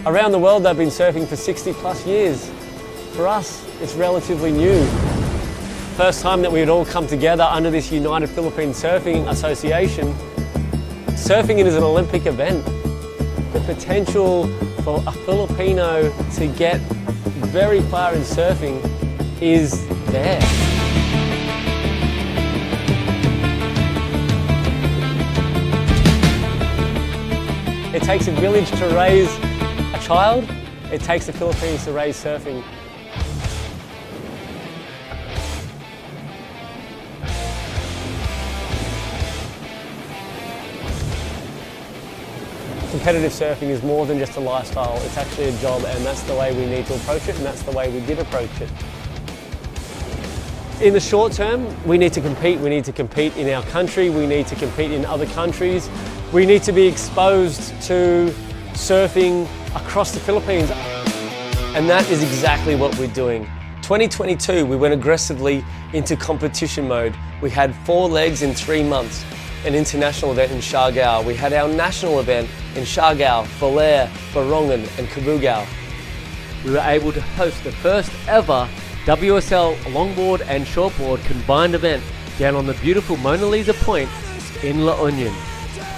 Around the world, they've been surfing for 60 plus years. For us, it's relatively new. First time that we would all come together under this United Philippine Surfing Association. Surfing it is an Olympic event. The potential for a Filipino to get very far in surfing is there. It takes a village to raise a child. It takes the Philippines to raise surfing. Competitive surfing is more than just a lifestyle, it's actually a job, and that's the way we need to approach it, and that's the way we did approach it. In the short term, we need to compete. We need to compete in our country, we need to compete in other countries. We need to be exposed to surfing across the Philippines. And that is exactly what we're doing. 2022, we went aggressively into competition mode. We had 4 legs in 3 months. An international event in Siargao. We had our national event in Siargao, Balai, Borongan and Cabugao. We were able to host the first ever WSL longboard and shortboard combined event down on the beautiful Mona Lisa Point in La Union.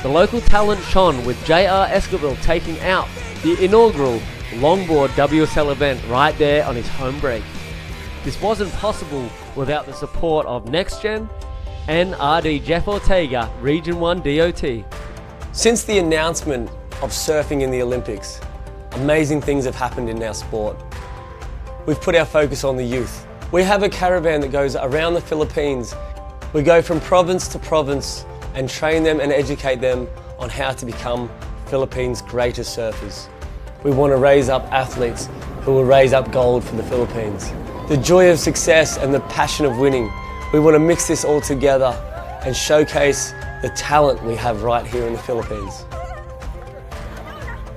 The local talent shone with JR Esquivel taking out the inaugural longboard WSL event right there on his home break. This wasn't possible without the support of NextGen and RD Jeff Ortega, Region 1 DOT. Since the announcement of surfing in the Olympics, amazing things have happened in our sport. We've put our focus on the youth. We have a caravan that goes around the Philippines. We go from province to province and train them and educate them on how to become Philippines' greatest surfers. We want to raise up athletes who will raise up gold for the Philippines. The joy of success and the passion of winning. We want to mix this all together and showcase the talent we have right here in the Philippines.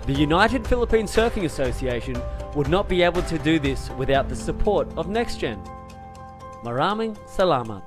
The United Philippine Surfing Association would not be able to do this without the support of NextGen. Maraming salamat.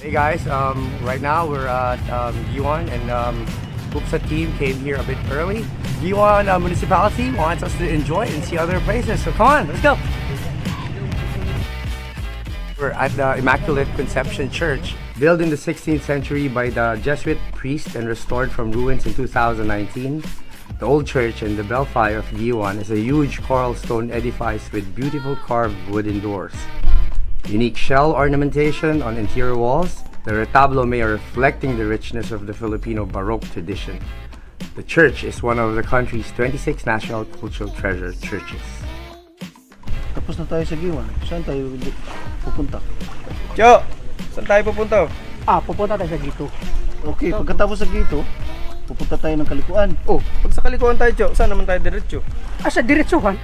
Hey guys, right now we're at Guiuan, and UPSA team came here a bit early. Guiuan Municipality wants us to enjoy and see other places, so come on, let's go! We're at the Immaculate Conception Church, built in the 16th century by the Jesuit priest and restored from ruins in 2019. The old church and the belfry of Guiuan is a huge coral stone edifice with beautiful carved wooden doors. Unique shell ornamentation on interior walls, the retablo may reflecting the richness of the Filipino Baroque tradition. The church is one of the country's 26 national cultural treasure churches. Tapos na tayo sa Guiuan. Saan tayo pupunta? Cho! Saan tayo pupunta? Pupunta tayo sa Gito. Okay, pagkatapos sa Gito, pupunta tayo ng Calicoan. Oh, pag sa Calicoan tayo, Cho, saan naman tayo diretso? Sa diretsuhan?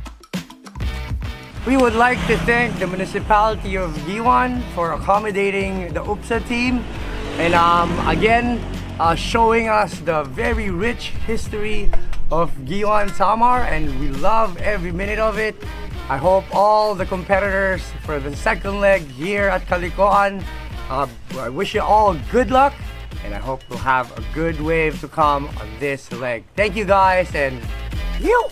We would like to thank the Municipality of Guiuan for accommodating the UPSA team and again showing us the very rich history of Guiuan Samar, and we love every minute of it. I hope all the competitors for the second leg here at Calicoan, I wish you all good luck, and I hope we'll have a good wave to come on this leg. Thank you guys, and you!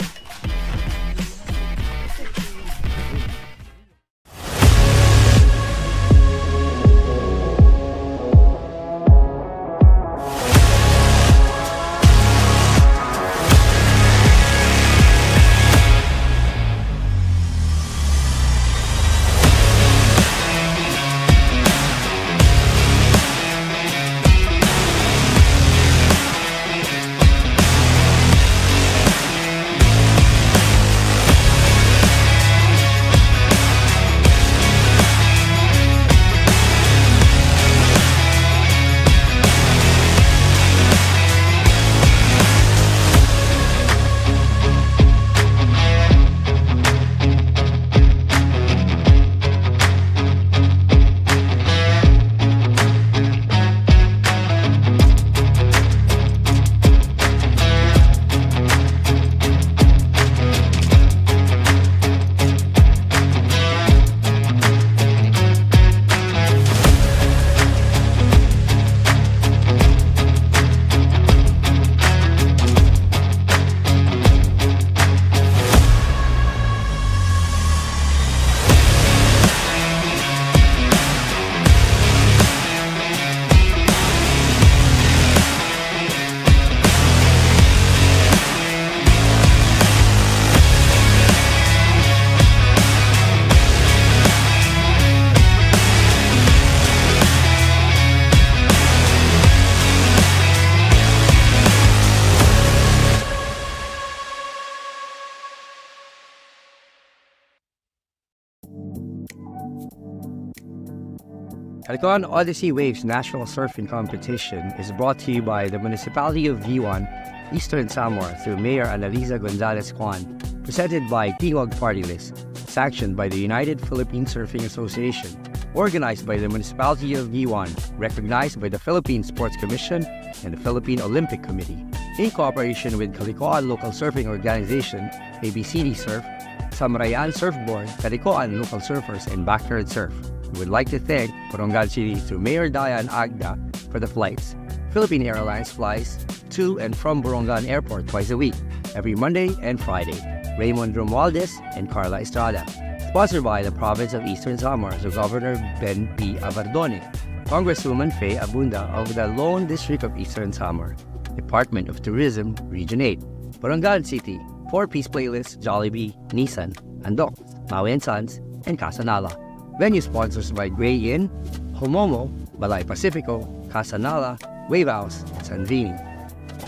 Calicoan Odyssey Waves National Surfing Competition is brought to you by the Municipality of Guiuan, Eastern Samar through Mayor Annaliza Gonzales-Kwan, presented by Tingog Party List, sanctioned by the United Philippine Surfing Association, organized by the Municipality of Guiuan, recognized by the Philippine Sports Commission and the Philippine Olympic Committee, in cooperation with Calicoan Local Surfing Organization, ABCD Surf, Samrayan Surfboards, Calicoan Local Surfers, and Backyard Surf. We would like to thank Borongan City through Mayor Diane Agda for the flights. Philippine Airlines flies to and from Borongan Airport twice a week, every Monday and Friday. Raymond Romualdez and Carla Estrada. Sponsored by the Province of Eastern Samar through Governor Ben P. Abardone, Congresswoman Faye Abunda of the Lone District of Eastern Samar, Department of Tourism, Region 8, Borongan City, 4-piece playlist, Jollibee, Nissan, Andok, Maui & Sons, and Casanala. Venue sponsors by Gray Inn, Homomo, Balai Pacifico, Casanala, Wave House, and San Vini.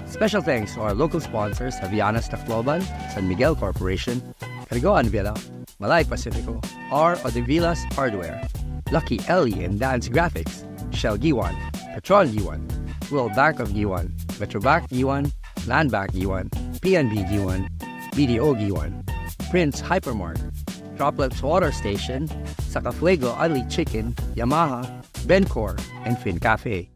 Special thanks to our local sponsors, Havaianas Tacloban, San Miguel Corporation, Calicoan Villa, Balai Pacifico, R. Odivilas Hardware, Lucky Ellie and Dandz Graphics, Shell Guiuan, Petron Guiuan, World Bank of Guiuan, Metrobank Guiuan, Landbank Guiuan, PNB Guiuan, BDO Guiuan, Prince Hypermart, Droplets Water Station, Sakafuego Unli Chicken, Yamaha, Bencor, and Fin Cafe.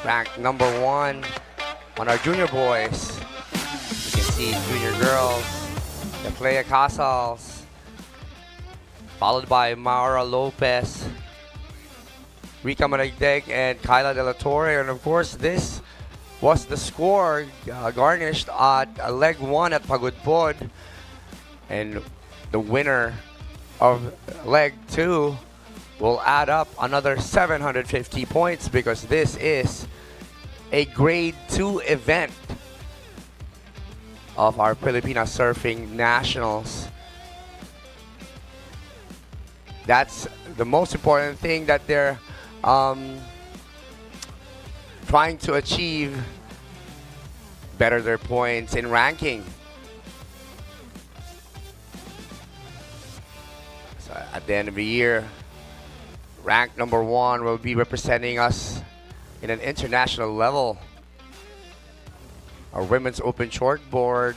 ranked #1 on our junior boys. You can see junior girls, the Playa Casals, followed by Maura Lopez, Rica Maragdeg, and Kyla De La Torre. And of course, this was the score garnished at leg 1 at Pagudpod. And the winner of leg 2 will add up another 750 points because this is a grade 2 event of our Pilipinas Surfing Nationals. That's the most important thing that they're trying to achieve, better their points in ranking. So at the end of the year, ranked #1 will be representing us in an international level. Our women's open shortboard,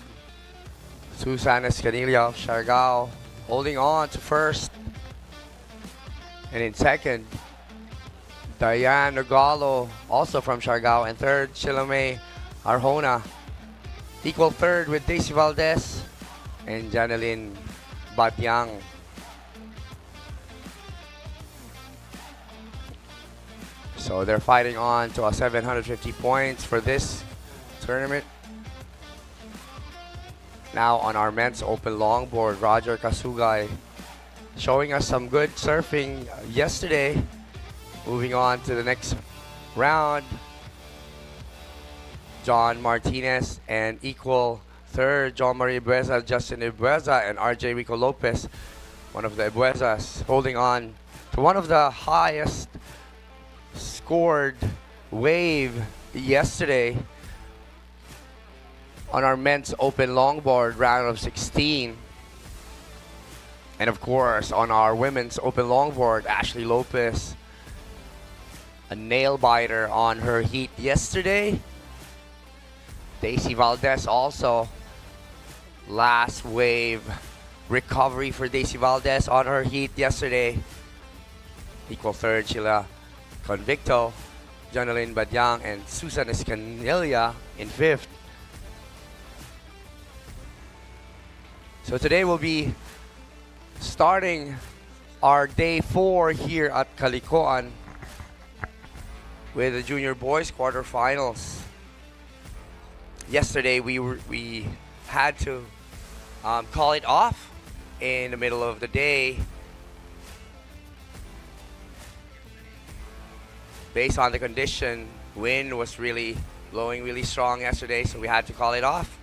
Susan Escanilla of Siargao, holding on to first. And in second, Diane Nogalo, also from Siargao. And third, Chilome Arjona. Equal third with Daisy Valdez and Janeline Batyang. So they're fighting on to a 750 points for this tournament. Now on our men's open longboard, Roger Kasugay showing us some good surfing yesterday. Moving on to the next round, John Martinez, and equal third, John Marie Ibueza, Justin Ibueza, and RJ Rico Lopez, one of the Ibuezas, holding on to one of the highest scored wave yesterday on our men's open longboard round of 16. And of course, on our women's open longboard, Ashley Lopez, a nail biter on her heat yesterday. Daisy Valdez also, last wave recovery for Daisy Valdez on her heat yesterday. Equal third, Sheila Convicto, Janeline Badyang, and Susan Escanilla in fifth. So today we'll be starting our day 4 here at Calicoan with the junior boys quarterfinals. Yesterday we had to call it off in the middle of the day based on the condition. Wind was really blowing really strong yesterday, so we had to call it off.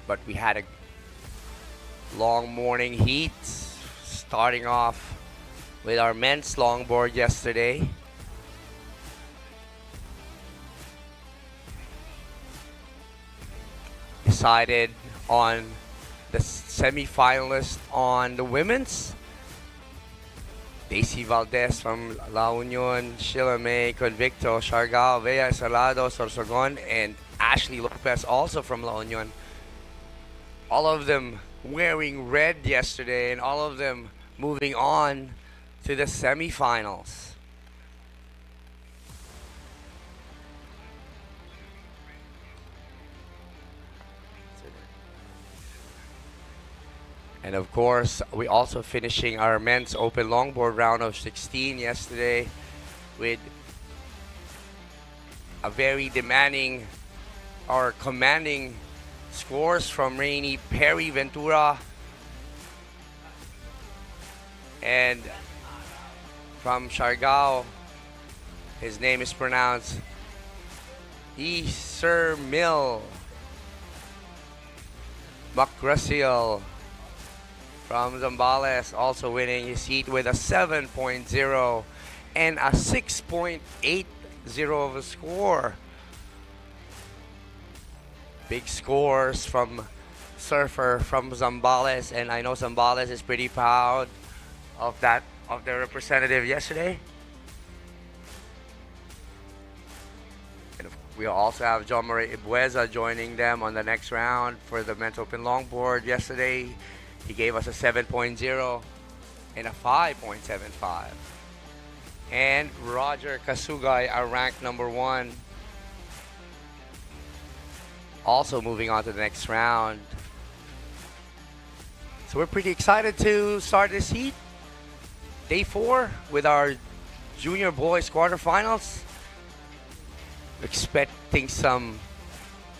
But we had a long morning heat, starting off with our men's longboard yesterday. Decided on the semi-finalist on the women's. Daisy Valdez from La Union, Sheila May Convicto, Siargao, Vea Salado, Sorsogon, and Ashley Lopez also from La Union. All of them wearing red yesterday, and all of them moving on to the semi-finals. And of course, we also finishing our men's open longboard round of 16 yesterday with a very demanding or commanding scores from Rainy Perry Ventura and from Siargao. His name is pronounced Sir Mill Macraciel from Zambales, also winning his heat with a 7.0 and a 6.80 of a score. Big scores from surfer from Zambales, and I know Zambales is pretty proud of that, of their representative yesterday. And we also have John Marie Ibueza joining them on the next round for the men's open longboard. Yesterday he gave us a 7.0 and a 5.75. and Roger Kasugay are ranked number 1. Also moving on to the next round. So we're pretty excited to start this heat. Day 4 with our junior boys quarterfinals. Expecting some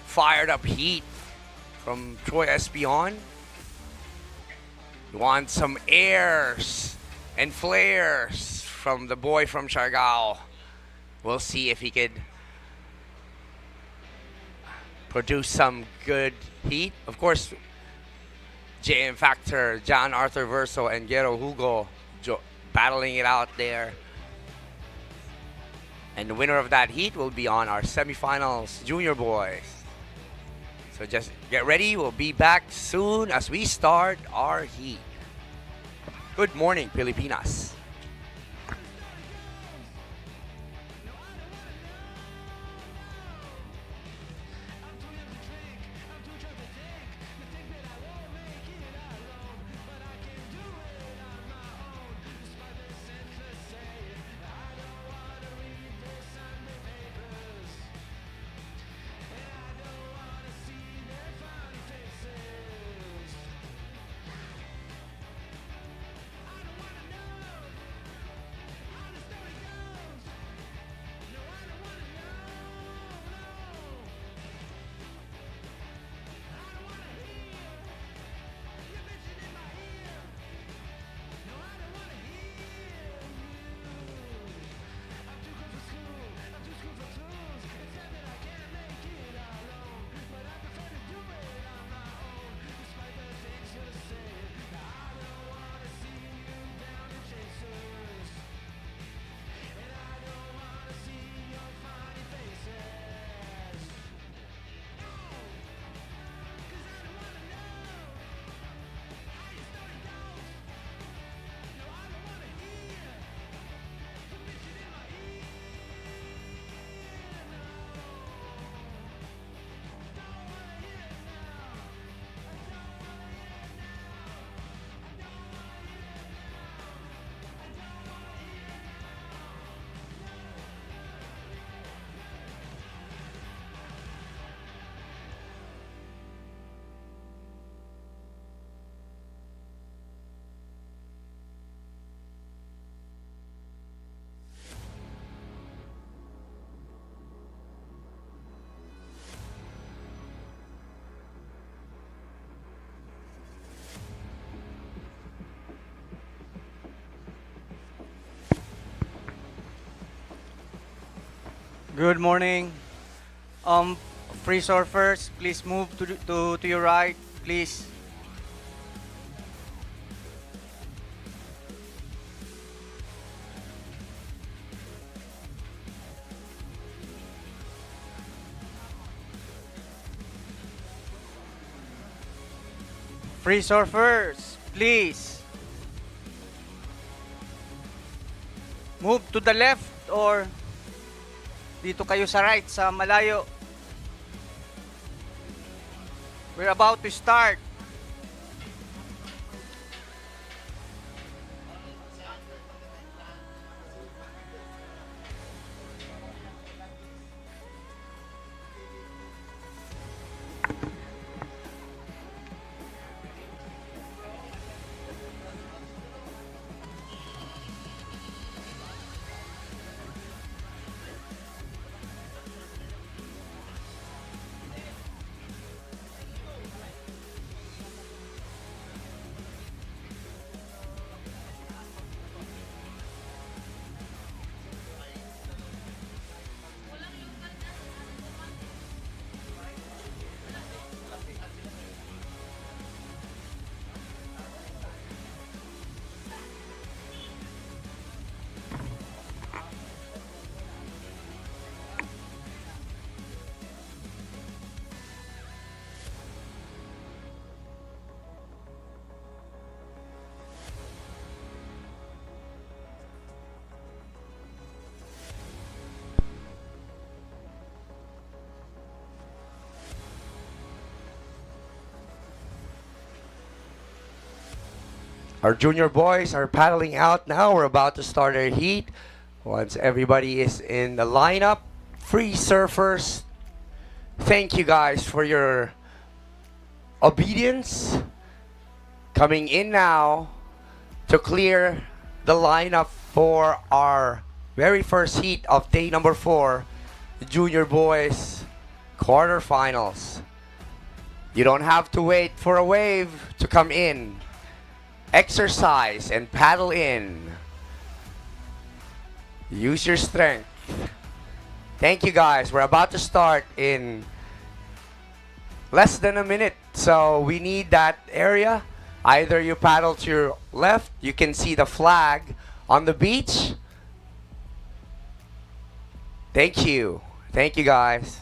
fired up heat from Troy Espion. You want some airs and flares from the boy from Siargao. We'll see if he could produce some good heat. Of course, JM Factor, John Arthur Verso, and Gero Hugo battling it out there. And the winner of that heat will be on our semifinals, junior boys. So just get ready. We'll be back soon as we start our heat. Good morning, Pilipinas. Good morning. Free surfers, please move to your right, please. Free surfers, please. Move to the left or dito kayo sa right, sa malayo. We're about to start. Our junior boys are paddling out now. We're about to start our heat. Once everybody is in the lineup, free surfers, thank you guys for your obedience. Coming in now to clear the lineup for our very first heat of day number 4, the Junior Boys quarterfinals. You don't have to wait for a wave to come in. Exercise and paddle in. Use your strength. Thank you guys. We're about to start in less than a minute. So we need that area. Either you paddle to your left, you can see the flag on the beach. Thank you. Thank you guys.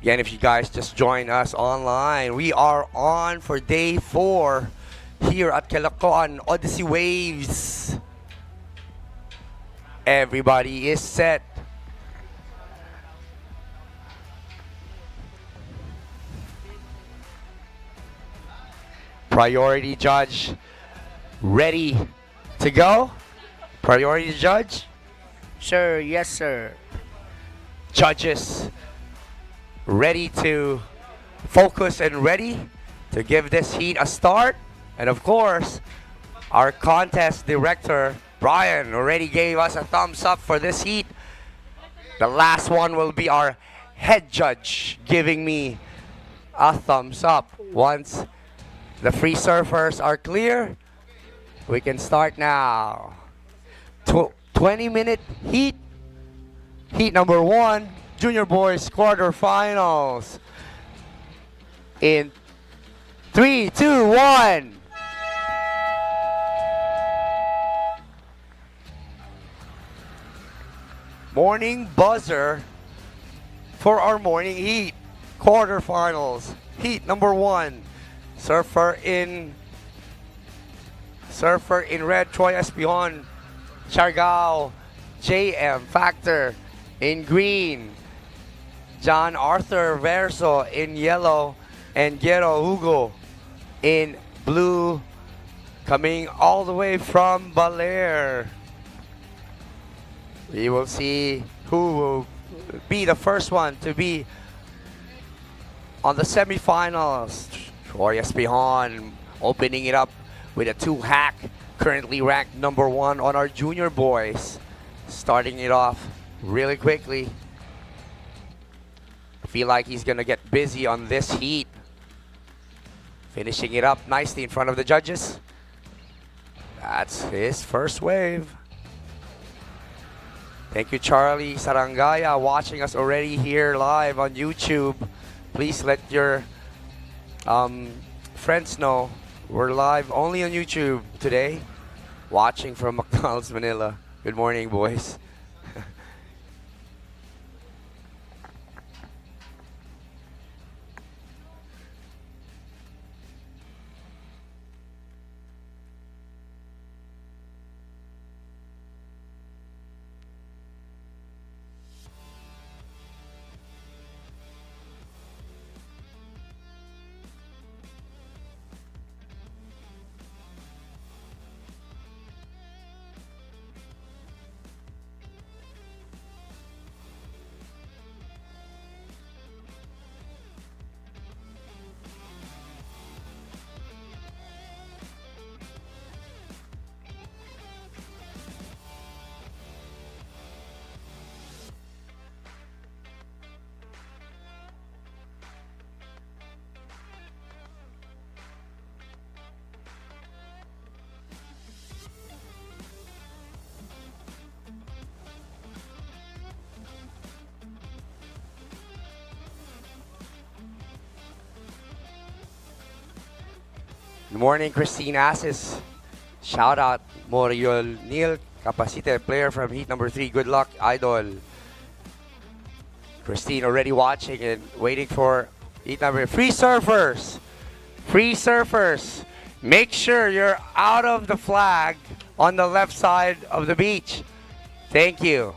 Again, if you guys just join us online, we are on for day 4 here at Calicoan Odyssey Waves. Everybody is set. Priority judge ready to go. Priority judge. Sir, yes, sir. Judges ready to focus and ready to give this heat a start. And of course, our contest director, Brian, already gave us a thumbs up for this heat. The last one will be our head judge giving me a thumbs up. Once the free surfers are clear, we can start now. 20-minute heat. Heat number 1. Junior Boys quarterfinals. In 3, 2, 1. Morning buzzer for our morning heat. Quarterfinals. Heat number 1. Surfer in red, Troy Espion, Siargao, JM Factor in green. John Arthur Verso in yellow, and Guero Hugo in blue, coming all the way from Balai. We will see who will be the first one to be on the semifinals. Troy Espion opening it up with a 2-hack, currently ranked number 1 on our Junior Boys. Starting it off really quickly. Feel like he's gonna get busy on this heat. Finishing it up nicely in front of the judges. That's his first wave. Thank you, Charlie Sarangaya, watching us already here live on YouTube. Please let your friends know we're live only on YouTube today. Watching from McDonald's, Manila. Good morning, boys. Good morning, Christine Assis. Shout out, Moriol Neil Capacite, player from heat number 3. Good luck, idol. Christine already watching and waiting for heat number 3. Free surfers. Free surfers, make sure you're out of the flag on the left side of the beach. Thank you.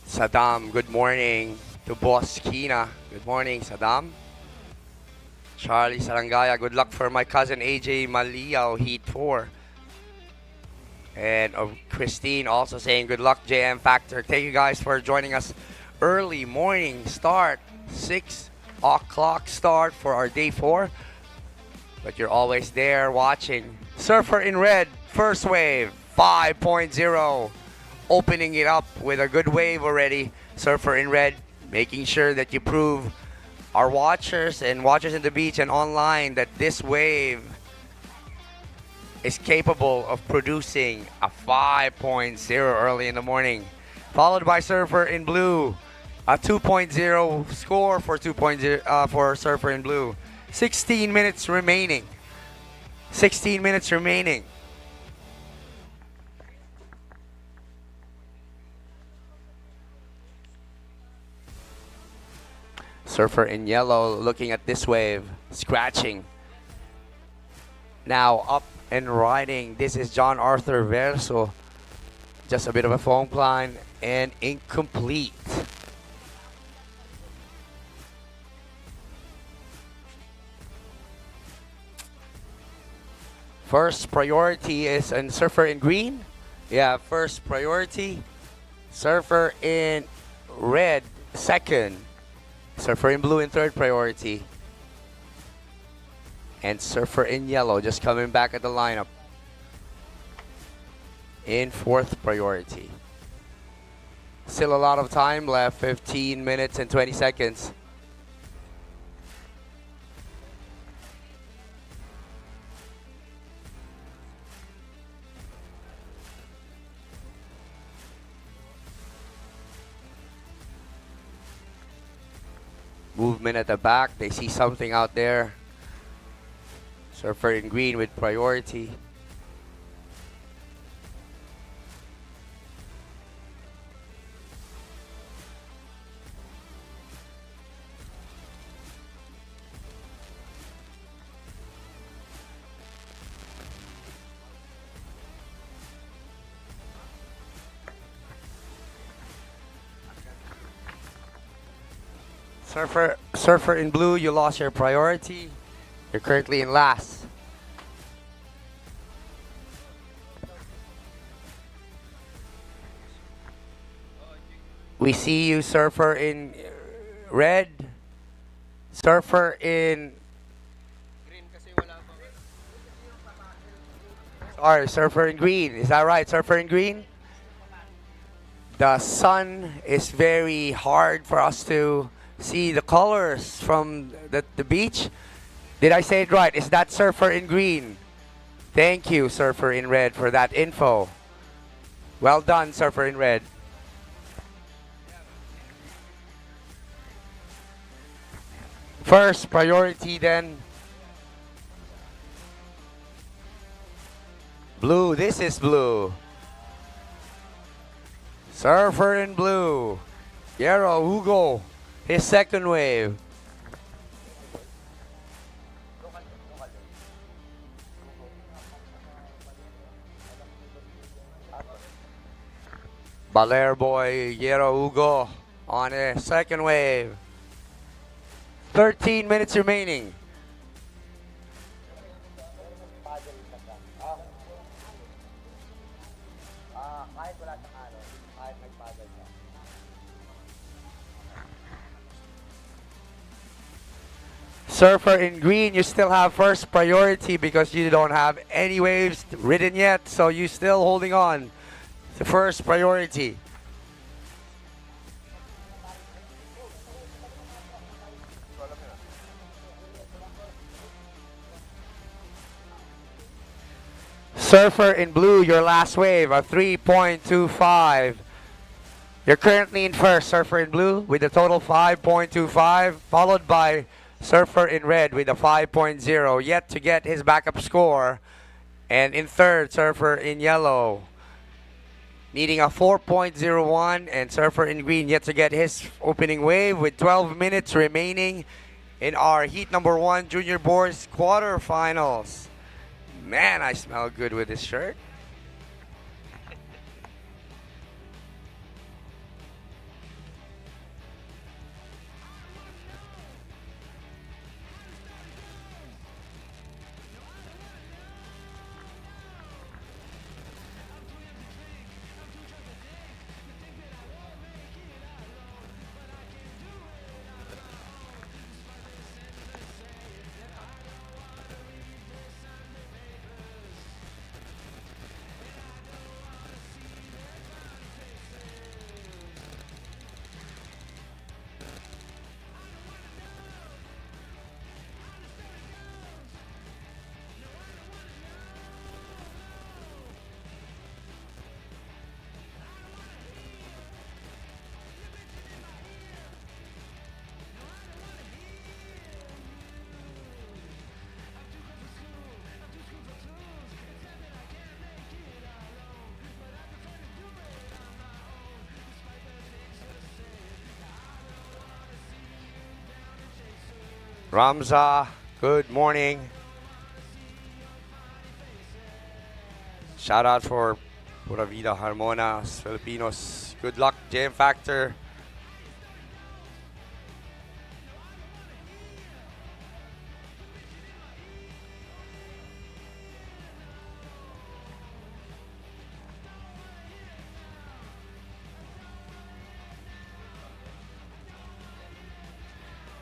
Saddam, good morning. To Boss Kina, good morning, Saddam. Charlie Sarangaya, good luck for my cousin AJ Maliao, Heat 4. And Christine also saying good luck, JM Factor. Thank you guys for joining us. Early morning start, 6 o'clock start for our day 4. But you're always there watching. Surfer in red, first wave, 5.0. Opening it up with a good wave already. Surfer in red, making sure that you prove our watchers and watchers in the beach and online that this wave is capable of producing a 5.0 early in the morning. Followed by Surfer in blue, a 2.0 score for 2.0 for Surfer in blue. 16 minutes remaining. 16 minutes remaining. Surfer in yellow looking at this wave, scratching. Now up and riding. This is John Arthur Verso. Just a bit of a foam climb and incomplete. First priority is in Surfer in green. Yeah, first priority. Surfer in red, second. Surfer in blue in third priority. And Surfer in yellow just coming back at the lineup in fourth priority. Still a lot of time left, 15 minutes and 20 seconds. Movement at the back. They see something out there. Surfer in green with priority. Surfer in blue, you lost your priority. You're currently in last. We see you, Surfer in red. Surfer in sorry, Surfer in green. Is that right? Surfer in green? The sun is very hard for us to see the colors from the beach. Did I say it right? Is that Surfer in green? Thank you, Surfer in red, for that info. Well done, Surfer in red. First priority then. Blue, this is blue. Surfer in blue. Yero Hugo, his second wave. Baler boy Yero Hugo on a second wave. 13 minutes remaining. Surfer in green, you still have first priority because you don't have any waves ridden yet, so you're still holding on to first priority. Surfer in blue, your last wave, a 3.25. You're currently in first, Surfer in blue, with a total 5.25, followed by Surfer in red with a 5.0, yet to get his backup score. And in third, surfer in yellow, needing a 4.01, and surfer in green yet to get his opening wave with 12 minutes remaining in our heat number 1 junior boys quarterfinals. Man, I smell good with this shirt. Ramza, good morning. Shout out for Pura Vida Harmonas, Filipinos. Good luck, JM Factor.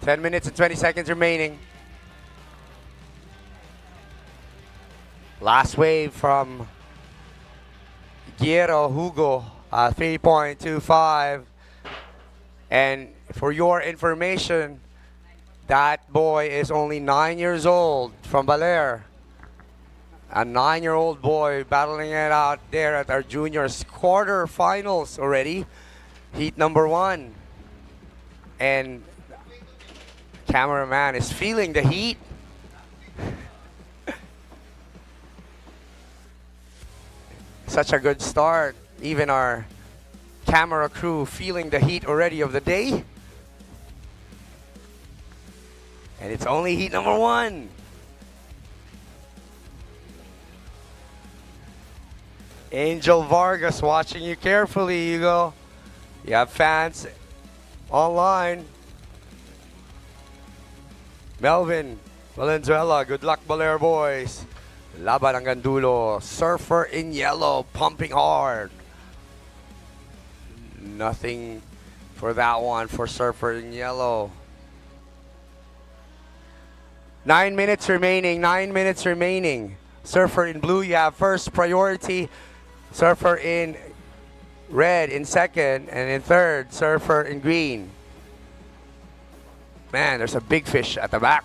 Ten minutes and 20 seconds remaining. Last wave from Guerrero Hugo, 3.25. And for your information, that boy is only 9 years old from Balai. A 9-year-old boy battling it out there at our juniors quarterfinals already. Heat number 1. And cameraman is feeling the heat. Such a good start. Even our camera crew feeling the heat already of the day. And it's only heat number 1. Angel Vargas watching you carefully, Hugo. You have fans online. Melvin Valenzuela, good luck, Balai boys. Laban ang Gandulo, surfer in yellow, pumping hard. Nothing for that one for surfer in yellow. 9 minutes remaining, 9 minutes remaining. Surfer in blue, you have first priority. Surfer in red in second, and in third, surfer in green. Man, there's a big fish at the back.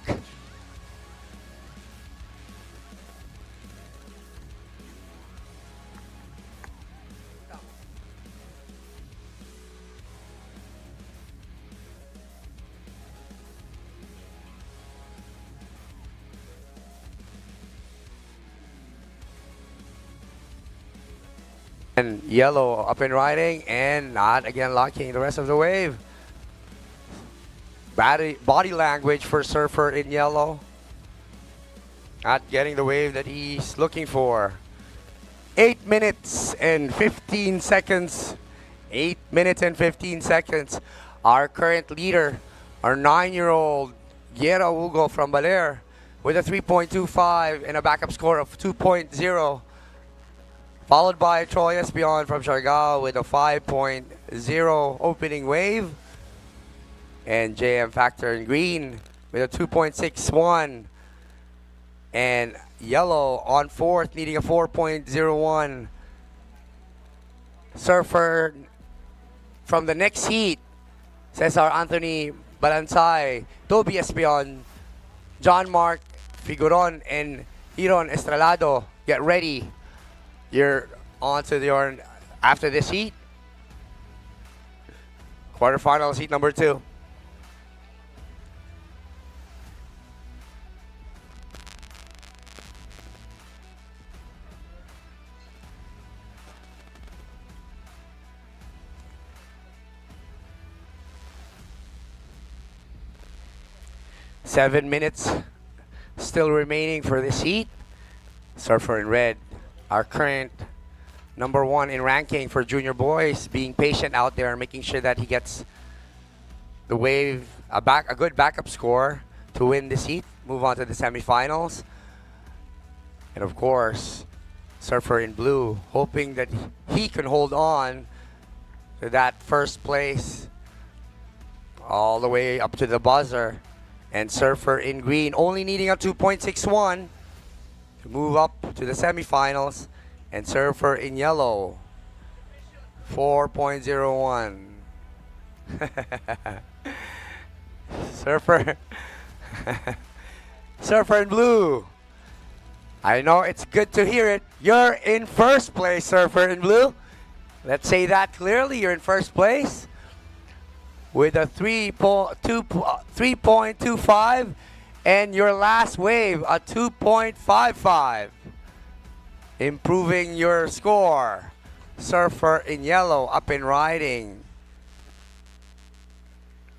And yellow up and riding and not again locking the rest of the wave. Body language for surfer in yellow. Not getting the wave that he's looking for. 8 minutes and 15 seconds. 8 minutes and 15 seconds. Our current leader, our 9-year-old Guerrero Hugo from Balai with a 3.25 and a backup score of 2.0. Followed by Troy Espion from Siargao with a 5.0 opening wave. And JM Factor in green with a 2.61. And yellow on fourth, needing a 4.01. Surfer from the next heat, Cesar Anthony Balansay, Toby Espion, John Mark Figuron, and Iron Estrelado. Get ready. You're on to your after this heat. Quarterfinals heat number 2. 7 minutes still remaining for this heat. Surfer in red, our current number 1 in ranking for junior boys, being patient out there and making sure that he gets the wave, a good backup score to win this heat, move on to the semifinals. And of course, Surfer in blue, hoping that he can hold on to that first place all the way up to the buzzer. And Surfer in green only needing a 2.61 to move up to the semifinals. And Surfer in yellow, 4.01. Surfer Surfer in blue, I know it's good to hear it. You're in first place, Surfer in blue. Let's say that clearly. You're in first place with a 3.25 and your last wave a 2.55, improving your score. Surfer in yellow up and riding.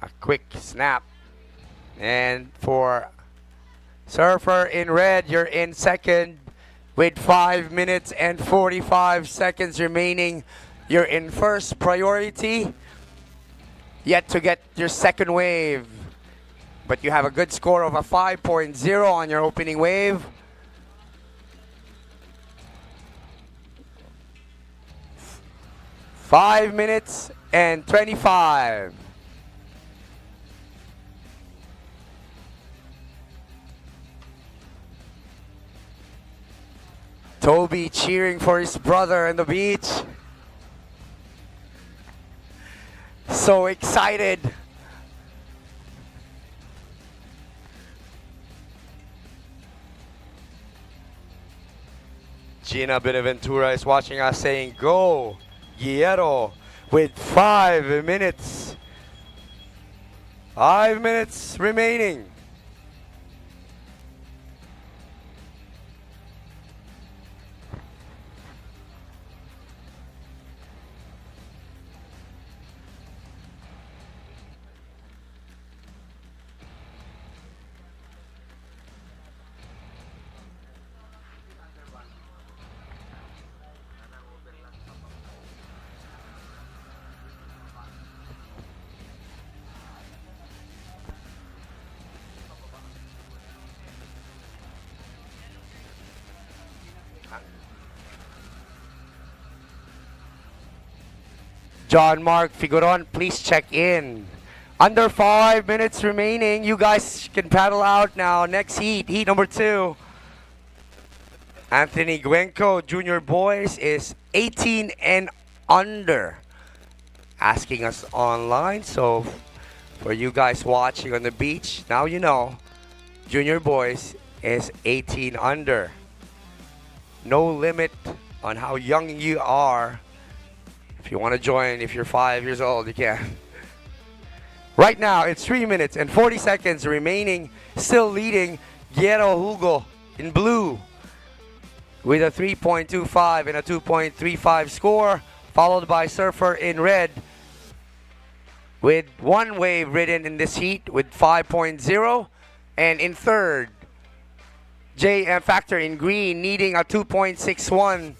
A quick snap. And for Surfer in red, you're in second with 5 minutes and 45 seconds remaining. You're in first priority. Yet to get your second wave. But you have a good score of a 5.0 on your opening wave. Five minutes and 25. Toby cheering for his brother on the beach. So excited. Gina Benaventura is watching us saying, "Go, Guerrero," with 5 minutes. 5 minutes remaining. John Mark Figueron, please check in. Under 5 minutes remaining. You guys can paddle out now. Next heat, heat number 2. Anthony Guenco, junior boys, is 18 and under. Asking us online. So for you guys watching on the beach, now you know. Junior boys is 18 under. No limit on how young you are. If you want to join, if you're 5 years old, you can. Right now, it's 3 minutes and 40 seconds remaining. Still leading, Guerrero Hugo in blue with a 3.25 and a 2.35 score, followed by Surfer in red with 1 wave ridden in this heat with 5.0, and in third, JM Factor in green needing a 2.61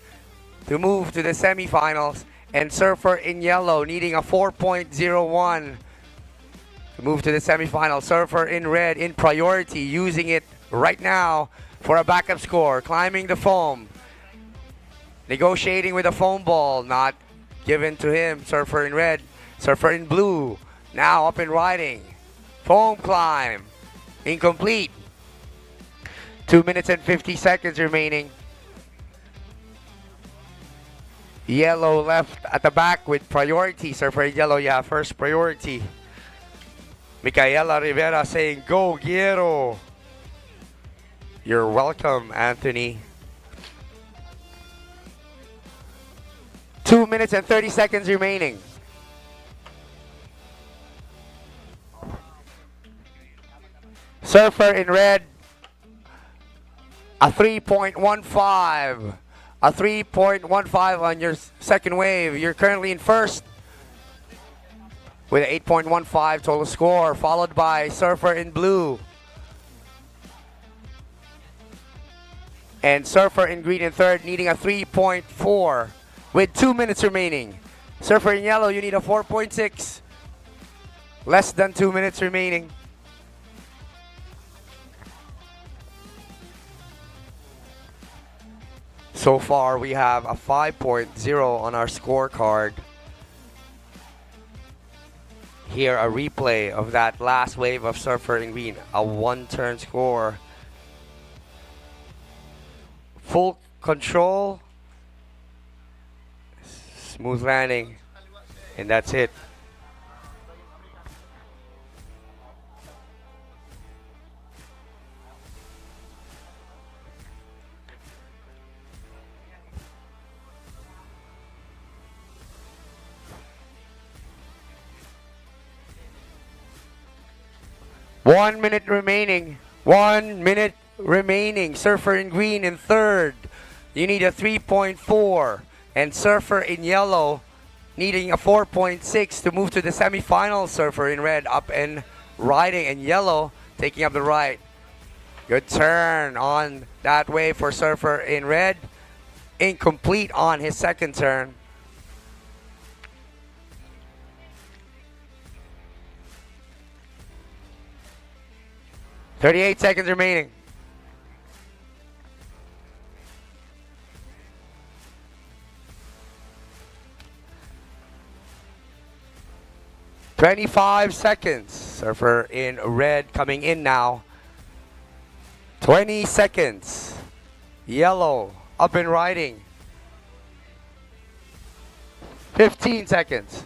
to move to the semifinals. And Surfer in yellow needing a 4.01 to move to the semifinal. Surfer in red in priority, using it right now for a backup score. Climbing the foam. Negotiating with a foam ball. Not given to him. Surfer in red. Surfer in blue. Now up and riding. Foam climb. Incomplete. 2 minutes and 50 seconds remaining. Yellow left at the back with priority. Surfer in yellow, yeah, first priority. Micaela Rivera saying, "Go, Guerrero." You're welcome, Anthony. 2 minutes and 30 seconds remaining. Surfer in red, a 3.15. A 3.15 on your second wave. You're currently in first with an 8.15 total score, followed by Surfer in blue And Surfer in green in third, needing a 3.4 with 2 minutes remaining. Surfer in yellow, you need a 4.6. Less than 2 minutes remaining. So far, we have a 5.0 on our scorecard. Here, a replay of that last wave of Surfer in green. A one-turn score. Full control. Smooth landing. And that's it. One minute remaining. 1 minute remaining. Surfer in green in third. You need a 3.4. And Surfer in yellow needing a 4.6 to move to the semifinals. Surfer in red up and riding, and yellow taking up the right. Good turn on that way for Surfer in red. Incomplete on his second turn. .38 seconds remaining. .25 seconds. Surfer in red coming in now. 20 seconds. Yellow up and riding. 15 seconds.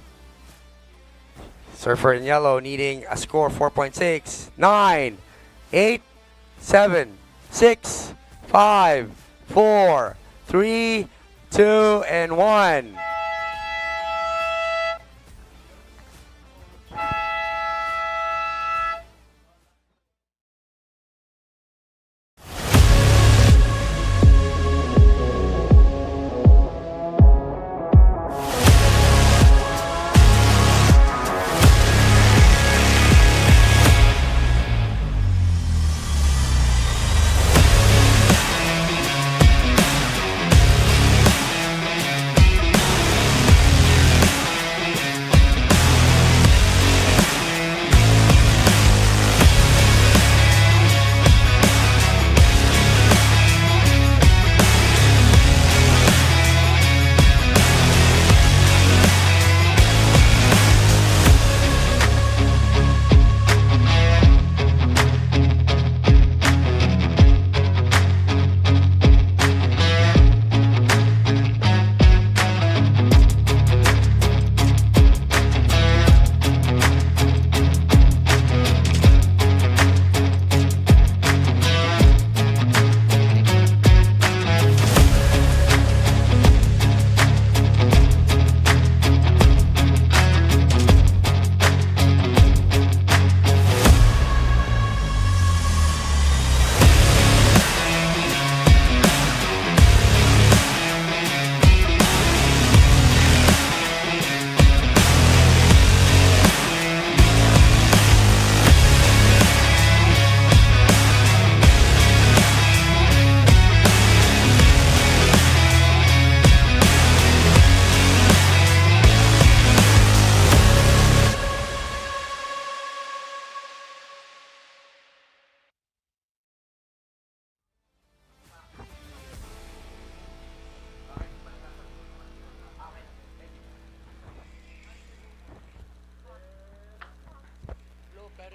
Surfer in yellow needing a score 4.6. 9, 8, 7, 6, 5, 4, 3, 2, and 1.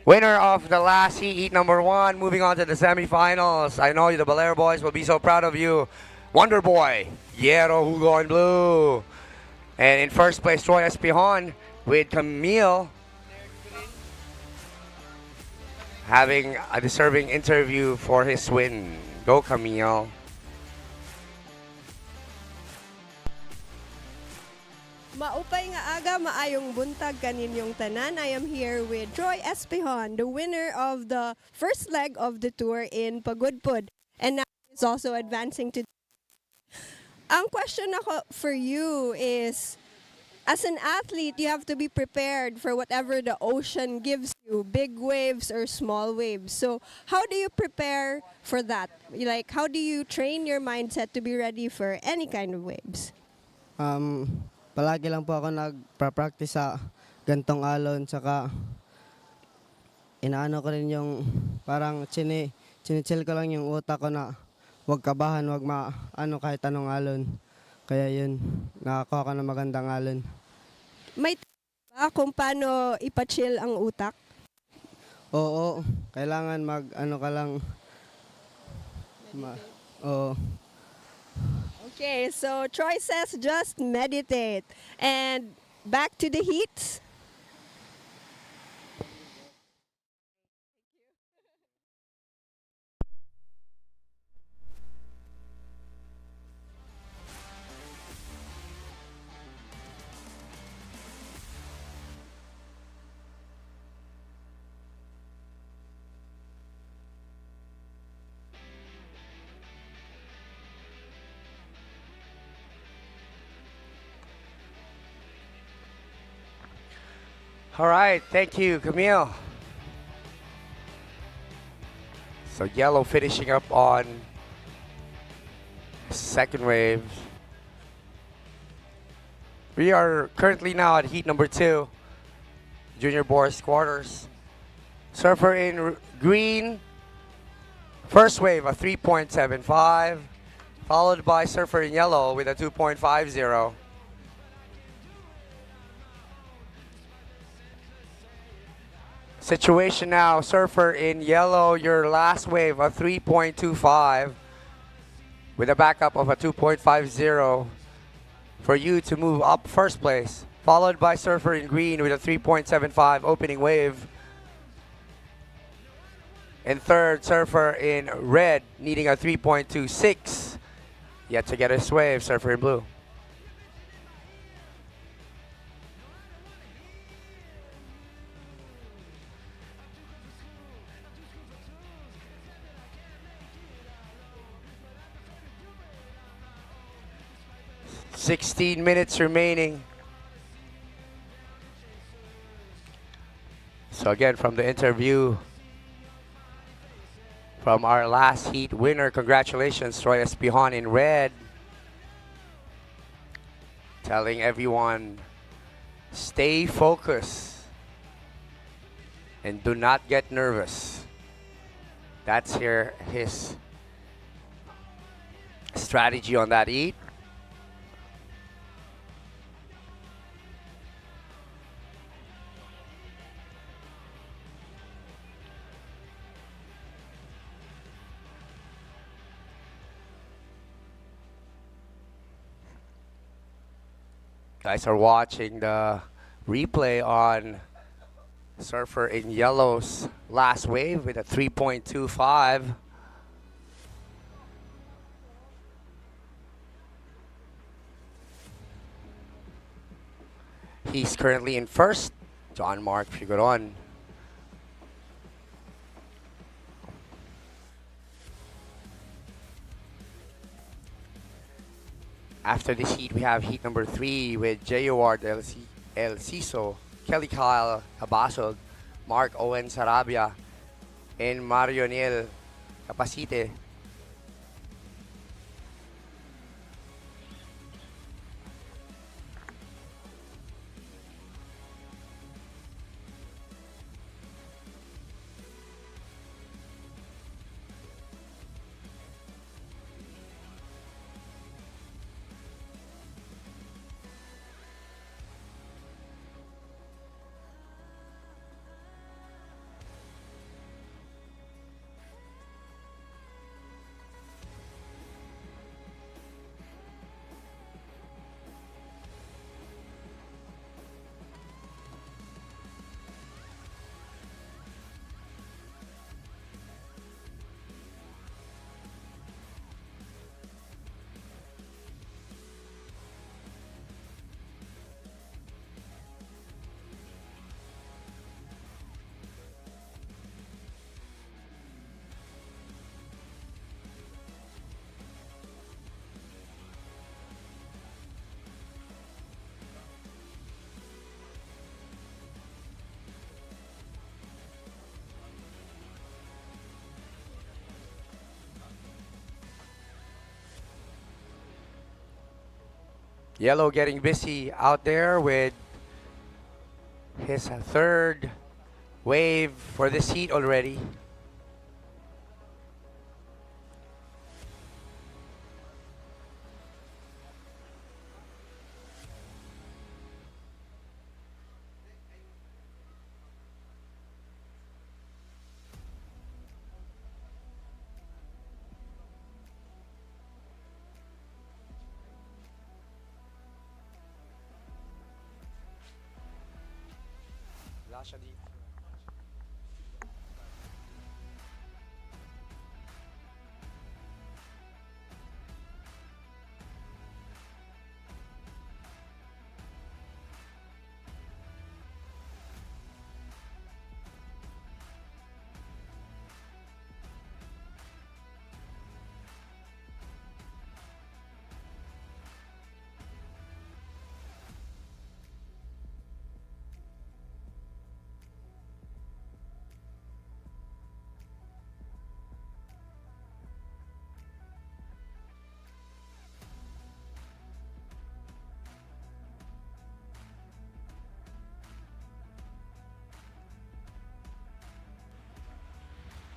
Winner of the last heat number 1, moving on to the semifinals. I know the Balai boys will be so proud of you. Wonder Boy, Yero Hugo in blue. And in first place, Troy Espihon with Camille having a deserving interview for his win. Go Camille. Maupay nga aga, maayong buntag kaninyong tanan. I am here with Troy Espihon, the winner of the first leg of the tour in Pagudpud. And now he's also advancing to... Ang question ako for you is, as an athlete, you have to be prepared for whatever the ocean gives you, big waves or small waves. So, how do you prepare for that? Like, how do you train your mindset to be ready for any kind of waves? Palagi lang po ako nagpa-practice sa gantong alon, saka inaano ko rin yung parang chinichill ko lang yung utak ko na wag kabahan, wag kahit anong alon. Kaya yun, nakakuha ka ng magandang alon. May ba kung paano ipa-chill ang utak? Oo, kailangan ka lang. Oo. Okay, so Troy says just meditate. And back to the heats. All right, thank you, Camille. So yellow finishing up on second wave. We are currently now at heat number 2, junior boys quarters. Surfer in green, first wave a 3.75, followed by surfer in yellow with a 2.50. Situation now, surfer in yellow, your last wave, a 3.25 with a backup of a 2.50 for you to move up first place, followed by surfer in green with a 3.75 opening wave. And third, surfer in red, needing a 3.26, yet to get his wave, surfer in blue. .16 minutes remaining. So again, from the interview from our last heat winner, congratulations, Troy Espijon in red. Telling everyone, stay focused and do not get nervous. That's his strategy on that heat. Guys are watching the replay on surfer in yellow's last wave with a 3.25. He's currently in first. John Mark Figueron. After this heat, we have heat number 3 with J. Ward El Ciso, Kelly Kyle Abasog, Mark Owen Sarabia, and Marionel Capacite. Yellow getting busy out there with his third wave for this heat already. Siya dito.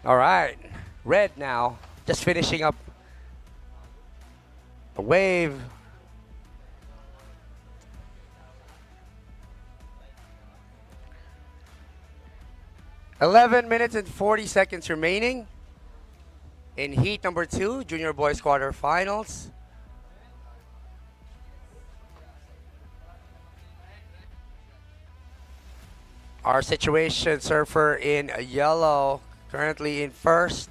All right, red now, just finishing up a wave. "11 minutes and 40 seconds remaining in heat number 2, junior boys quarterfinals. Our situation surfer in yellow currently in first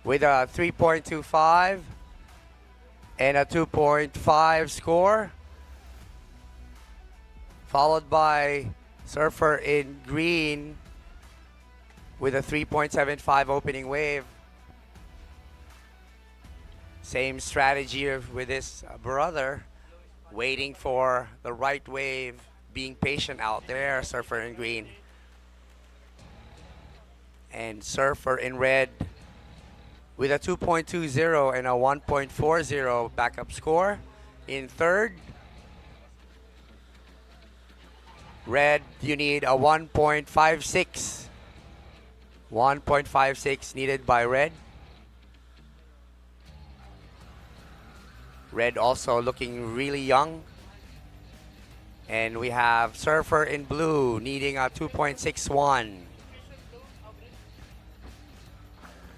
with a 3.25 and a 2.5 score, followed by surfer in green with a 3.75 opening wave. Same strategy with his brother, waiting for the right wave, being patient out there, surfer in green. And surfer in red with a 2.20 and a 1.40 backup score in third. Red, you need a 1.56. 1.56 needed by red. Red also looking really young. And we have surfer in blue needing a 2.61.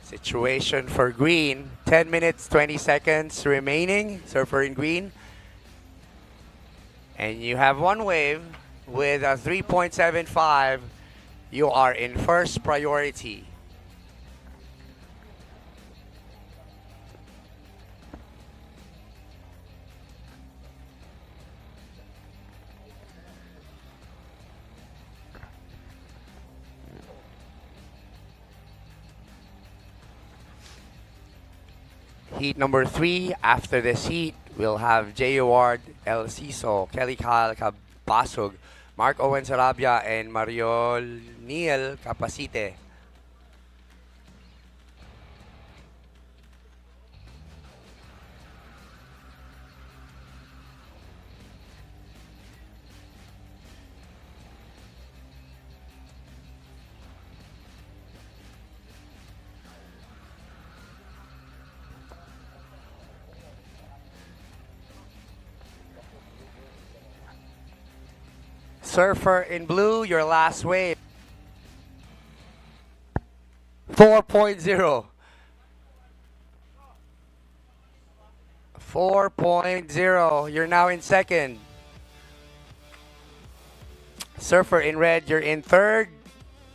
Situation for green, 10 minutes, 20 seconds remaining, surfer in green. And you have one wave with a 3.75. You are in first priority. Heat number 3, after this heat, we'll have J. Ward, El Ciso, Kelly Kyle Cabasog, Mark Owen Sarabia, and Mario Neil Capacite. Surfer in blue, your last wave. 4.0. 4.0. You're now in second. Surfer in red, you're in third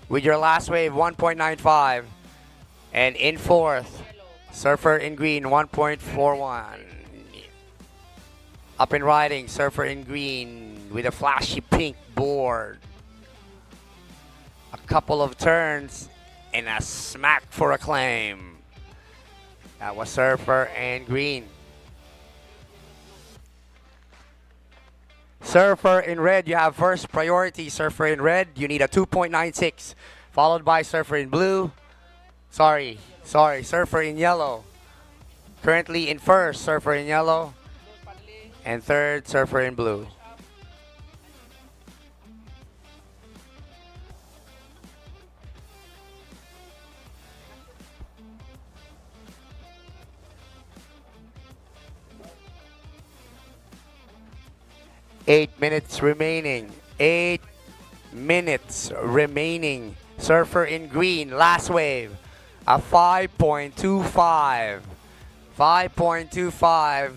with your last wave, 1.95. And in fourth, surfer in green, 1.41. Up and riding, surfer in green with a flashy pink board. A couple of turns and a smack for a claim. That was surfer and green. Surfer in red, you have first priority. Surfer in red, you need a 2.96, followed by surfer in blue. Sorry, surfer in yellow. Currently in first, surfer in yellow. And third, surfer in blue. Eight minutes remaining. 8 minutes remaining. Surfer in green, last wave. A 5.25. 5.25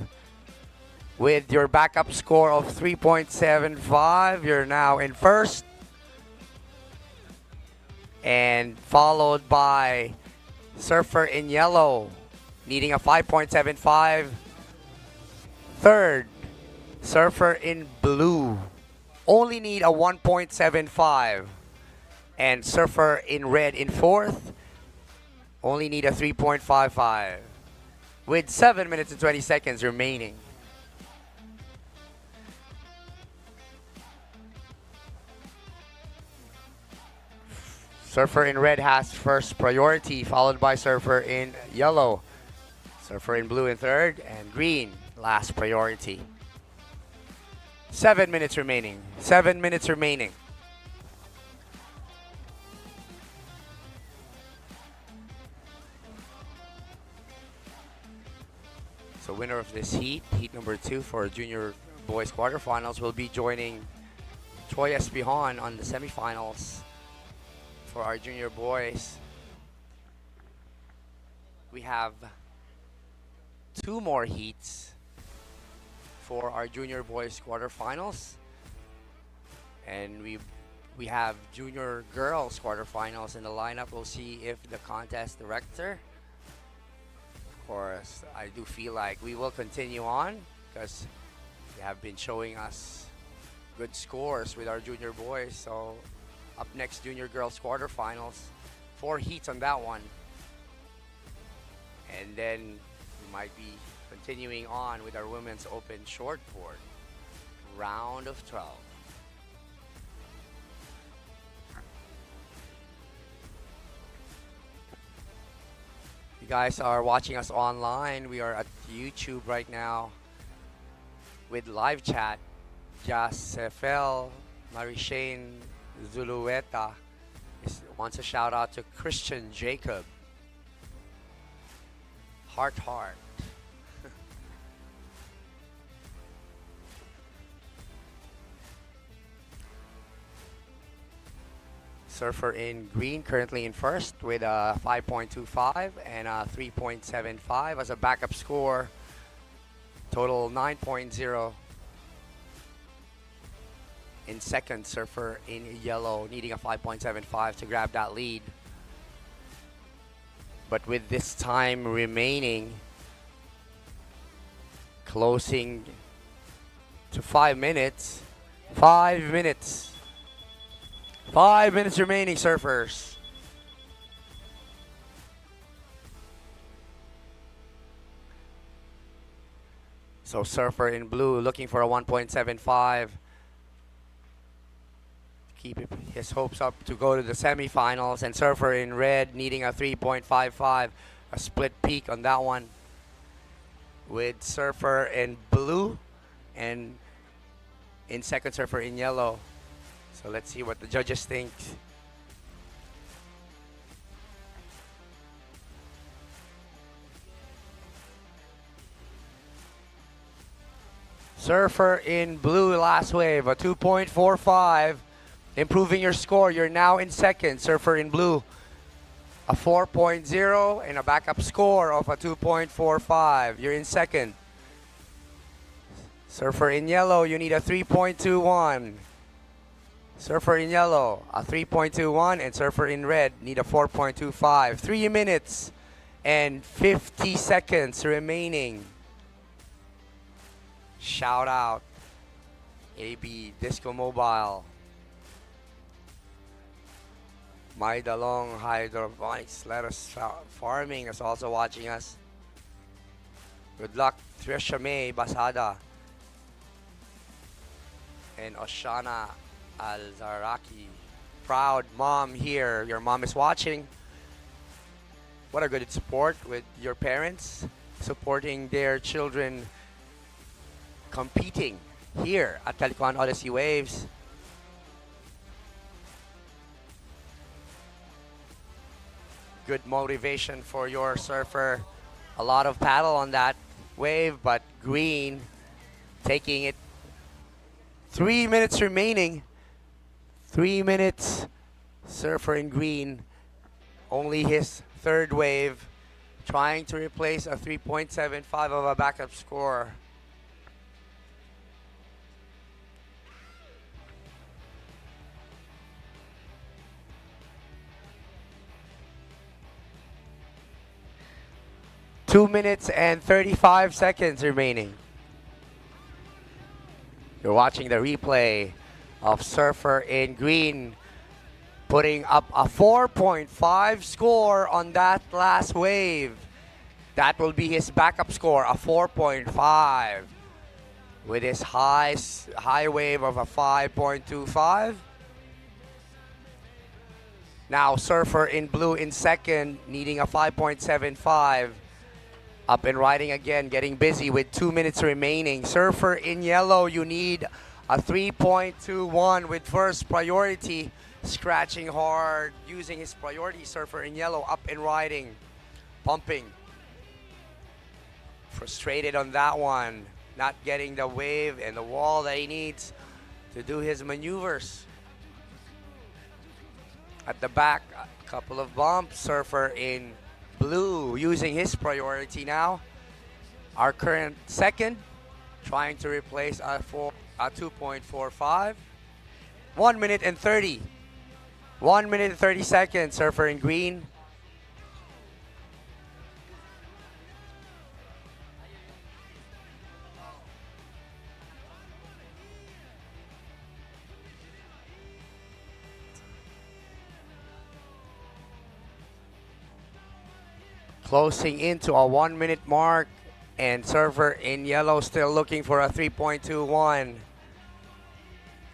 with your backup score of 3.75. You're now in first. And followed by surfer in yellow, needing a 5.75. Third, surfer in blue, only need a 1.75. And surfer in red in fourth, only need a 3.55. With 7 minutes and 20 seconds remaining. Surfer in red has first priority, followed by surfer in yellow. Surfer in blue in third, and green last priority. 7 minutes remaining. 7 minutes remaining. So winner of this heat, heat number 2 for junior boys quarterfinals, will be joining Troy Espijon on the semifinals for our junior boys. We have 2 more heats for our junior boys quarterfinals, and we have junior girls quarterfinals in the lineup. We'll see if the contest director, of course, I do feel like we will continue on because they have been showing us good scores with our junior boys. So up next, junior girls quarterfinals, 4 heats on that one, and then we might be continuing on with our women's open shortboard, round of 12. You guys are watching us online. We are at YouTube right now with live chat. Jasefel Marishane Zulueta wants a shout out to Christian Jacob. Heart. Surfer in green currently in first with a 5.25 and a 3.75 as a backup score. Total 9.0. In second, surfer in yellow, needing a 5.75 to grab that lead. But with this time remaining, closing to 5 minutes. 5 minutes. 5 minutes remaining, surfers. So surfer in blue looking for a 1.75. Keep his hopes up to go to the semifinals, and surfer in red needing a 3.55. A split peak on that one with surfer in blue and in second, surfer in yellow. So let's see what the judges think. Surfer in blue last wave, a 2.45. Improving your score, you're now in second. Surfer in blue, a 4.0 and a backup score of a 2.45. You're in second. Surfer in yellow, you need a 3.21. Surfer in yellow, a 3.21, and surfer in red need a 4.25. 3 minutes and 50 seconds remaining. Shout out AB Disco Mobile. My Dalong Hydroponics, Lettuce Farming is also watching us. Good luck, Trisha May Basada and Oshana Al-Zaraki. Proud mom here. Your mom is watching. What a good support with your parents, supporting their children competing here at Calicoan Odyssey Waves. Good motivation for your surfer. A lot of paddle on that wave, but green taking it. 3 minutes remaining. 3 minutes. Surfer in green. Only his third wave. Trying to replace a 3.75 of a backup score. Two minutes and 35 seconds remaining. You're watching the replay of Surfer in green putting up a 4.5 score on that last wave. That will be his backup score, a 4.5. With his high wave of a 5.25. Now Surfer in blue in second, needing a 5.75. Up and riding again, getting busy with 2 minutes remaining. Surfer in yellow, you need a 3.21 with first priority. Scratching hard, using his priority. Surfer in yellow, up and riding. Pumping. Frustrated on that one. Not getting the wave and the wall that he needs to do his maneuvers. At the back, a couple of bumps. Surfer in blue, using his priority now. Our current second, trying to replace a 2.45. 1 minute and 30. 1 minute and 30 seconds, Surfer in green. Closing into a 1 minute mark, and Surfer in yellow still looking for a 3.21.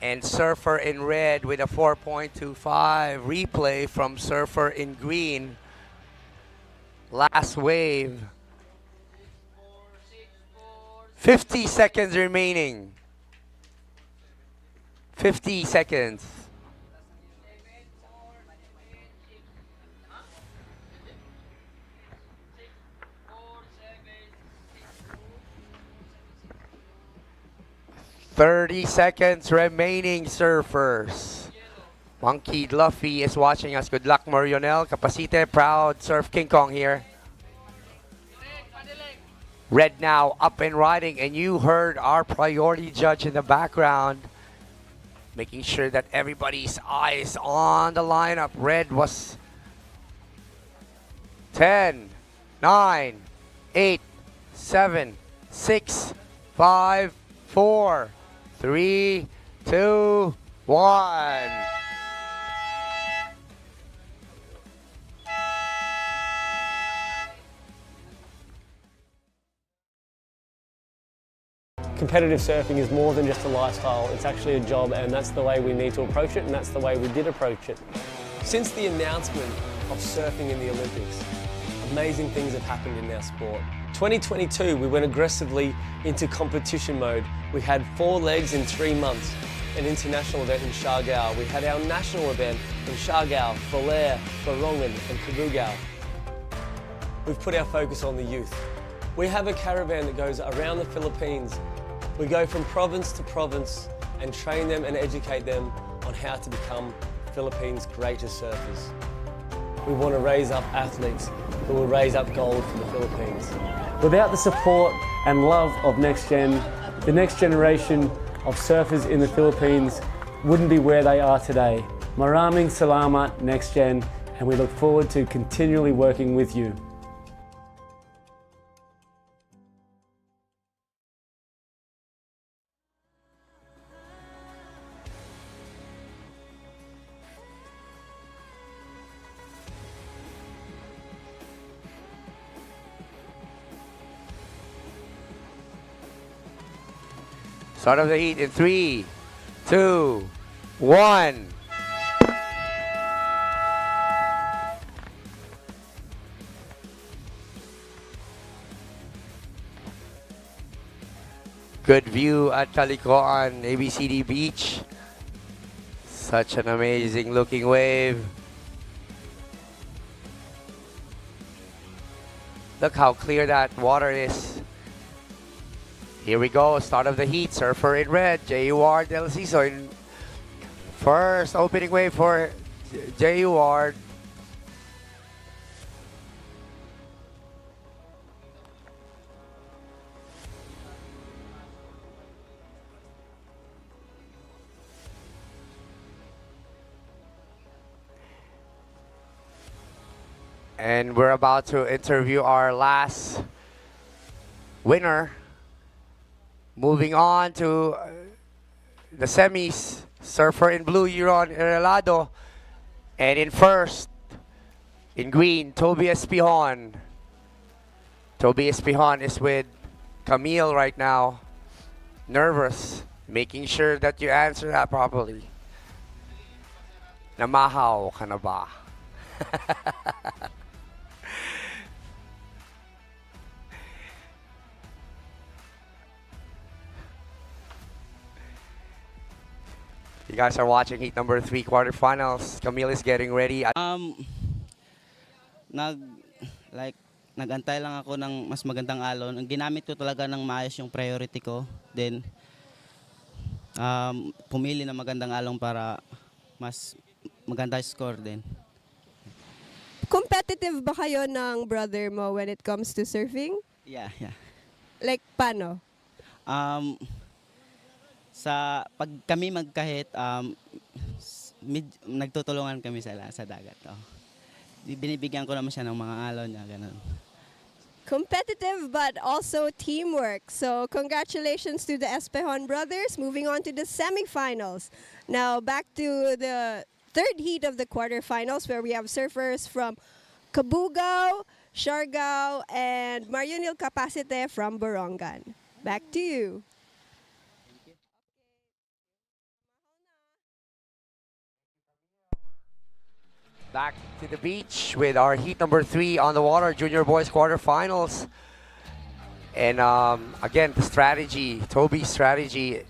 And Surfer in red with a 4.25. Replay from Surfer in green. Last wave. 50 seconds remaining. 50 seconds. Thirty seconds remaining, surfers. Monkey Luffy is watching us. Good luck, Marionel. Capacite, proud Surf King Kong here. Red now up and riding, and you heard our priority judge in the background, making sure that everybody's eyes on the lineup. Red was 10, 9, 8, 7, 6, 5, 4, 3, 2, 1. Competitive surfing is more than just a lifestyle, it's actually a job, and that's the way we need to approach it, and that's the way we did approach it. Since the announcement of surfing in the Olympics, amazing things have happened in our sport. 2022, we went aggressively into competition mode. We had 4 legs in 3 months, an international event in Siargao. We had our national event in Siargao, Balai, Borongan and Cabugao. We've put our focus on the youth. We have a caravan that goes around the Philippines. We go from province to province and train them and educate them on how to become Philippines' greatest surfers. We want to raise up athletes who will raise up gold for the Philippines. Without the support and love of NextGen, the next generation of surfers in the Philippines wouldn't be where they are today. Maraming salamat, NextGen, and we look forward to continually working with you. Start of the heat in 3, 2, 1. Good view at Calicoan ABCD Beach. Such an amazing looking wave. Look how clear that water is. Here we go, start of the heat. Surfer in red, J.U.R. Del Ciso in first opening wave for J.U.R. And we're about to interview our last winner. Moving on to the semis, surfer in blue, Euron Irelado. And in first, in green, Toby Espihon. Toby Espihon is with Camille right now. Nervous, making sure that you answer that properly. Namahaw ka na ba? You guys are watching heat number 3 quarterfinals. Camille is getting ready. Nagantay lang ako ng mas magandang alon. Ang ginamit ko talaga ng maayos yung priority ko. Then pumili ng magandang alon para mas maganda score din. Competitive ba kayo ng brother mo when it comes to surfing? Yeah. Like, paano? Pag kami magkahit, nagtutulungan kami sa dagat. Oh. Binibigyan ko naman siya ng mga alon niya, ganun. Competitive but also teamwork. So congratulations to the Espihon brothers. Moving on to the semifinals. Now back to the third heat of the quarterfinals where we have surfers from Cabugao, Siargao, and Marionil Capacete from Borongan. Back to you. Back to the beach with our heat number 3 on the water, junior boys quarterfinals. And again, the strategy, Toby's strategy,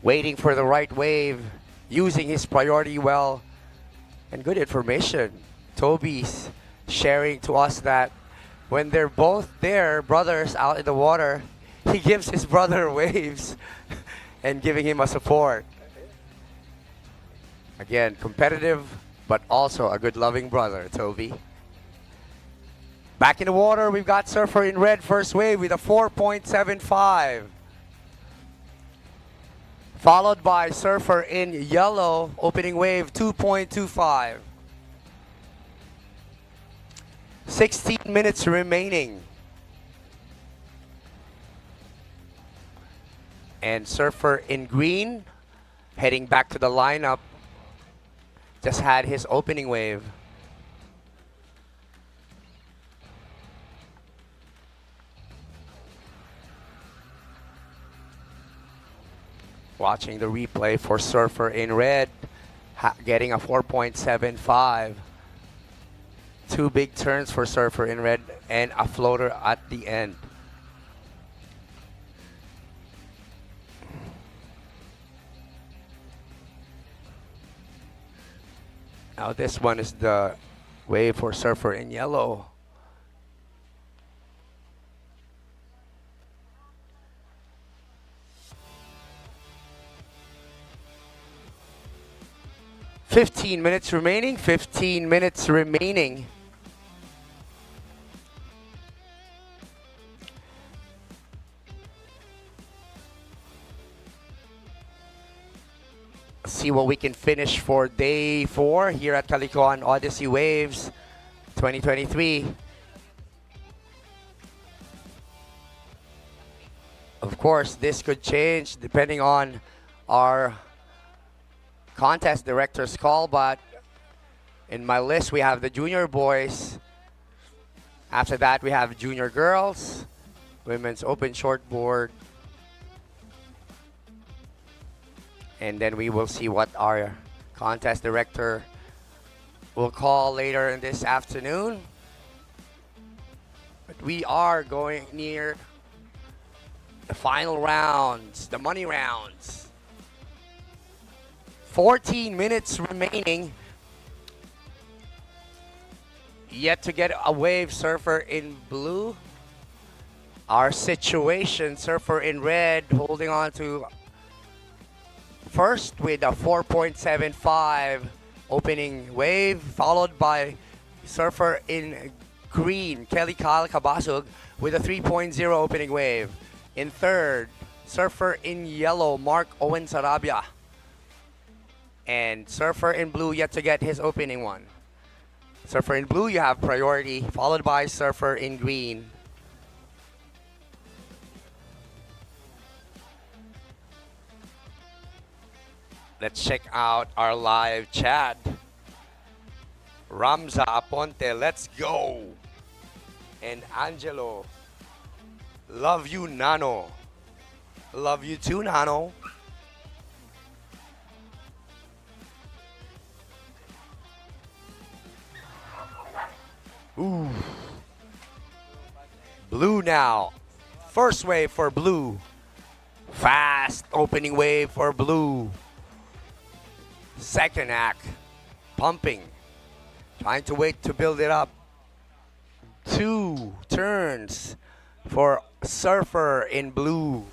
waiting for the right wave, using his priority well, and good information. Toby's sharing to us that when they're both there, brothers out in the water, he gives his brother waves and giving him a support. Again, competitive, but also a good loving brother, Toby. Back in the water, we've got surfer in red first wave with a 4.75. Followed by surfer in yellow, opening wave 2.25. 16 minutes remaining. And surfer in green, heading back to the lineup, just had his opening wave. Watching the replay for surfer in red, getting a 4.75. 2 big turns for surfer in red and a floater at the end. Now this one is the wave for surfer in yellow. Fifteen minutes remaining. 15 minutes remaining. See what we can finish for day 4 here at Calicoan Odyssey Waves 2023. Of course, this could change depending on our contest director's call, but in my list we have the junior boys. After that we have junior girls, women's open shortboard, and then we will see what our contest director will call later in this afternoon. But we are going near The final rounds, the money rounds. 14 minutes remaining. Yet to get a wave, surfer in blue. Our situation, surfer in red, holding on to first with a 4.75 opening wave, followed by surfer in green, Kelly Kyle Kabasug, with a 3.0 opening wave. In third, surfer in yellow, Mark Owen Sarabia. And surfer in blue yet to get his opening one. Surfer in blue, you have priority, followed by surfer in green. Let's check out our live chat. Ramza Aponte, let's go. And Angelo, love you, Nano. Love you too, Nano. Ooh. Blue now. First wave for blue. Fast opening wave for blue. Second act. Pumping. Trying to wait to build it up. 2 turns for surfer in blue.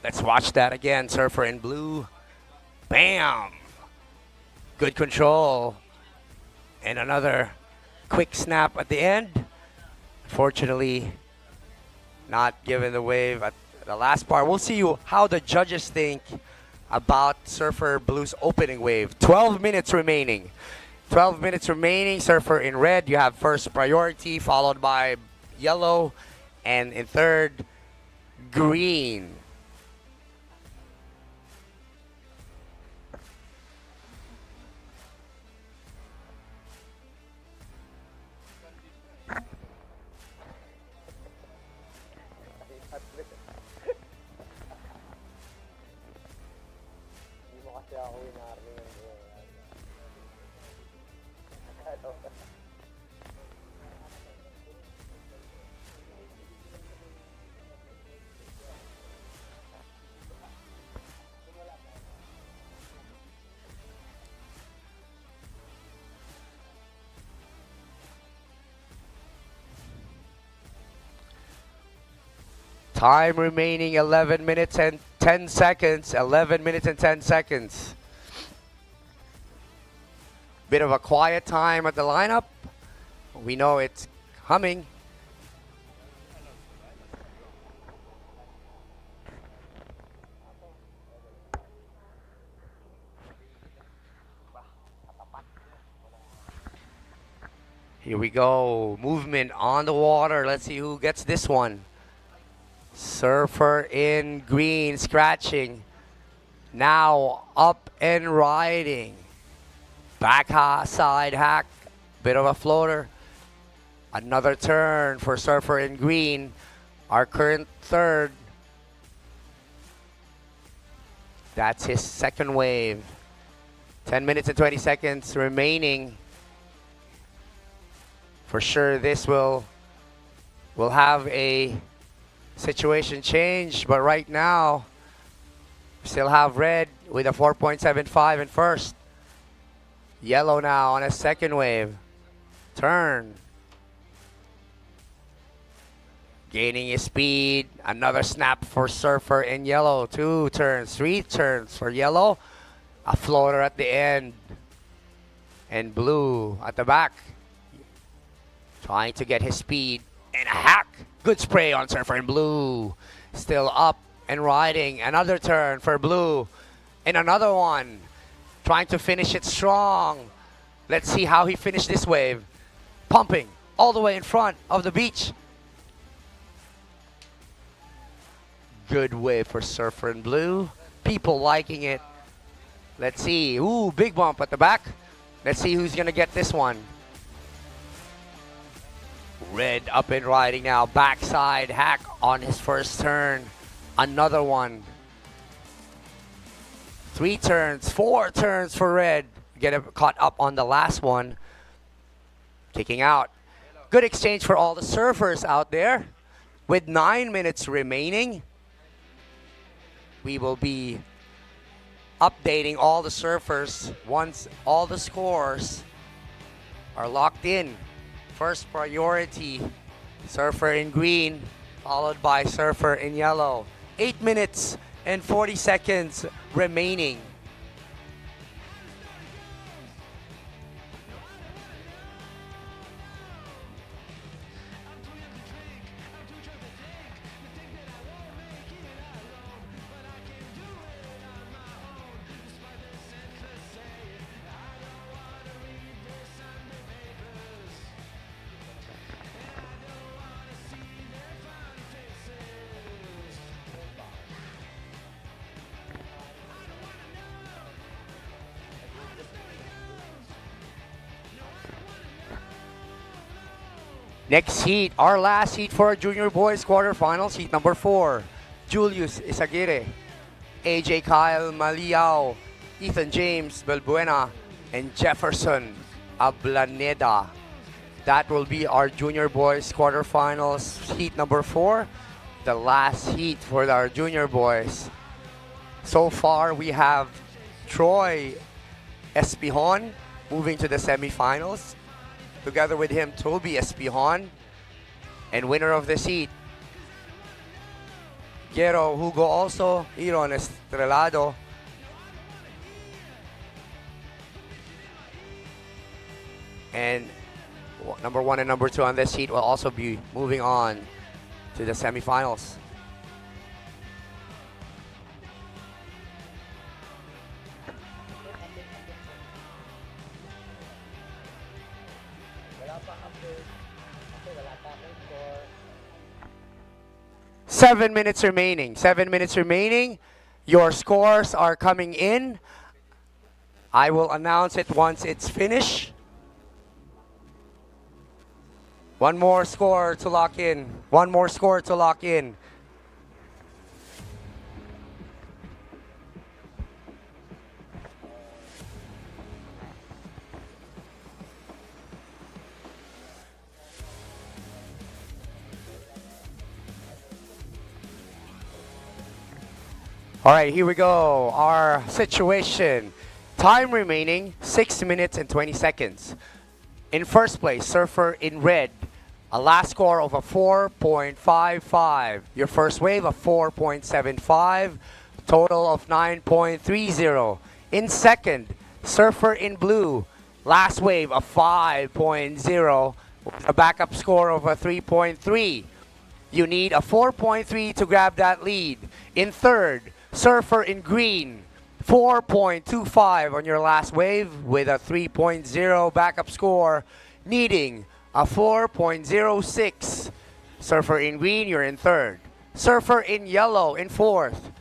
Let's watch that again. Surfer in blue. Bam! Good control. And another quick snap at the end. Fortunately, not given the wave at the last part. We'll see how the judges think about Surfer Blue's opening wave. 12 minutes remaining. 12 minutes remaining. Surfer in red, you have first priority, followed by yellow, and in third, green. Time remaining 11 minutes and 10 seconds. 11 minutes and 10 seconds. Bit of a quiet time at the lineup. We know it's humming. Here we go. Movement on the water. Let's see who gets this one. Surfer in green, scratching. Now up and riding. Back side hack. Bit of a floater. Another turn for surfer in green. Our current third. That's his second wave. 10 minutes and 20 seconds remaining. For sure this will have a situation change, but right now we still have red with a 4.75 in first. Yellow now on a second wave. Turn. Gaining his speed. Another snap for surfer in yellow. 2 turns, 3 turns for yellow. A floater at the end. And blue at the back. Trying to get his speed. And a hack. Good spray on surfer in blue. Still up and riding. Another turn for blue. And another one. Trying to finish it strong. Let's see how he finished this wave. Pumping all the way in front of the beach. Good wave for surfer in blue. People liking it. Let's see. Ooh, big bump at the back. Let's see who's going to get this one. Red up and riding now. Backside hack on his first turn. Another one. 3 turns, 4 turns for red. Caught up on the last one. Kicking out. Good exchange for all the surfers out there. With 9 minutes remaining, we will be updating all the surfers once all the scores are locked in. First priority, surfer in green, followed by surfer in yellow. 8 minutes and 40 seconds remaining. Next heat, our last heat for our junior boys quarterfinals, heat number 4. Julius Isaguirre, AJ Kyle Maliao, Ethan James Balbuena, and Jefferson Ablaneda. That will be our junior boys quarterfinals, heat number 4. The last heat for our junior boys. So far, we have Troy Espihon moving to the semifinals. Together with him, Toby Espihon. And winner of the heat, Guero Hugo also, Iron Estrelado. And number 1 and number 2 on this heat will also be moving on to the semifinals. Seven minutes remaining. 7 minutes remaining. Your scores are coming in. I will announce it once it's finished. One more score to lock in. One more score to lock in. All right, here we go. Our situation. Time remaining, 6 minutes and 20 seconds. In first place, surfer in red. A last score of a 4.55. Your first wave, a 4.75. Total of 9.30. In second, surfer in blue. Last wave, a 5.0. A backup score of a 3.3. You need a 4.3 to grab that lead. In third, surfer in green, 4.25 on your last wave with a 3.0 backup score, needing a 4.06. Surfer in green, you're in third. Surfer in yellow in fourth,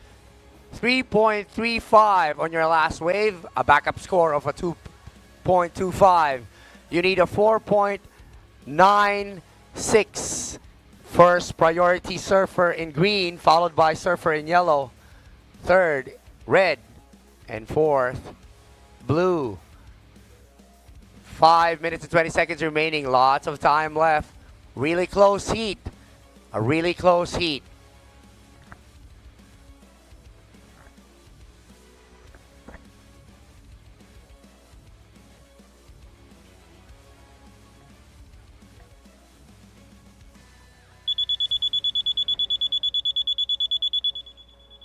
3.35 on your last wave, a backup score of a 2.25. You need a 4.96. First priority surfer in green, followed by surfer in yellow. Third, red. And fourth, blue. 5 minutes and 20 seconds remaining. Lots of time left. Really close heat. A really close heat.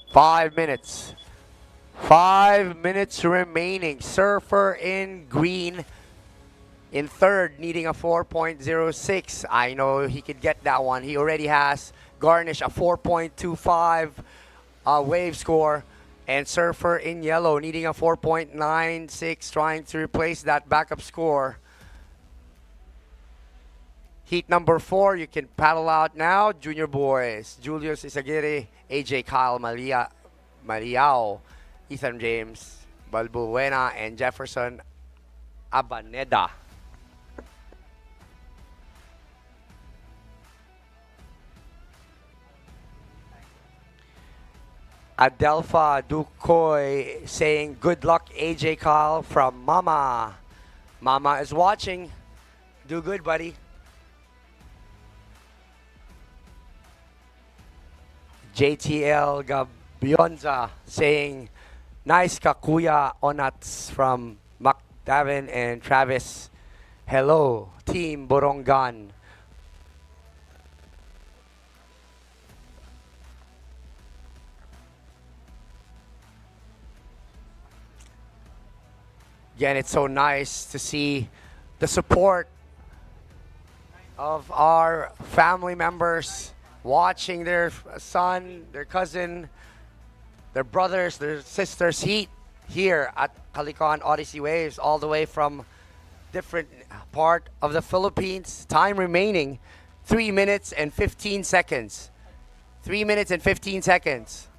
Five minutes. 5 minutes remaining. Surfer in green in third, needing a 4.06. I know he could get that one. He already has garnished a 4.25 wave score. And surfer in yellow, needing a 4.96, trying to replace that backup score. Heat number 4, you can paddle out now. Junior boys, Julius Isaguirre, AJ Kyle Maliao, Ethan James Balbuena, and Jefferson Abaneda. Adelpha Dukoy saying good luck AJ Kyle from Mama. Mama is watching. Do good, buddy. JTL Gabionza saying nice ka kuya Onats from McDavin and Travis. Hello, Team Borongan. Again, it's so nice to see the support of our family members watching their son, their cousin, their brothers, their sisters heat here at Calicoan Odyssey Waves, all the way from different part of the Philippines. Time remaining 3 minutes and 15 seconds. 3 minutes and 15 seconds.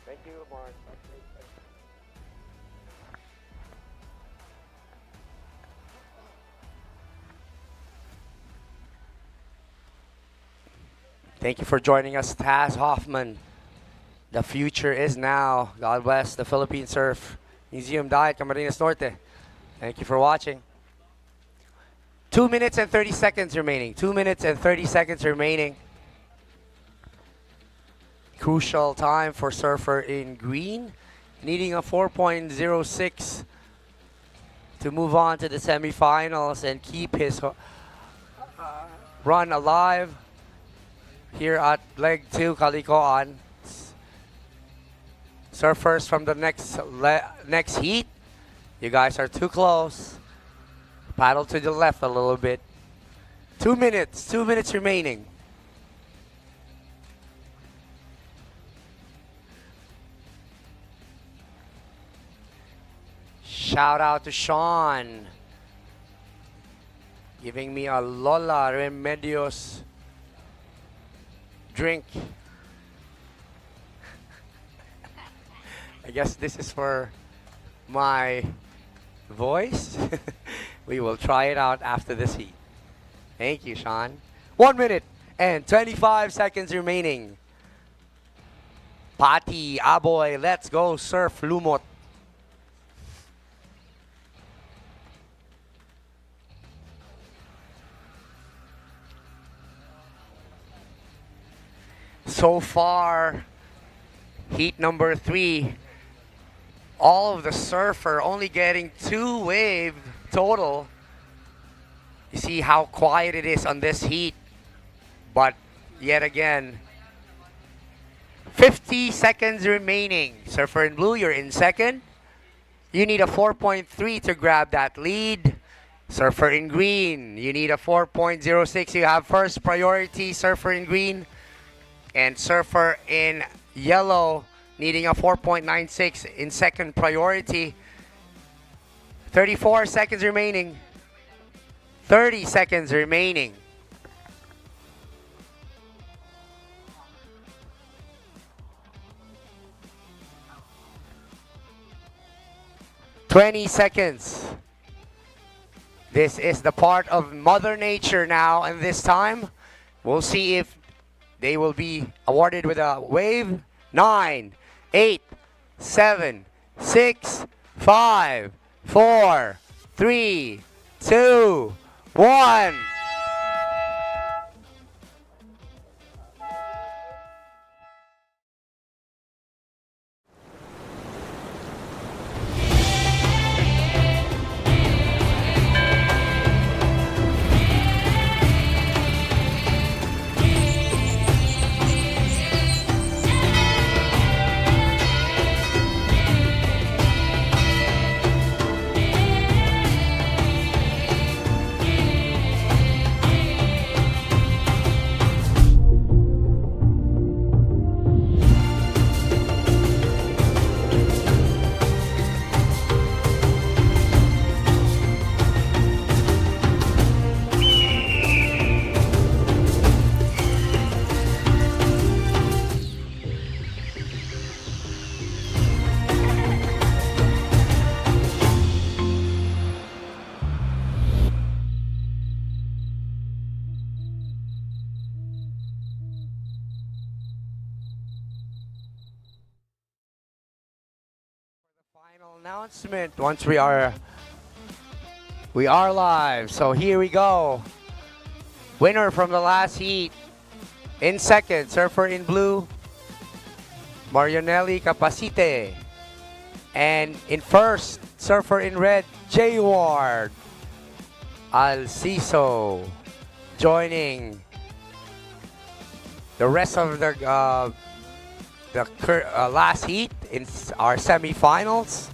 Thank you, Mark. Thank you for joining us, Taz Hoffman. The future is now. God bless the Philippine Surf Museum Diet, Camarines Norte. Thank you for watching. 2 minutes and 30 seconds remaining. 2 minutes and 30 seconds remaining. Crucial time for surfer in green, needing a 4.06 to move on to the semifinals and keep his run alive here at leg 2 Calicoan. Surfers from the next heat, you guys are too close. Paddle to the left a little bit. 2 minutes remaining. Shout out to Sean, giving me a Lola Remedios drink. I guess this is for my voice. We will try it out after this heat. Thank you, Sean. 1 minute and 25 seconds remaining. Pati, Aboy, let's go surf lumot. So far, heat number 3, all of the surfer only getting 2 wave total. You see how quiet it is on this heat. But yet again, 50 seconds remaining. Surfer in blue, you're in second. You need a 4.3 to grab that lead. Surfer in green, you need a 4.06. You have first priority, surfer in green. And surfer in yellow needing a 4.96 in second priority. 34 seconds remaining. 30 seconds remaining. "20 seconds. This is the part of Mother Nature now, and this time we'll see if they will be awarded with a wave. 9, 8, 7, 6, 5, 4, 3, 2, 1. announcement once we are live. So here we go. Winner from the last heat. In second, surfer in blue, Marianelli Capacite. And in first, surfer in red, Jayward Alciso. Joining the rest of the last heat in our semifinals.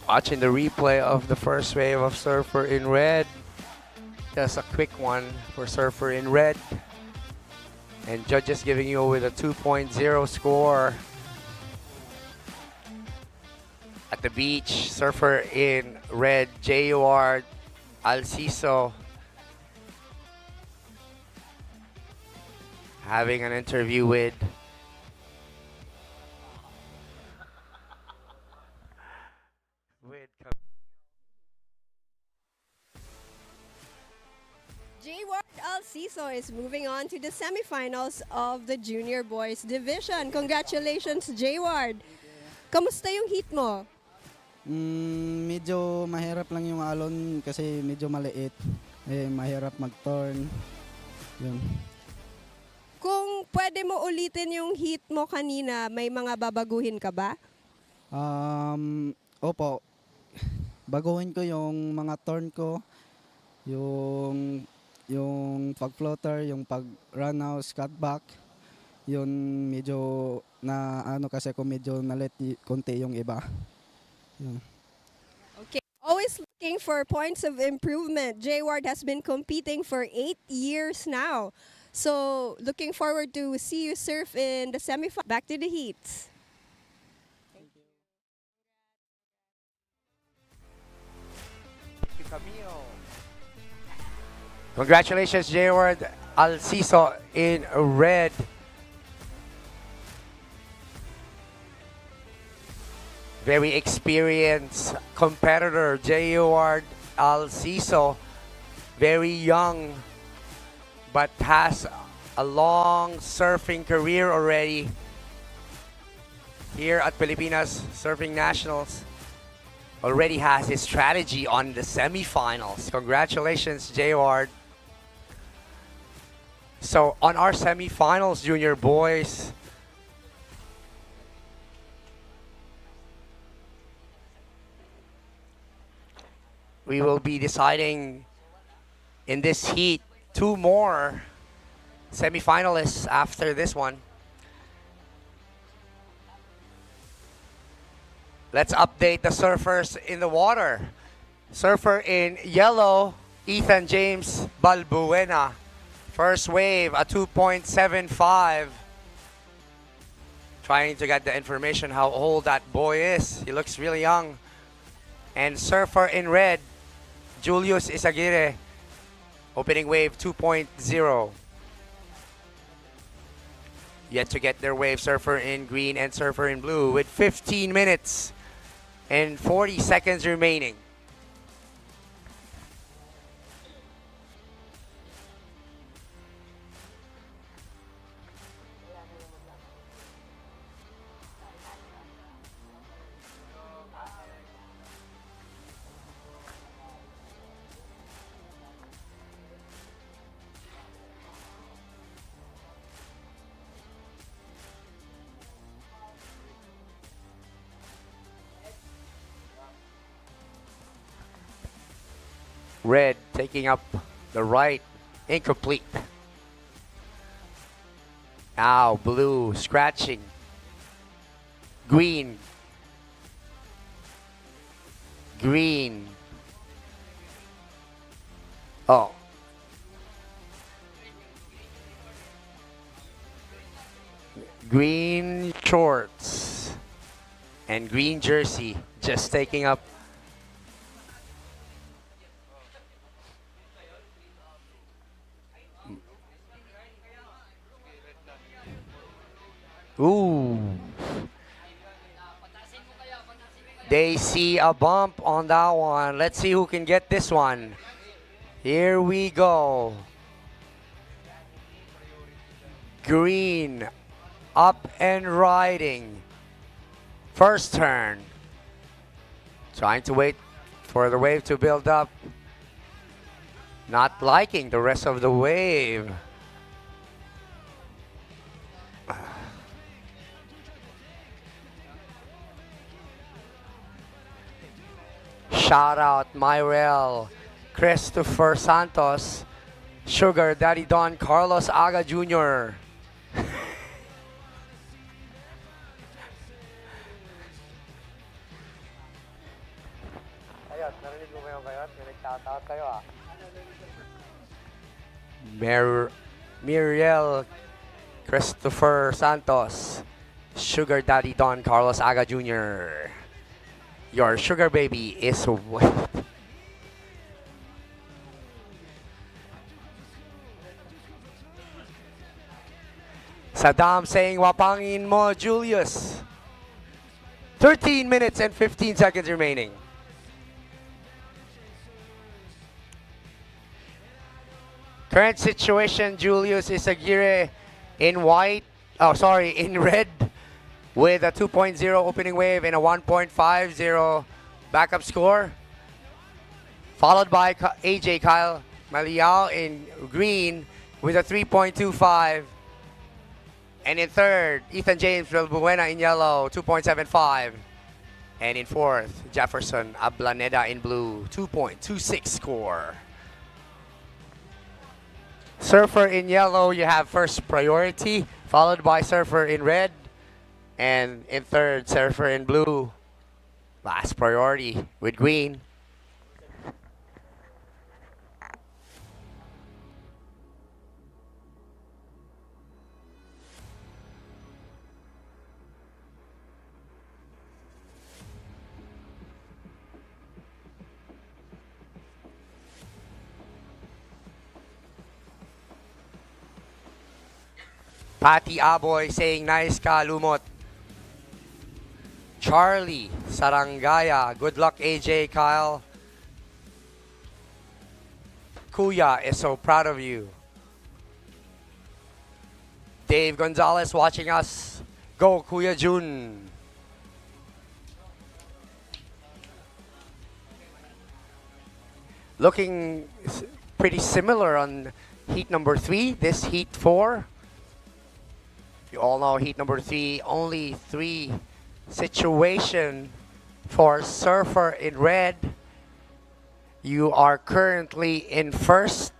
Watching the replay of the first wave of surfer in red. Just a quick one for surfer in red. And judges giving you with a 2.0 score. At the beach, surfer in red, Jayward Alciso. Having an interview with Jayward Alciso is moving on to the semifinals of the Junior Boys Division. Congratulations, Jayward. Kamusta yung heat mo? Medyo mahirap lang yung alon kasi medyo maliit. Mahirap mag-turn. Yun. Kung pwede mo ulitin yung heat mo kanina, may mga babaguhin ka ba? Opo. Baguhin ko yung mga turn ko, yung pag-floater, yung pag-run out, scat back. Yun medyo na kasi ko medyo nalit konti yung iba. Yun. Okay. Always looking for points of improvement. Jayward has been competing for 8 years now. So, looking forward to see you surf in the semifinals. Back to the heats. Thank you, Camille. Congratulations, Jayward Alciso in red. Very experienced competitor, Jayward Alciso. Very young, but has a long surfing career already here at Pilipinas Surfing Nationals. Already has his strategy on the semifinals. Congratulations, Jayward. So on our semifinals, junior boys, we will be deciding in this heat 2 more semifinalists after this one. Let's update the surfers in the water. Surfer in yellow, Ethan James Balbuena. First wave, a 2.75. Trying to get the information how old that boy is. He looks really young. And surfer in red, Julius Isaguirre. Opening wave 2.0. Yet to get their wave, surfer in green and surfer in blue with 15 minutes and 40 seconds remaining. Red taking up the right, incomplete. Now blue scratching. Green. Green. Oh. Green shorts. and green jersey just taking up. Ooh. They see a bump on that one. Let's see who can get this one. Here we go. Green up and riding. First turn. Trying to wait for the wave to build up. Not liking the rest of the wave. Shout out Myrel, Christopher Santos, Sugar Daddy Don Carlos Aga Jr. Muriel Christopher Santos, Sugar Daddy Don Carlos Aga Jr. Your sugar baby is wet. Saddam saying, wapangin mo, Julius. 13 minutes and 15 seconds remaining. Current situation, Julius is Aguirre in white, in red, with a 2.0 opening wave and a 1.50 backup score. Followed by AJ Kyle Maliao in green with a 3.25. And in third, Ethan James Buena in yellow, 2.75. And in fourth, Jefferson Ablaneda in blue, 2.26 score. Surfer in yellow, you have first priority, followed by Surfer in red. And in third, Surfer in blue. Last priority with green. Patty Aboy saying nice ka, Lumot. Charlie Sarangaya, good luck AJ Kyle. Kuya is so proud of you. Dave Gonzalez watching us. Go Kuya Jun. Looking pretty similar on heat number 3, this heat 4. You all know heat number 3, only 3 situation for Surfer in red. You are currently in first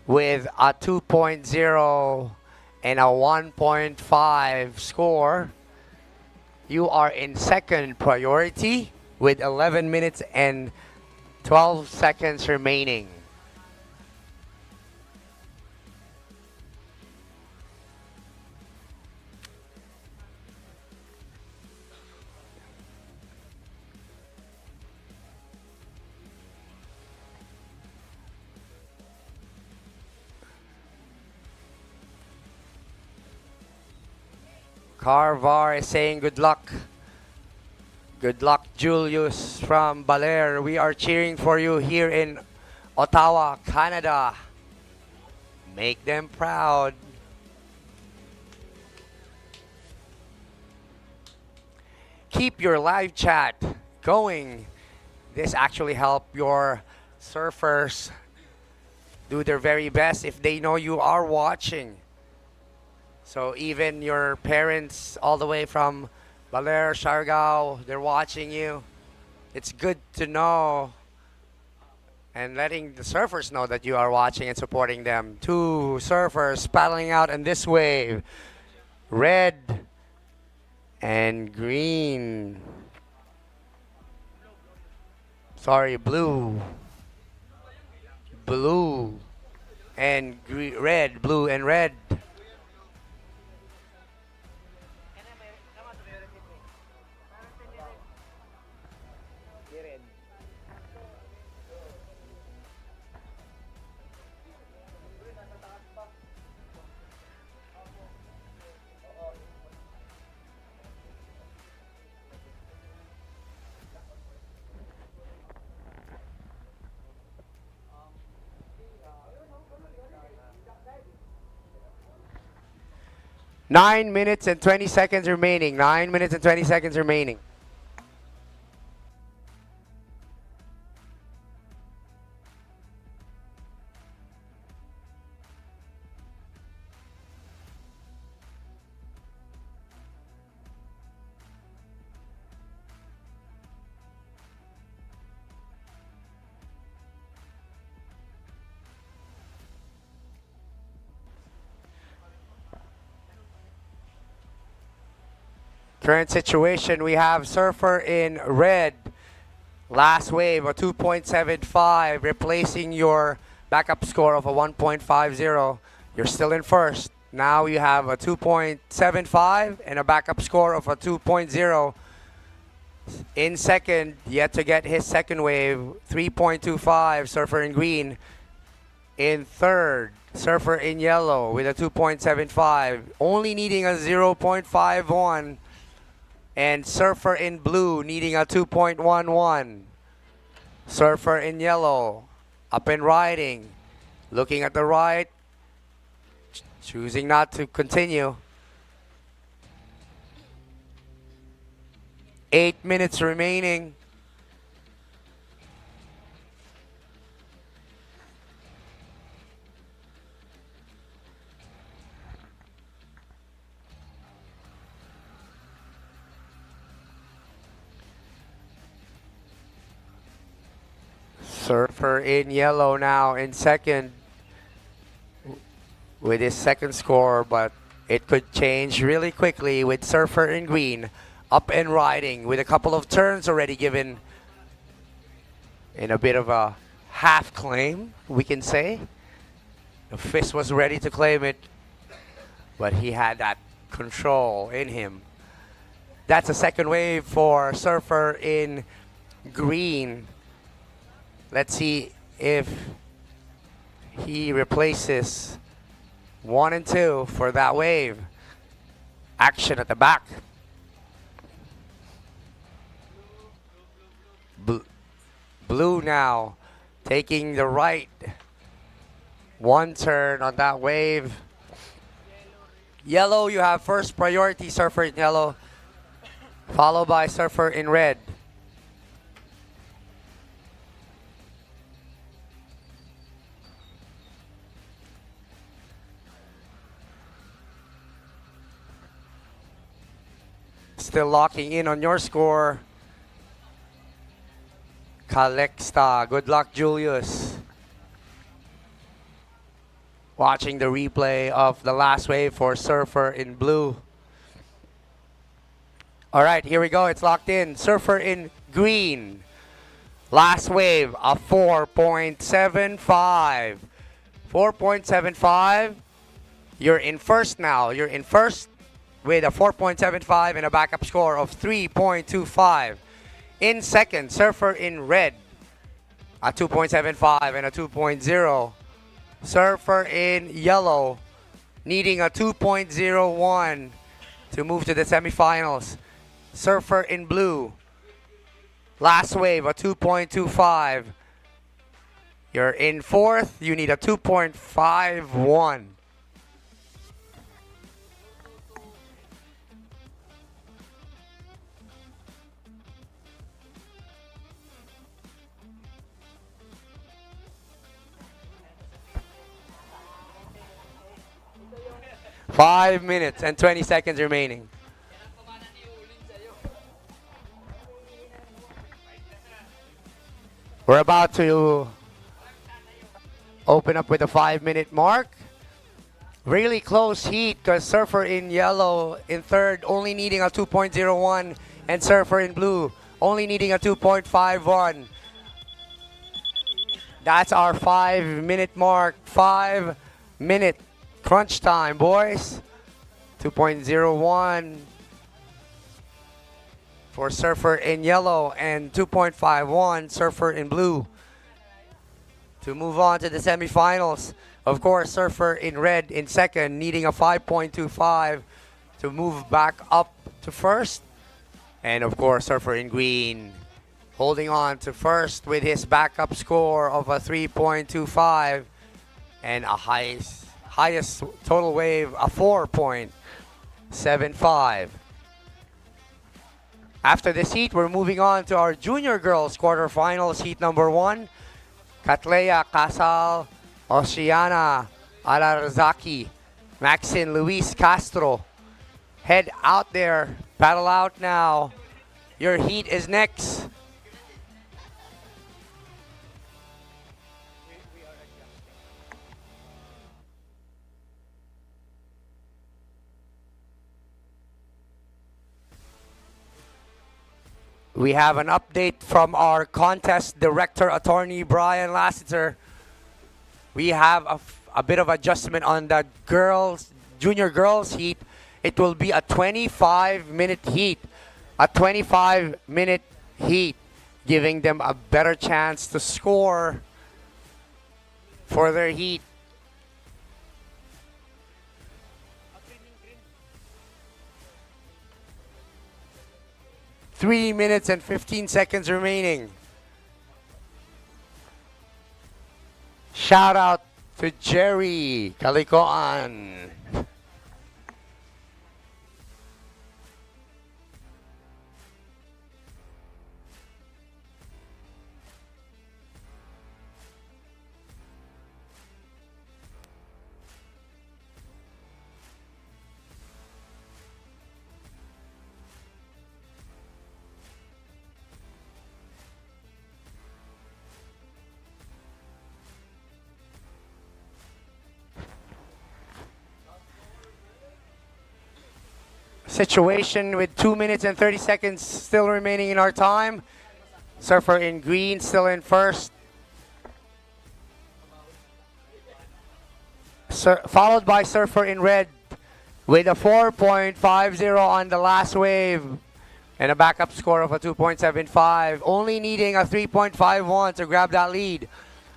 with a 2.0 and a 1.5 score. You are in second priority with 11 minutes and 12 seconds remaining. Carvar is saying good luck. Good luck, Julius from Balai. We are cheering for you here in Ottawa, Canada. Make them proud. Keep your live chat going. This actually help your surfers do their very best if they know you are watching. So even your parents all the way from Balai, Siargao, they're watching you. It's good to know and letting the surfers know that you are watching and supporting them. 2 surfers paddling out in this wave. Red and green. Sorry, blue. Blue and red, blue and red. 9 minutes and 20 seconds remaining. 9 minutes and 20 seconds remaining. Current situation, we have surfer in red. Last wave, a 2.75, replacing your backup score of a 1.50. You're still in first. Now you have a 2.75 and a backup score of a 2.0. In second, yet to get his second wave, 3.25, surfer in green. In third, surfer in yellow with a 2.75, only needing a 0.51. And surfer in blue needing a 2.11. Surfer in yellow, up and riding, looking at the right, choosing not to continue. 8 minutes remaining. Surfer in yellow now in second with his second score, but it could change really quickly with surfer in green up and riding with a couple of turns already given in a bit of a half claim, we can say. The fist was ready to claim it, but he had that control in him. That's a second wave for surfer in green. Let's see if he replaces 1 and 2 for that wave. Action at the back. Blue now taking the right. One turn on that wave. Yellow, you have first priority, surfer in yellow, followed by surfer in red. Still locking in on your score. Calexta. Good luck, Julius. Watching the replay of the last wave for surfer in blue. All right, here we go. It's locked in. Surfer in green. Last wave, a 4.75. 4.75. You're in first now. You're in first with a 4.75 and a backup score of 3.25. In second, surfer in red, a 2.75 and a 2.0. Surfer in yellow, needing a 2.01 to move to the semifinals. Surfer in blue, last wave, a 2.25. You're in fourth, you need a 2.51. Five minutes and 20 seconds remaining. We're about to open up with a 5-minute mark. Really close heat because surfer in yellow in third only needing a 2.01 and surfer in blue only needing a 2.51. That's our 5-minute mark. 5-minute crunch time, boys. 2.01 for surfer in yellow and 2.51 surfer in blue to move on to the semifinals. Of course, surfer in red in second, needing a 5.25 to move back up to first. And of course, surfer in green holding on to first with his backup score of a 3.25 and a highest total wave, a 4.25. 7-5. After this heat, we're moving on to our junior girls quarterfinals, heat number 1. Catlea Casal, Oceana Alarzaki, Maxine Luis Castro. Head out there, paddle out now. Your heat is next. We have an update from our contest director, attorney Brian Lassiter. We have a bit of adjustment on the junior girls heat. It will be a 25-minute heat. A 25-minute heat, giving them a better chance to score for their heat. Three minutes and 15 seconds remaining. Shout out to Jerry Calicoan. Situation with 2 minutes and 30 seconds still remaining in our time. Surfer in green still in first. Followed by surfer in red with a 4.50 on the last wave and a backup score of a 2.75. Only needing a 3.51 to grab that lead.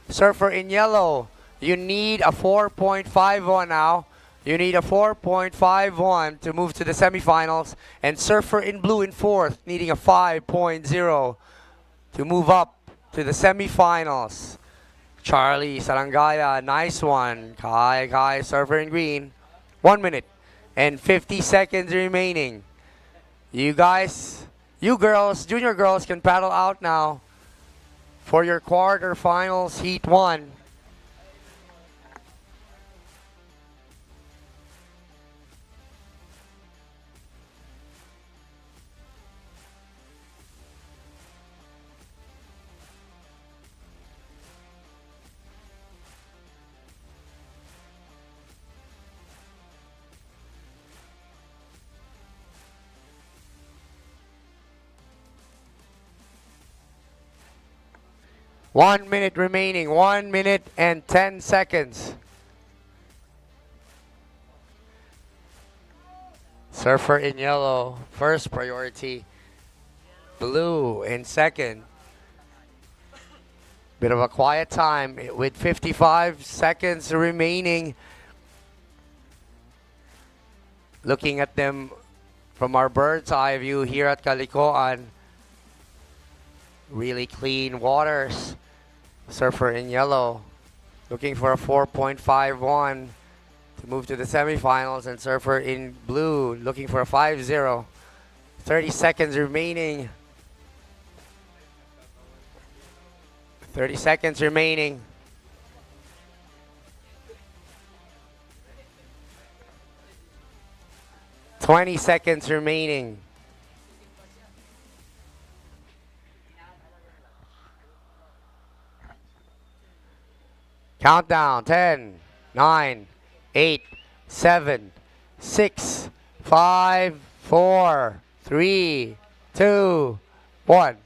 Surfer in yellow, you need a 4.51 now. You need a 4.51 to move to the semifinals. And surfer in blue in fourth, needing a 5.0 to move up to the semifinals. Charlie Sarangaya, nice one. Kai, surfer in green. 1 minute and 50 seconds remaining. You guys, you girls, junior girls can paddle out now for your quarterfinals heat 1. One minute remaining, 1 minute and 10 seconds. Surfer in yellow, first priority. Blue in second. Bit of a quiet time with 55 seconds remaining. Looking at them from our bird's eye view here at Calicoan. Really clean waters. Surfer in yellow, looking for a 4.51 to move to the semifinals, and surfer in blue, looking for a 5.0. 30 seconds remaining. 30 seconds remaining. $20 seconds remaining. Countdown, 10, 9, 8, 7, 6, 5, 4, 3, 2, 1.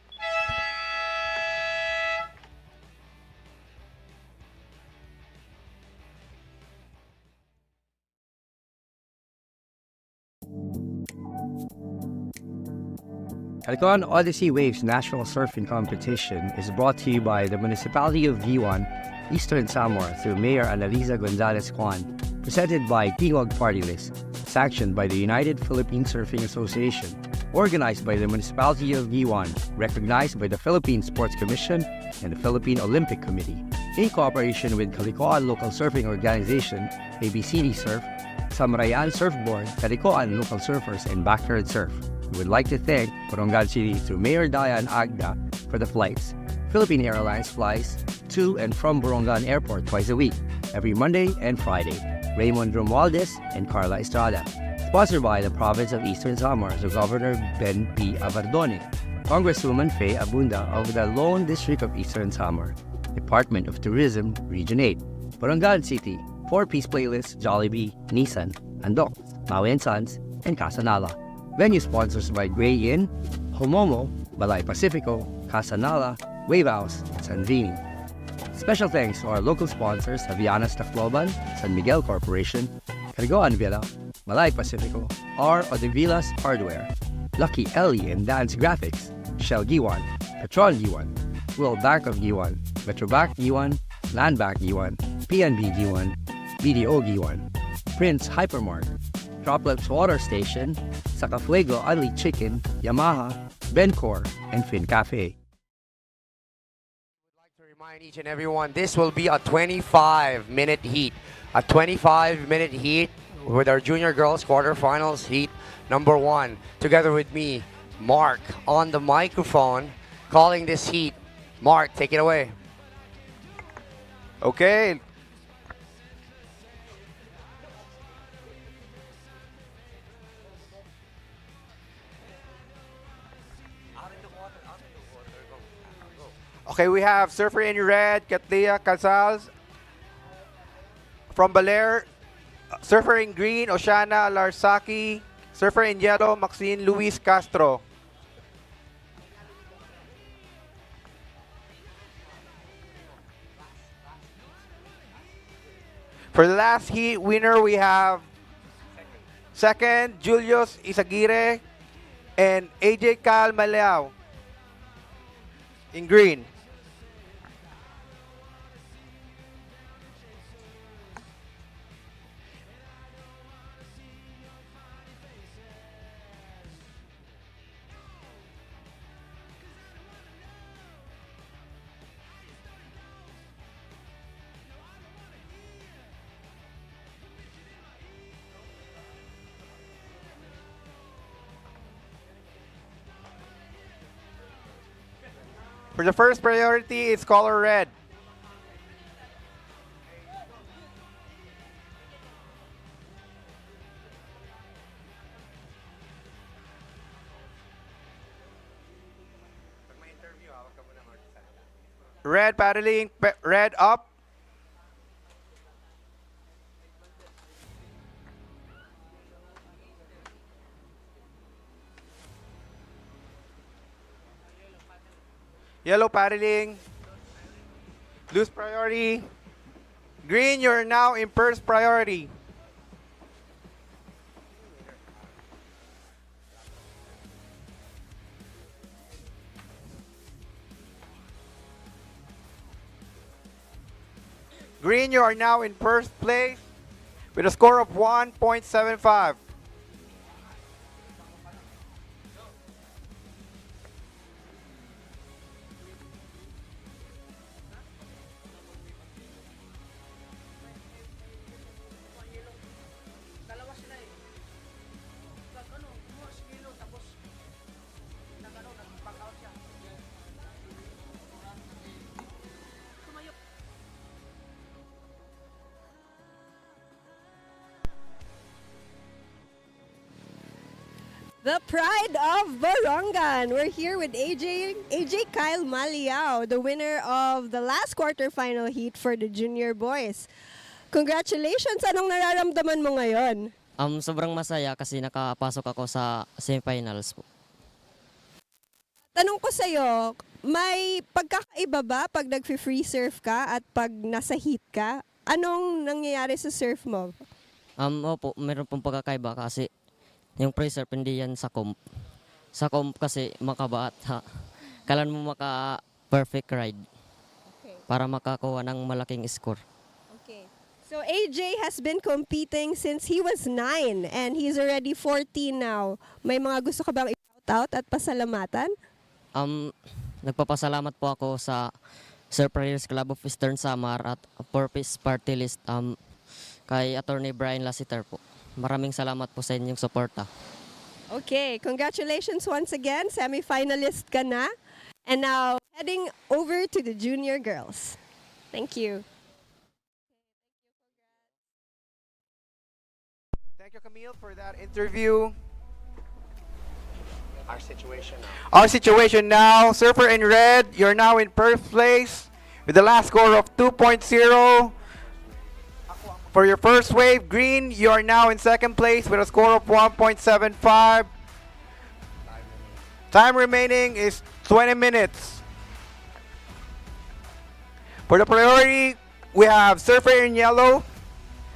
Calicoan Odyssey Waves National Surfing Competition is brought to you by the Municipality of Guiuan, Eastern Samar through Mayor Annaliza Gonzales-Kwan, presented by Tingog Party List, sanctioned by the United Philippine Surfing Association, organized by the Municipality of Guiuan, recognized by the Philippine Sports Commission and the Philippine Olympic Committee, in cooperation with Calicoan Local Surfing Organization, ABCD Surf, Samrayan Surfboards, Calicoan Local Surfers, and Backyard Surf. We would like to thank Barangay City through Mayor Diane Agda for the flights. Philippine Airlines flies to and from Borongan Airport twice a week, every Monday and Friday. Raymond Romualdez and Carla Estrada. Sponsored by the Province of Eastern Samar through Governor Ben P. Avardone, Congresswoman Faye Abunda of the Lone District of Eastern Samar, Department of Tourism, Region 8, Barangay City, 4-piece playlist, Jollibee, Nissan, Andok, Maui & Sons, and Casanala. Venue sponsors by Gray Inn, Homomo, Balai Pacifico, Casanala, Wave House, San Vini. Special thanks to our local sponsors, Havaianas Tacloban, San Miguel Corporation, Calicoan Villa, Balai Pacifico, R. Odivilas Hardware, Lucky Ellie and Dandz Graphics, Shell Guiuan, Petron Guiuan, World Bank of Guiuan, Metrobank Guiuan, Landbank Guiuan, PNB Guiuan, BDO Guiuan, Prince Hypermart, Droplets Water Station, Sakafuego Unli Chicken, Yamaha, Bencor, and Fin Cafe. Remind each and everyone, this will be a 25-minute heat. A 25-minute heat with our junior girls quarterfinals heat number 1. Together with me, Mark, on the microphone, calling this heat. Mark, take it away. Okay. Okay, we have Surfer in Red, Katlia Casals. From Balai, Surfer in Green, Oceana Larsaki. Surfer in Yellow, Maxine Luis Castro. For the last heat winner, we have second, Julius Isagire and AJ Cal Maleao in green. For the first priority, it's color red. Red paddling, red up. Yellow paddling, loose priority. Green, you're now in first priority. Green, you are now in first place with a score of 1.75. The pride of Borongan. We're here with AJ Kyle Maliao, the winner of the last quarterfinal heat for the junior boys. Congratulations! Anong nararamdaman mo ngayon? Sobrang masaya kasi nakapasok ako sa semifinals po. Tanong ko sa'yo, may pagkakaiba ba pag nag-free surf ka at pag nasa heat ka? Anong nangyayari sa surf mo? Opo, meron pong pagkakaiba kasi yung pre-surf hindi yan sa comp. Sa comp kasi makabaat ha. Kailan mo maka-perfect ride para makakuha ng malaking score. Okay. So AJ has been competing since he was 9 and he's already 14 now. May mga gusto ka bang i-shout out at pasalamatan? Nagpapasalamat po ako sa Surfers Club of Eastern Samar at Purpose Party List kay Attorney Brian Lassiter po. maraming salamat po sa inyong suporta. Okay, congratulations once again. Semi-finalist ka na. And now, heading over to the junior girls. Thank you. Thank you, Camille, for that interview. Our situation now, Surfer in red, you're now in first place with the last score of 2.0. For your first wave, green, you are now in second place with a score of 1.75. Time remaining is 20 minutes. For the priority, we have Surfer in yellow,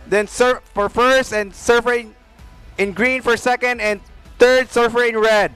then Surf for first, and Surfer in green for second, and third Surfer in red.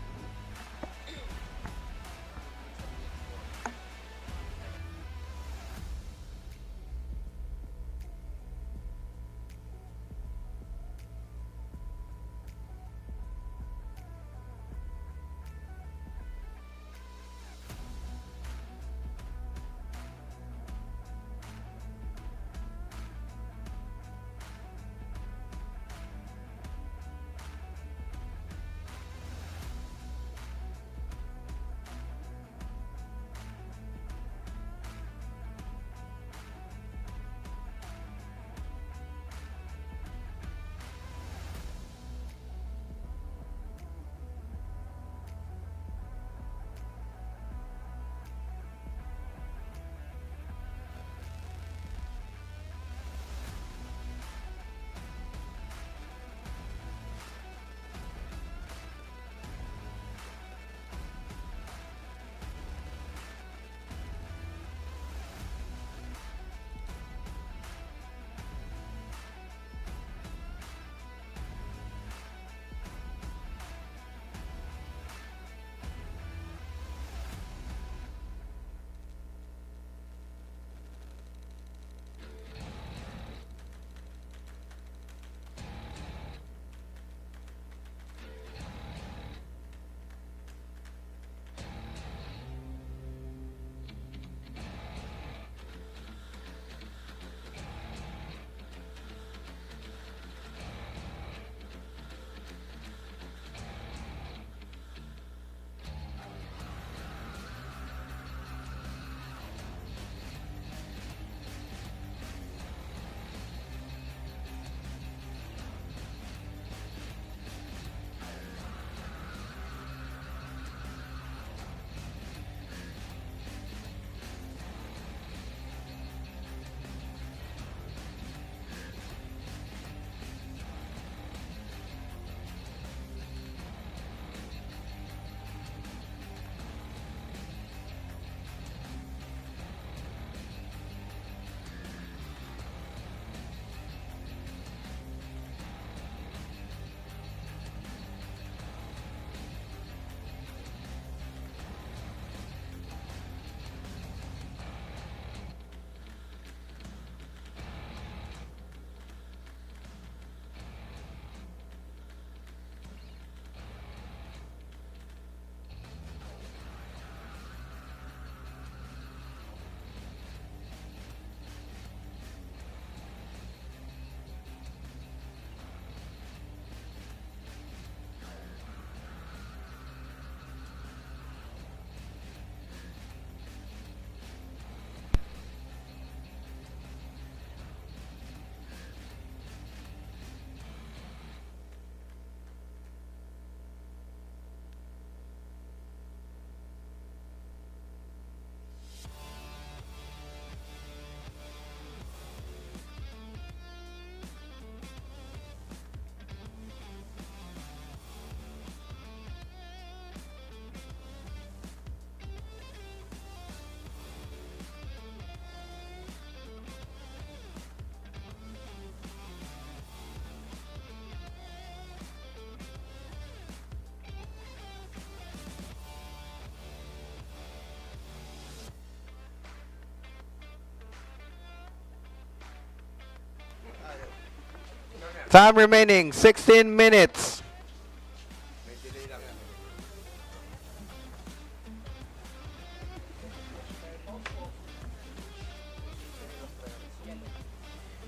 Time remaining 16 minutes.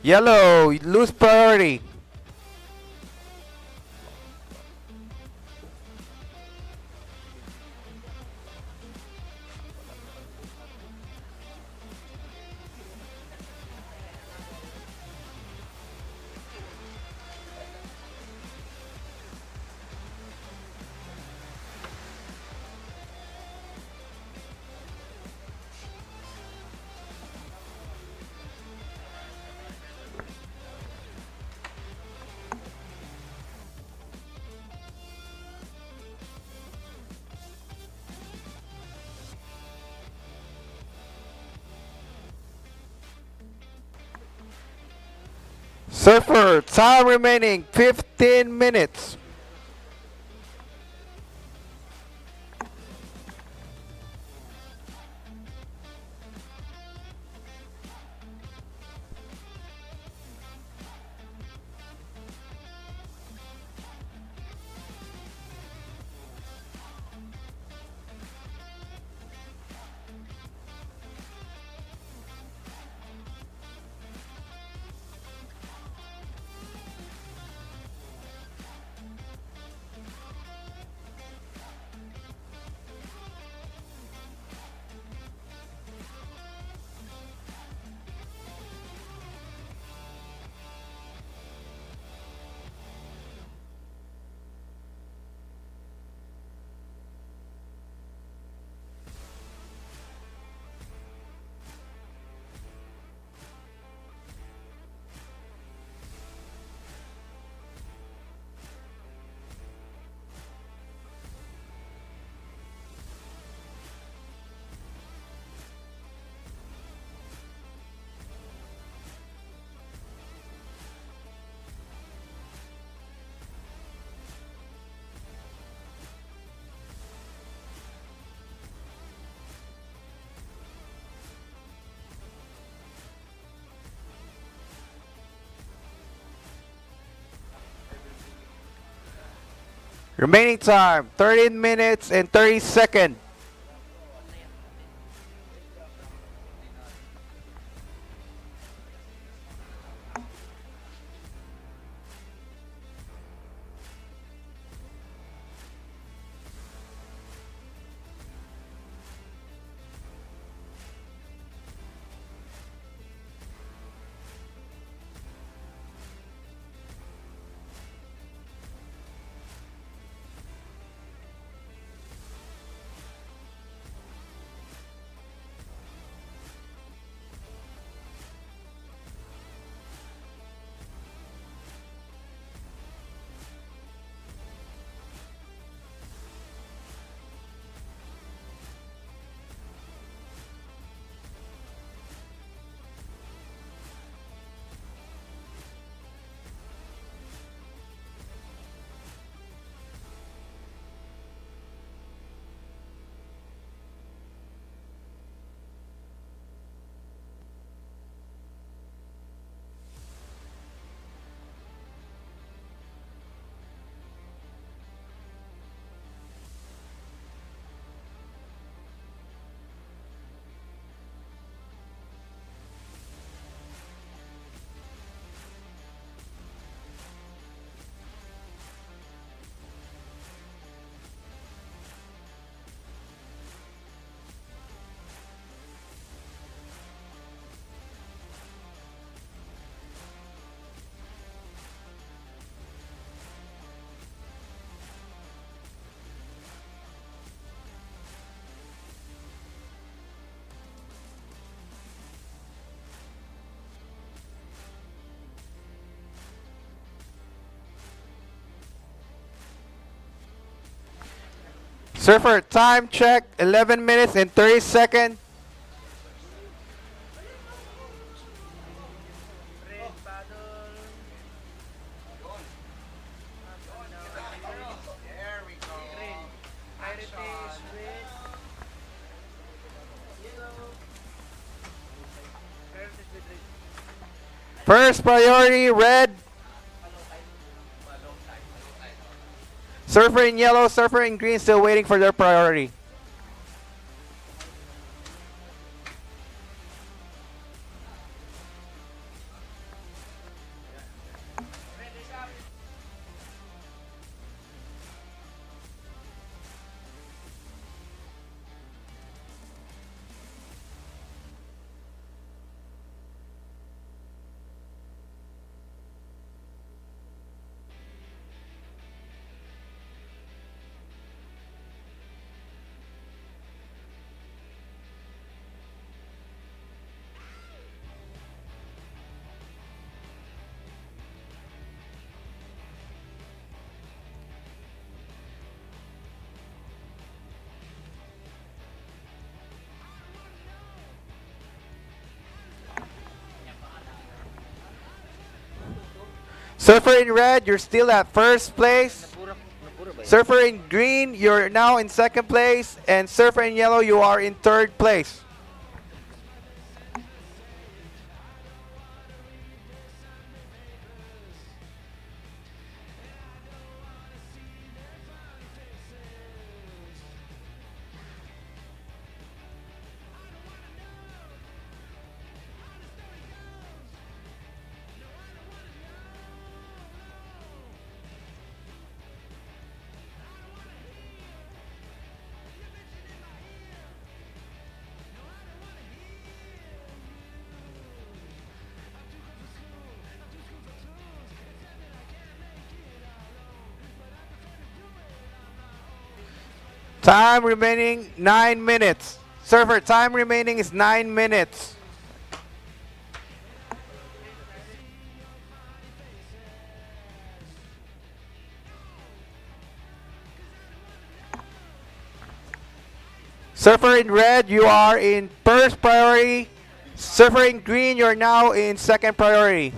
Yellow, lose priority. Surfer, time remaining 15 minutes. Remaining time 13 minutes and 30 seconds. Surfer, time check 11 minutes and 30 seconds. First priority, red. Surfer in yellow, surfer in green still waiting for their priority. Surfer in red, you're still at first place. Surfer in green, you're now in second place. And surfer in yellow, you are in third place. Time remaining 9 minutes. Surfer, time remaining is 9 minutes. Surfer in red, you are in first priority. Surfer in green, you're now in second priority.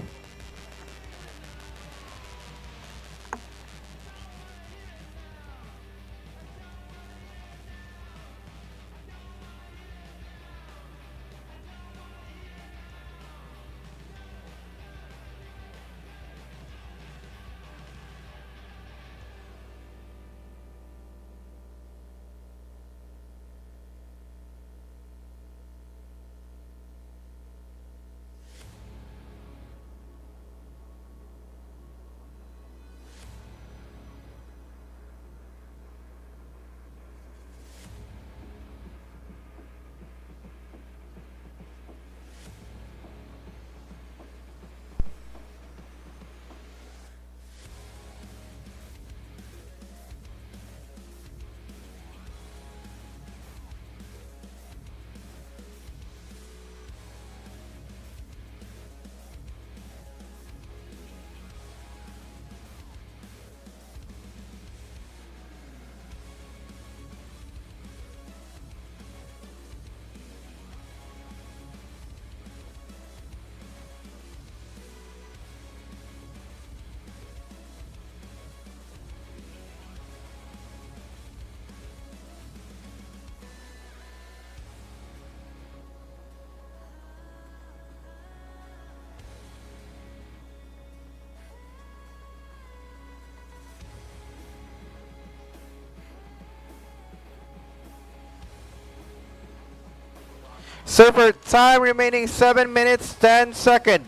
Surfer, time remaining 7 minutes, 10 seconds.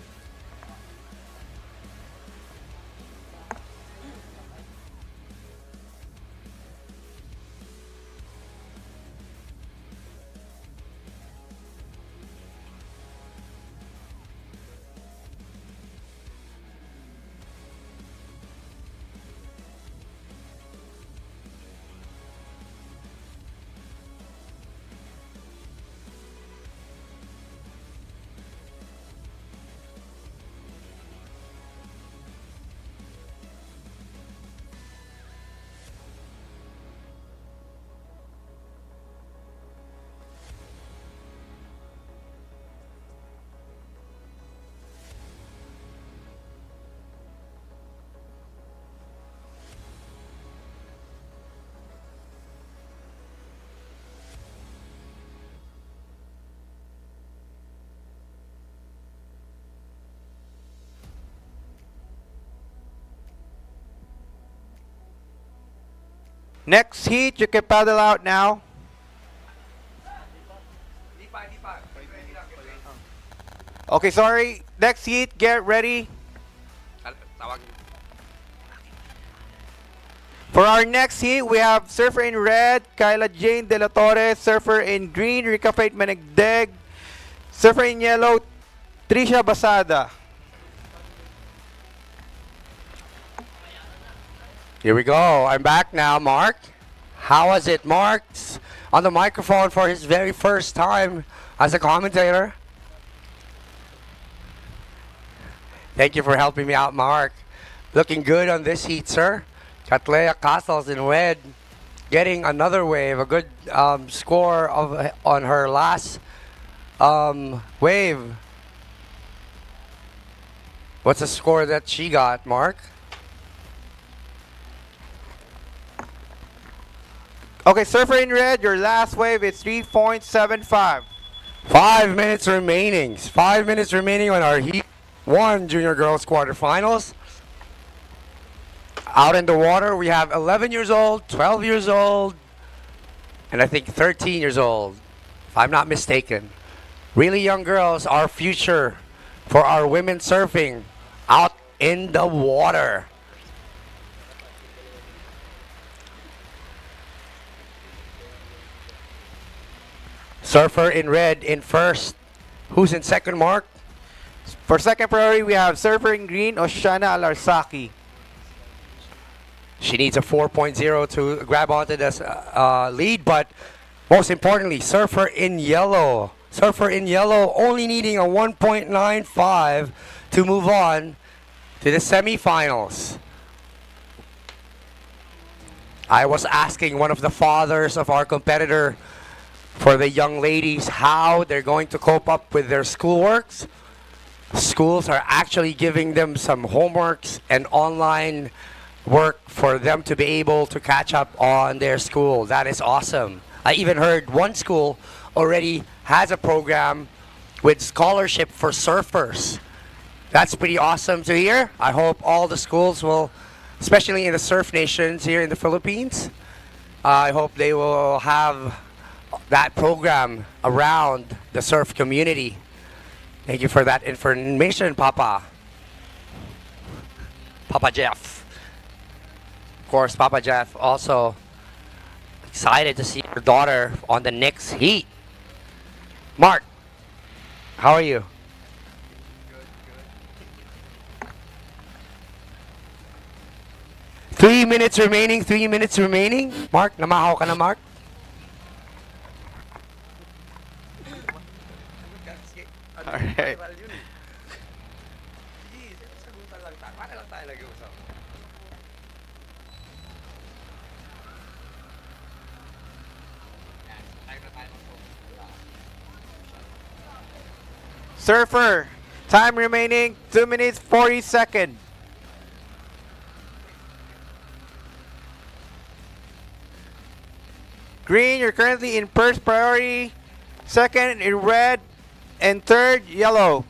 Next heat, you can paddle out now. Okay, sorry. Next heat, get ready. For our next heat, we have surfer in red, Kyla Jane De La Torre, surfer in green, Rica Faith Menegdeg, surfer in yellow, Trisha Basada. Here we go. I'm back now, Mark. How was it, Mark? On the microphone for his very first time as a commentator. Thank you for helping me out, Mark. Looking good on this heat, sir. Catlea Castles in red, getting another wave, a good score on her last wave. What's the score that she got, Mark? Okay, Surfer in red, your last wave is 3.75. 5 minutes remaining. 5 minutes remaining on our Heat 1 Junior Girls quarterfinals. Out in the water, we have 11 years old, 12 years old, and I think 13 years old, if I'm not mistaken. Really young girls, our future for our women surfing out in the water. Surfer in red in first. Who's in second, Mark? For second priority, we have Surfer in green, Oshana Alarsaki. She needs a 4.0 to grab onto this lead, but most importantly, Surfer in yellow. Surfer in yellow only needing a 1.95 to move on to the semifinals. I was asking one of the fathers of our competitor for the young ladies how they're going to cope up with their schoolworks. Schools are actually giving them some homeworks and online work for them to be able to catch up on their school. That is awesome. I even heard one school already has a program with scholarship for surfers. That's pretty awesome to hear. I hope all the schools will, especially in the surf nations here in the Philippines, I hope they will have that program around the surf community. Thank you for that information, Papa. Papa Jeff. Of course, Papa Jeff also excited to see her daughter on the next heat. Mark, how are you? Good. 3 minutes remaining, 3 minutes remaining. Mark, namahaw ka na, Mark? Alright. Surfer, time remaining 2 minutes 40 seconds. Green, you're currently in first priority, second in red, and third yellow.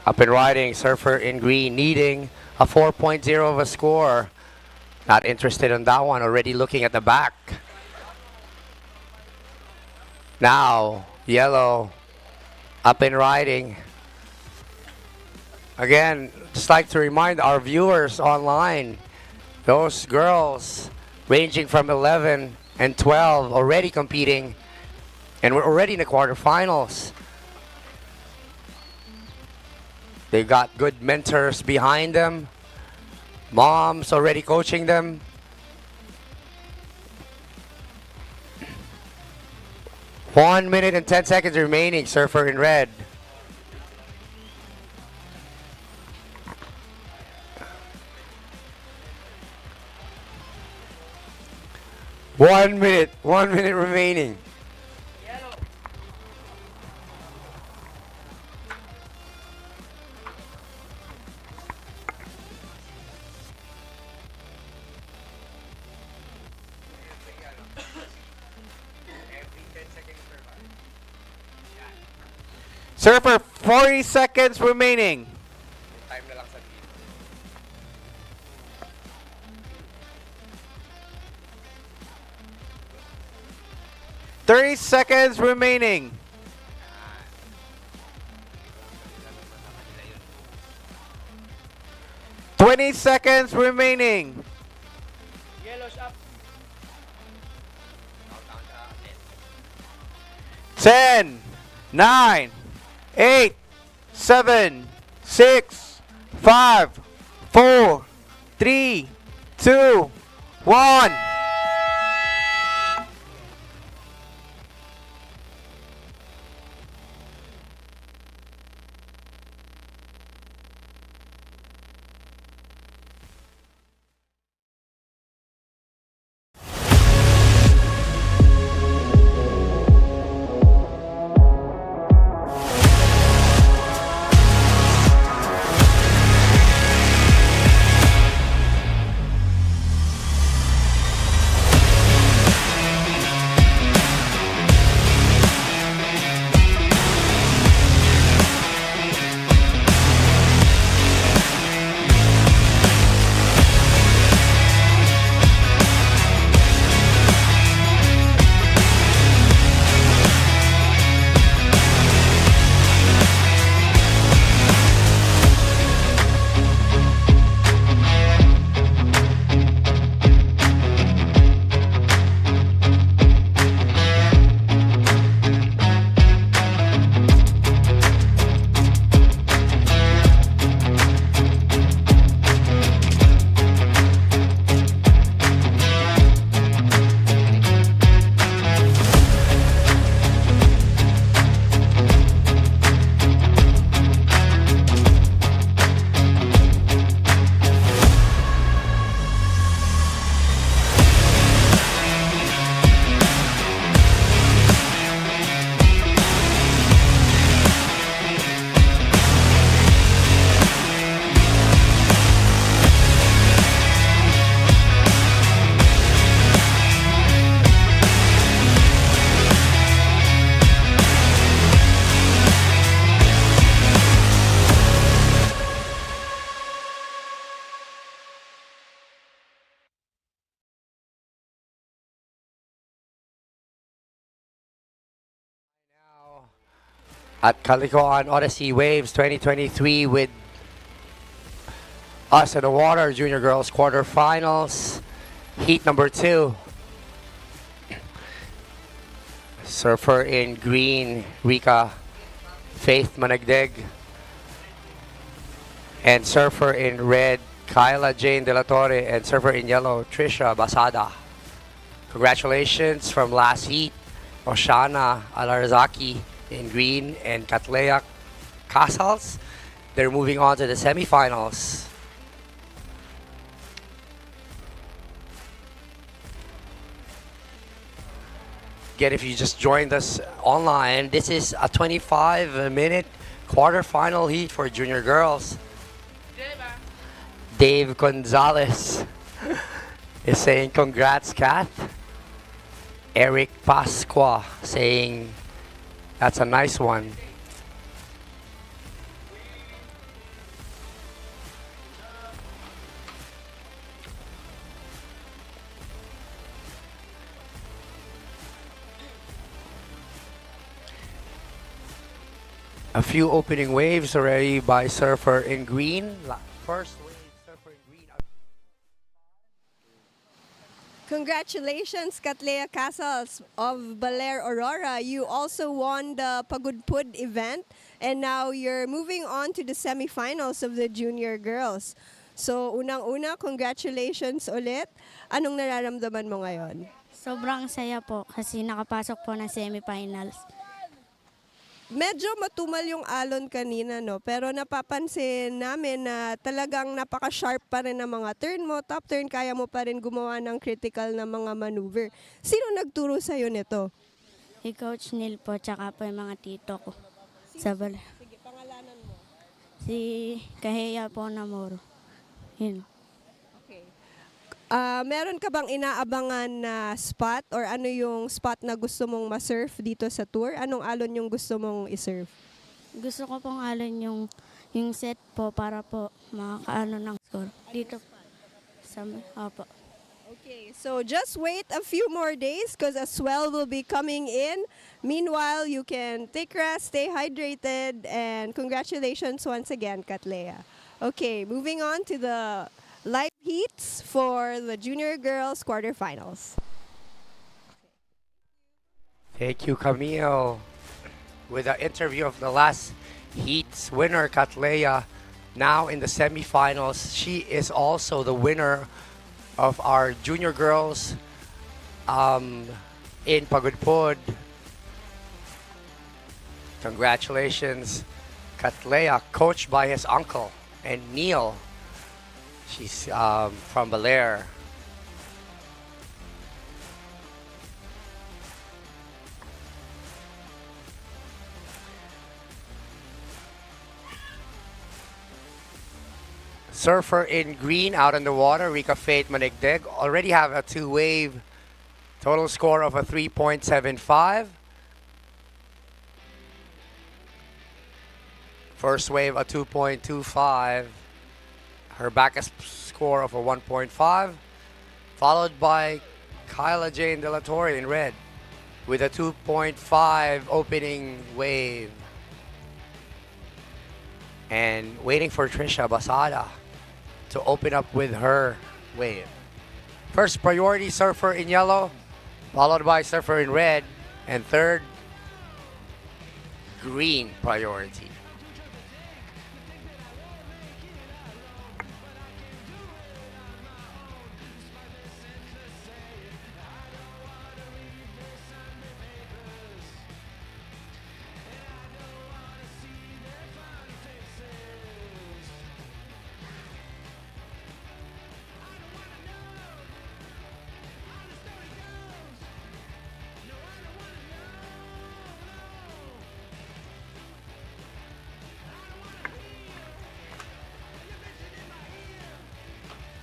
Up and riding, Surfer in green, needing a 4.0 of a score. Not interested in that one, already looking at the back. Now, yellow, up and riding. Again, just like to remind our viewers online, those girls ranging from 11 and 12 already competing, and we're already in the quarterfinals. They've got good mentors behind them. Moms already coaching them. One minute and 10 seconds remaining, Surfer in red. One minute remaining. Surfer, 40 seconds remaining. 30 seconds remaining. Twenty seconds remaining. Yellow's up. 10, 9, 8, 7, 6, 5, 4, 3, 2, 1. At Calicoan Odyssey Waves 2023 with us in the water, Junior Girls quarterfinals, heat number 2. Surfer in green, Rika Faith Managdeg. And surfer in red, Kyla Jane De La Torre. And surfer in yellow, Trisha Basada. Congratulations from last heat, Oshana Alarzaki in green and Catlea Casals. They're moving on to the semifinals. Again, if you just joined us online, this is a 25-minute quarterfinal heat for junior girls. Dave Gonzalez is saying congrats, Kath. Eric Pasqua saying that's a nice one. A few opening waves already by surfer in green. First wave, surfer in green. Congratulations, Catlea Casals of Balai, Aurora. You also won the Pagudpud event, and now you're moving on to the semifinals of the junior girls. So, unang-una, congratulations ulit. Anong nararamdaman mo ngayon? Sobrang saya po kasi nakapasok po ng semifinals. Medyo matumal yung alon kanina, no? Pero napapansin namin na talagang napaka-sharp pa rin ang mga turn mo. Top turn, kaya mo pa rin gumawa ng critical na mga maneuver. Sino nagturo sa'yo nito? Si Coach Neil po, tsaka po yung mga tito ko. Sa Balai. Sige, pangalanan mo. Si Kaheya po Namoro. Yun. Okay. Meron ka bang inaabangan na spot or ano yung spot na gusto mong ma-surf dito sa tour? Anong alon yung gusto mong i-surf? Gusto ko pong alon yung set po para po makakaano ng score. Dito sa opo. Okay, so just wait a few more days because a swell will be coming in. Meanwhile, you can take rest, stay hydrated, and congratulations once again, Catlea. Okay, moving on to the live heats for the junior girls quarterfinals. Thank you, Camille. with the interview of the last heat's winner, Katleya, now in the semifinals. She is also the winner of our junior girls in Pagudpod. Congratulations, Katleya, coached by his uncle and Neil. She's from Balai. Surfer in green out in the water, Rika Faith Manigdeg, already have a 2-wave total score of a 3.75. First wave a 2.25. Her backup score of a 1.5. Followed by Kyla Jane De La Torre in red with a 2.5 opening wave. And waiting for Trisha Basada to open up with her wave. First priority, surfer in yellow, followed by surfer in red, and third, green priority.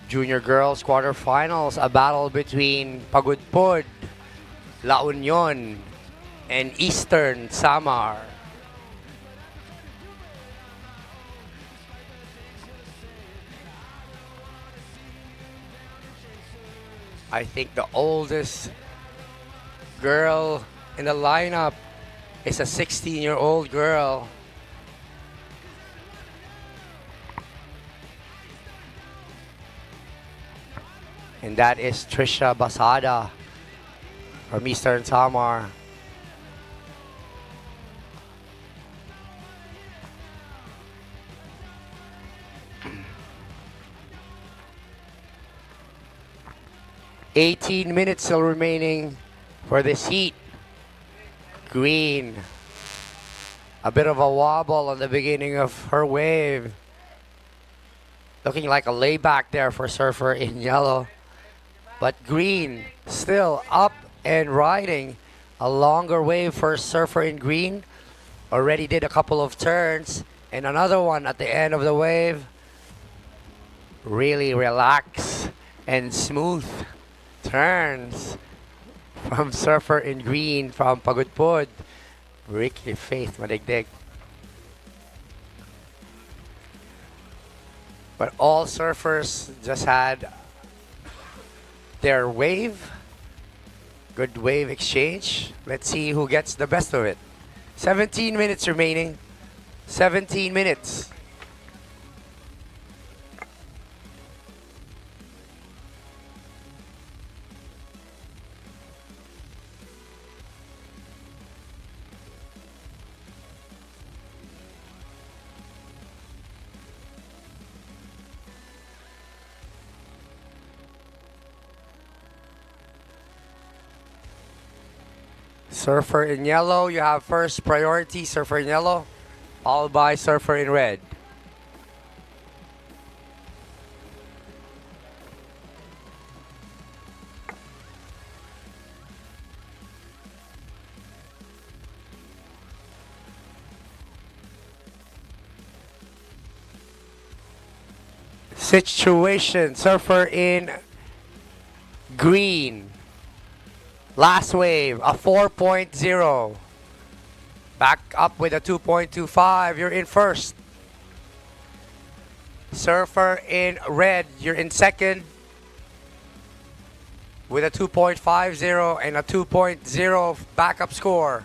Junior girls quarterfinals, a battle between Pagudpod, La Union, and Eastern Samar. I think the oldest girl in the lineup is a 16-year-old girl. And that is Trisha Basada from Eastern Samar. "18 minutes still remaining for this heat." Green. A bit of a wobble on the beginning of her wave. Looking like a layback there for surfer in yellow. But green still up and riding. A longer wave for surfer in green. Already did a couple of turns. And another one at the end of the wave. Really relaxed and smooth turns from surfer in green from Pagudpod. Ricky Faith Madigdig. But all surfers just had their wave. Good wave exchange. Let's see who gets the best of it. 17 minutes remaining. 17 minutes. Surfer in yellow, you have first priority, surfer in yellow, followed by surfer in red. Situation, surfer in green. Last wave, a 4.0. Back up with a 2.25. You're in first. Surfer in red, you're in second with a 2.50 and a 2.0 backup score.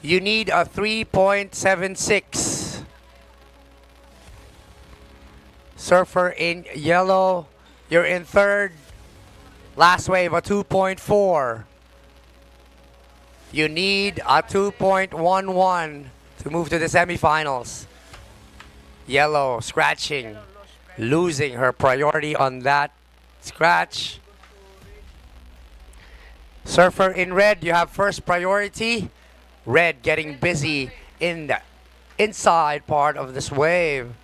You need a 3.76. Surfer in yellow, you're in third. Last wave, a 2.4. You need a 2.11 to move to the semifinals. Yellow scratching, losing her priority on that scratch. Surfer in red, you have first priority. Red getting busy in the inside part of this wave.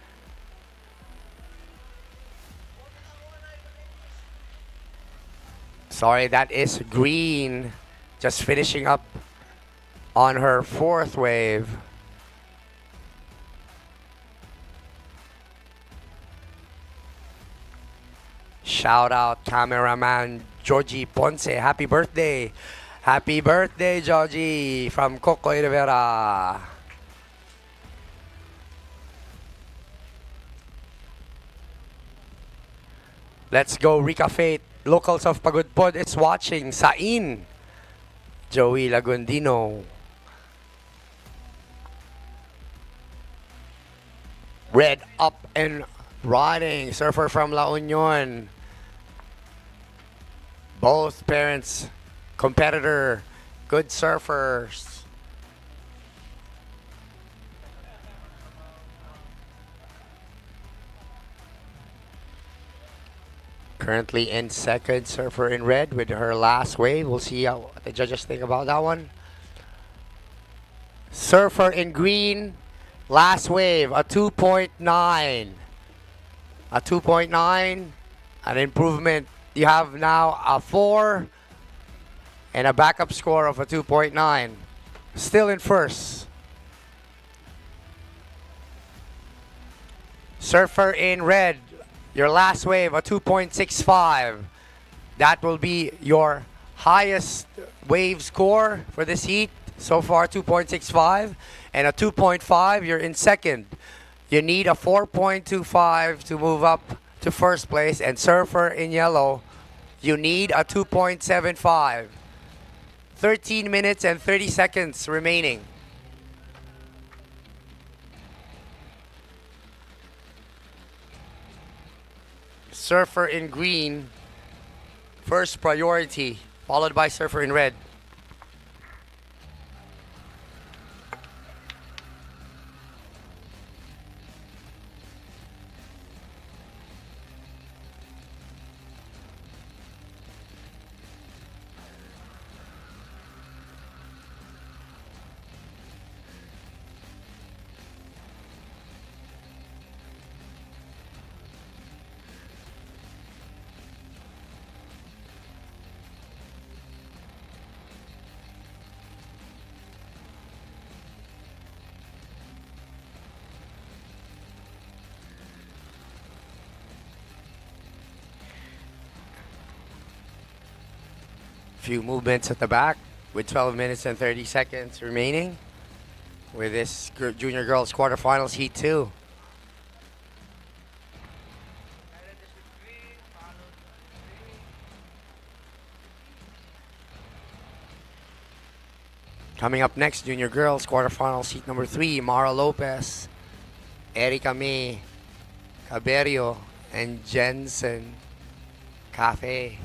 Sorry, that is green. Just finishing up on her fourth wave. Shout out cameraman Georgie Ponce. Happy birthday. Happy birthday, Georgie, from Coco Rivera. Let's go, Rica Fate. Locals of Pagudpod is watching. Sain. Joey Lagundino. Red up and riding. Surfer from La Union. Both parents, competitor, good surfers. Currently in second, Surfer in red with her last wave. We'll see how the judges think about that one. Surfer in green, last wave, a 2.9. A 2.9, an improvement. You have now a 4 and a backup score of a 2.9. Still in first. Surfer in red, your last wave, a 2.65. That will be your highest wave score for this heat. So far, 2.65. And a 2.5, you're in second. You need a 4.25 to move up to first place. And Surfer in yellow, you need a 2.75. 13 minutes and 30 seconds remaining. Surfer in green, first priority, followed by Surfer in red. Few movements at the back with 12 minutes and 30 seconds remaining with this junior girls quarterfinals heat 2. Coming up next, junior girls quarterfinals heat number 3, Mara Lopez, Erika May, Caberio, and Jensen Cafe.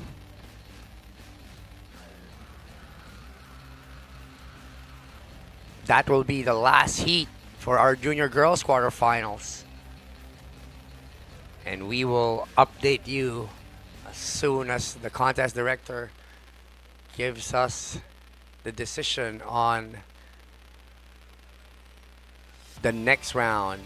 That will be the last heat for our junior girls quarterfinals. And we will update you as soon as the contest director gives us the decision on the next round.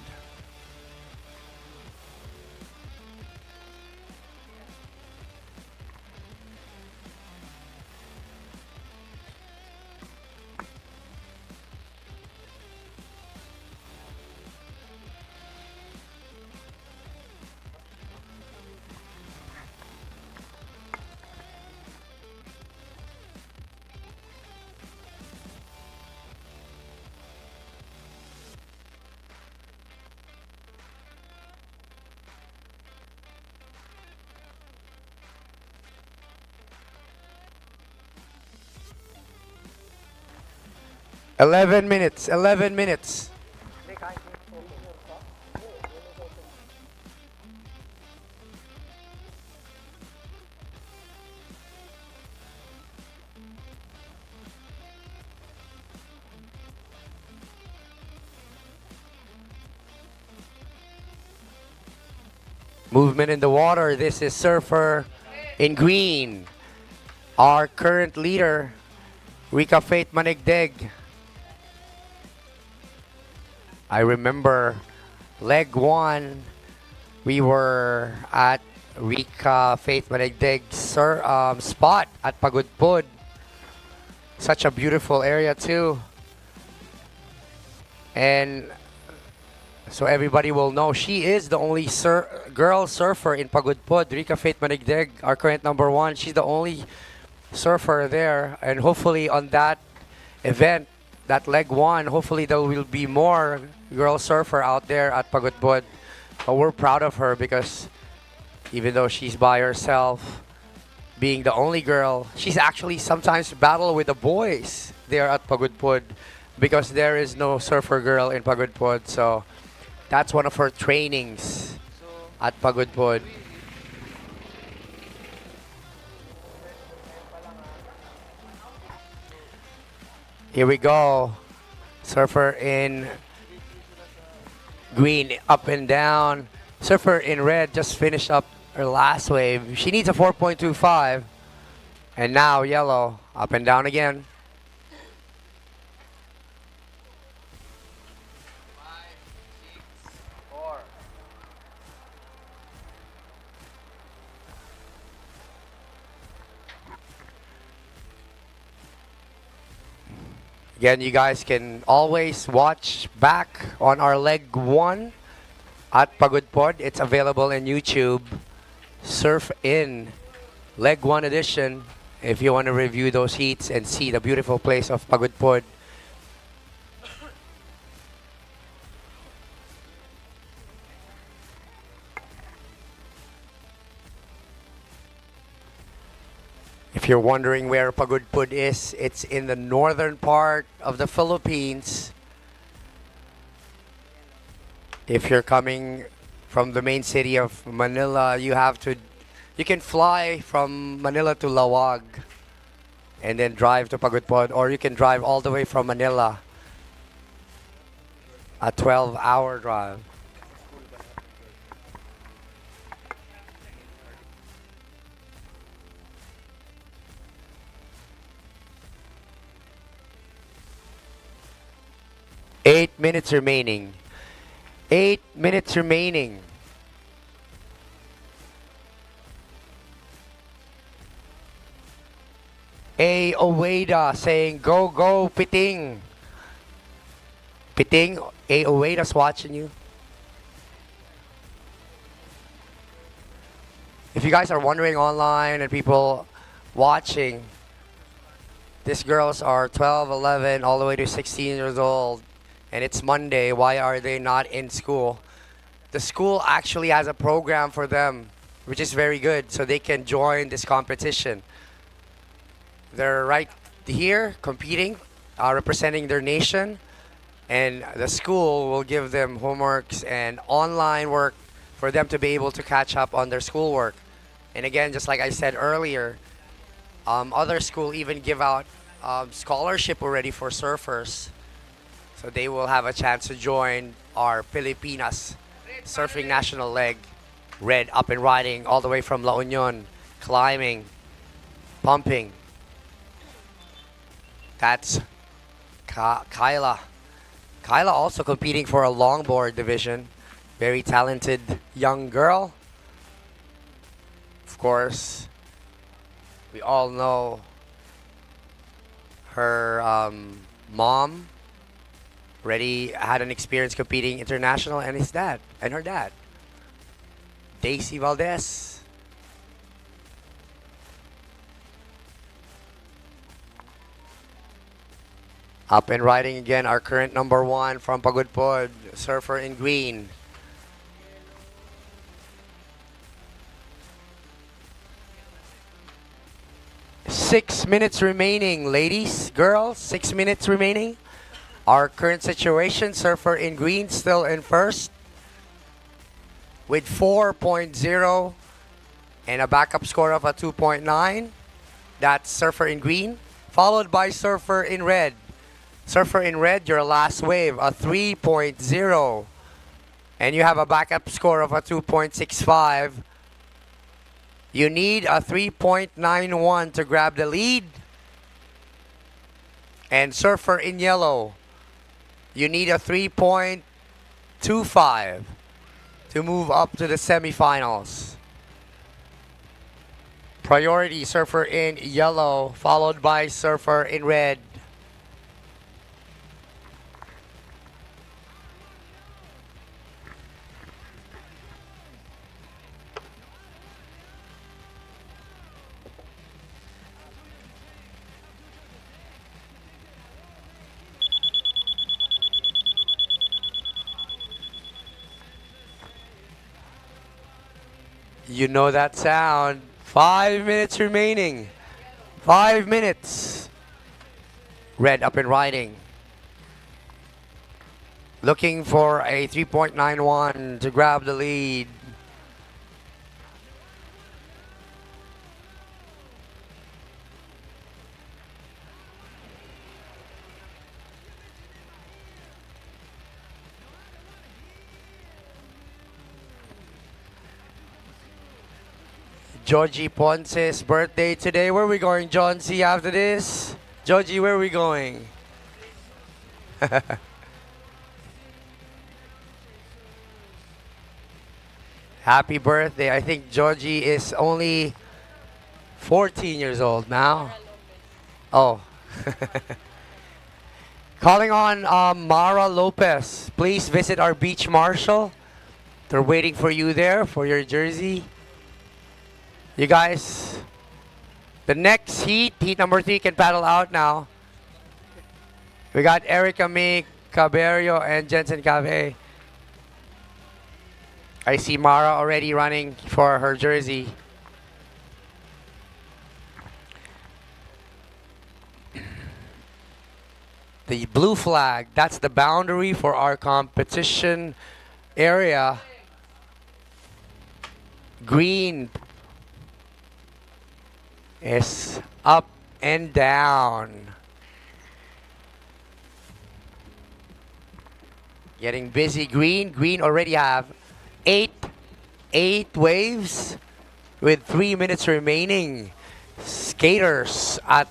Eleven minutes. Movement in the water. This is surfer in green. Our current leader, Rika Faith Manigdeg. I remember leg one, we were at Rika Faith Manigdeg's spot at Pagudpud. Such a beautiful area too. And so everybody will know, she is the only girl surfer in Pagudpud. Rika Faith Manigdeg, our current number one. She's the only surfer there. And hopefully on that event, that leg one, hopefully there will be more girl surfer out there at Pagudpud. But we're proud of her because even though she's by herself, being the only girl, she's actually sometimes battle with the boys there at Pagudpud because there is no surfer girl in Pagudpud. So that's one of her trainings at Pagudpud. Here we go. Surfer in green, up and down. Surfer in red just finished up her last wave. She needs a 4.25. And now yellow, up and down again. Again, you guys can always watch back on our leg one at Pagudpod. It's available in YouTube. Surf in leg one edition if you want to review those heats and see the beautiful place of Pagudpod. If you're wondering where Pagudpud is, it's in the northern part of the Philippines. If you're coming from the main city of Manila, you can fly from Manila to Lawag and then drive to Pagudpod, or you can drive all the way from Manila, a 12-hour drive. Eight minutes remaining. 8 minutes remaining. A Oweda saying, go, go, Piting. Piting, A Oweda's watching you. If you guys are wondering online and people watching, these girls are 12, 11, all the way to 16 years old. And it's Monday. Why are they not in school? The school actually has a program for them, which is very good, so they can join this competition. They're right here competing, representing their nation, and the school will give them homeworks and online work for them to be able to catch up on their schoolwork. And again, just like I said earlier, other school even give out scholarship already for surfers. So they will have a chance to join our Pilipinas surfing national leg. Red up and riding all the way from La Union, climbing, pumping. That's Kyla. Kyla also competing for a longboard division. Very talented young girl. Of course, we all know her mom. Already had an experience competing international, and his dad and her dad, Daisy Valdez. Up and riding again, our current number one from Pagudpod, surfer in green. Six minutes remaining, ladies, girls, 6 minutes remaining. Our current situation, surfer in green still in first with 4.0 and a backup score of a 2.9. That's surfer in green, followed by surfer in red. Surfer in red, your last wave, a 3.0. and you have a backup score of a 2.65. You need a 3.91 to grab the lead. And surfer in yellow, you need a 3.25 to move up to the semifinals. Priority surfer in yellow, followed by surfer in red. You know that sound. 5 minutes remaining. 5 minutes. Red up and riding. Looking for a 3.91 to grab the lead. Georgie Ponce's birthday today. Where are we going, John C, after this? Georgie, where are we going? Happy birthday. I think Georgie is only 14 years old now. Oh. Calling on Mara Lopez. Please visit our beach marshal. They're waiting for you there for your jersey. You guys, the next heat number 3 can paddle out now. We got Erica May, Caberio, and Jensen Cave. I see Mara already running for her jersey. The blue flag, that's the boundary for our competition area. Green is up and down. Getting busy. Green already have eight waves with 3 minutes remaining. Skaters at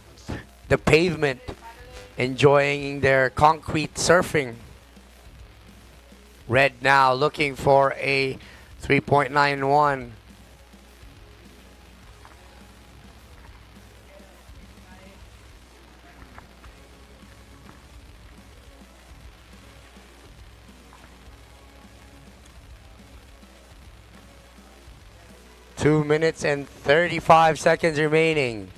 the pavement enjoying their concrete surfing. Red now looking for a 3.91. Two minutes and 35 seconds remaining.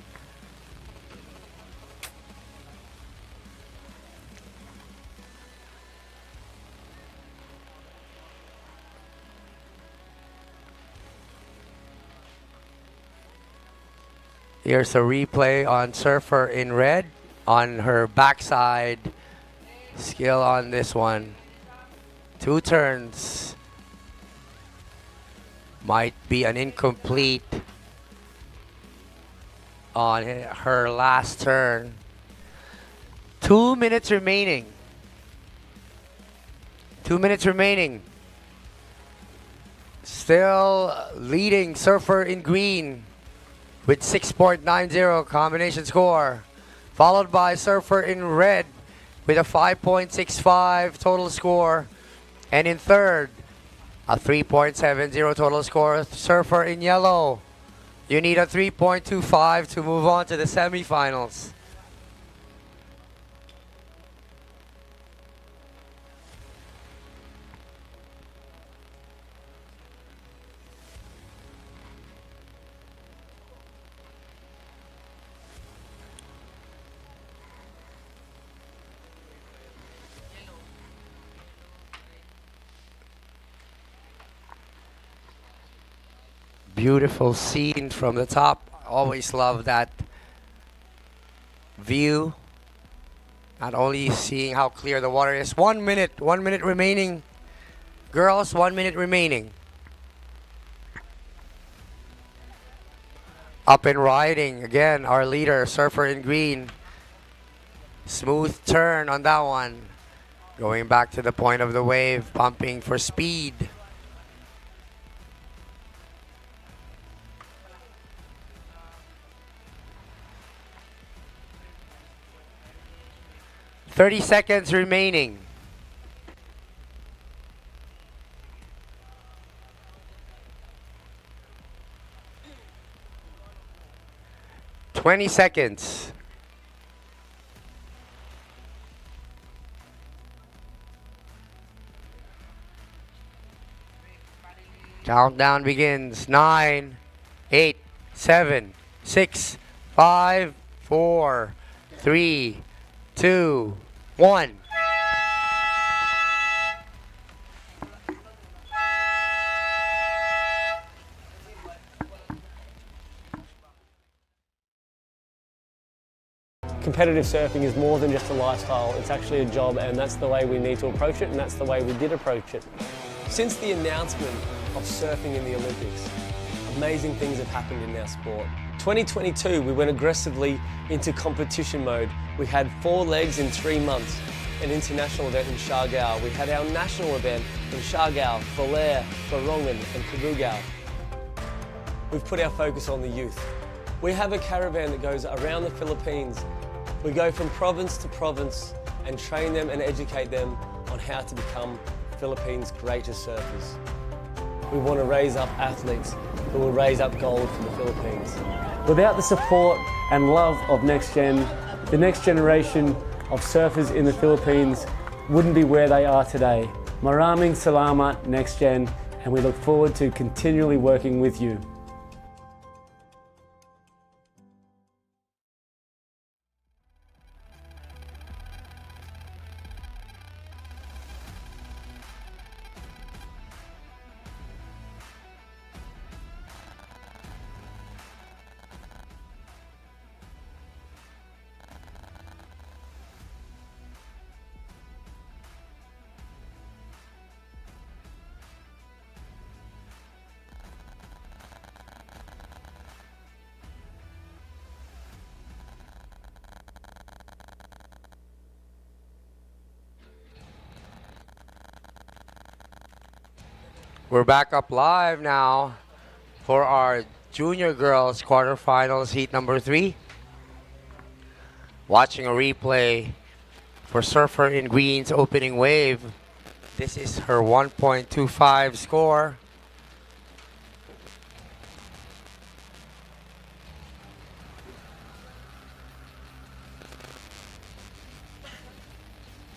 Here's a replay on surfer in red on her backside. Skill on this one. 2 turns. Might be an incomplete on her last turn. 2 minutes remaining. 2 minutes remaining. Still leading surfer in green with 6.90 combination score. Followed by surfer in red with a 5.65 total score. And in third, a 3.70 total score, surfer in yellow. You need a 3.25 to move on to the semifinals. Beautiful scene from the top. Always love that view. Not only seeing how clear the water is. 1 minute remaining. Girls, 1 minute remaining. Up and riding. Again, our leader, surfer in green. Smooth turn on that one. Going back to the point of the wave, pumping for speed. "30 seconds remaining. "20 seconds. Countdown begins. 9, 8, 7, 6, 5, 4, 3, 2, 1. Competitive surfing is more than just a lifestyle, it's actually a job, and that's the way we need to approach it, and that's the way we did approach it. Since the announcement of surfing in the Olympics, amazing things have happened in our sport. 2022, we went aggressively into competition mode. We had 4 legs in 3 months, an international event in Siargao. We had our national event in Siargao, Balai, Borongan and Cabugao. We've put our focus on the youth. We have a caravan that goes around the Philippines. We go from province to province and train them and educate them on how to become Philippines' greatest surfers. We want to raise up athletes who will raise up gold for the Philippines. Without the support and love of NextGen, the next generation of surfers in the Philippines wouldn't be where they are today. Maraming salamat, NextGen, and we look forward to continually working with you. We're back up live now for our junior girls quarterfinals heat number 3. Watching a replay for surfer in green's opening wave. This is her 1.25 score.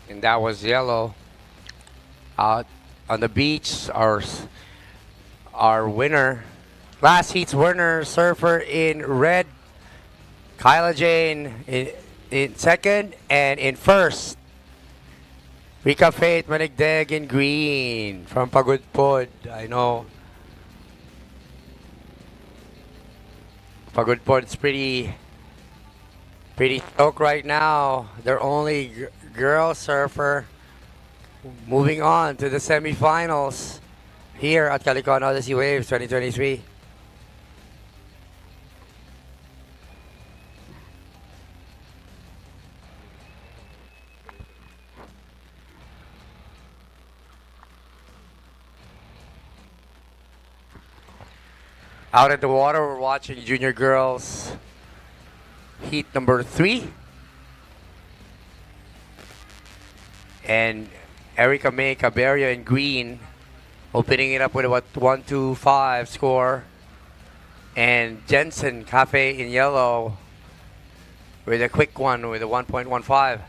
And that was yellow. Out on the beach, our winner, last heat's winner, surfer in red, Kyla Jane in second, and in first, Rika Faith Manigdeg in green from Pagudpod. I know Pagudpod's pretty stoked right now. Their only girl surfer moving on to the semifinals here at Calicoan Odyssey Waves 2023. Out at the water, we're watching junior girls heat number 3. And Erica May Caberia in green, opening it up with a 1.25 score. And Jensen Cafe in yellow with a quick one with a 1.15.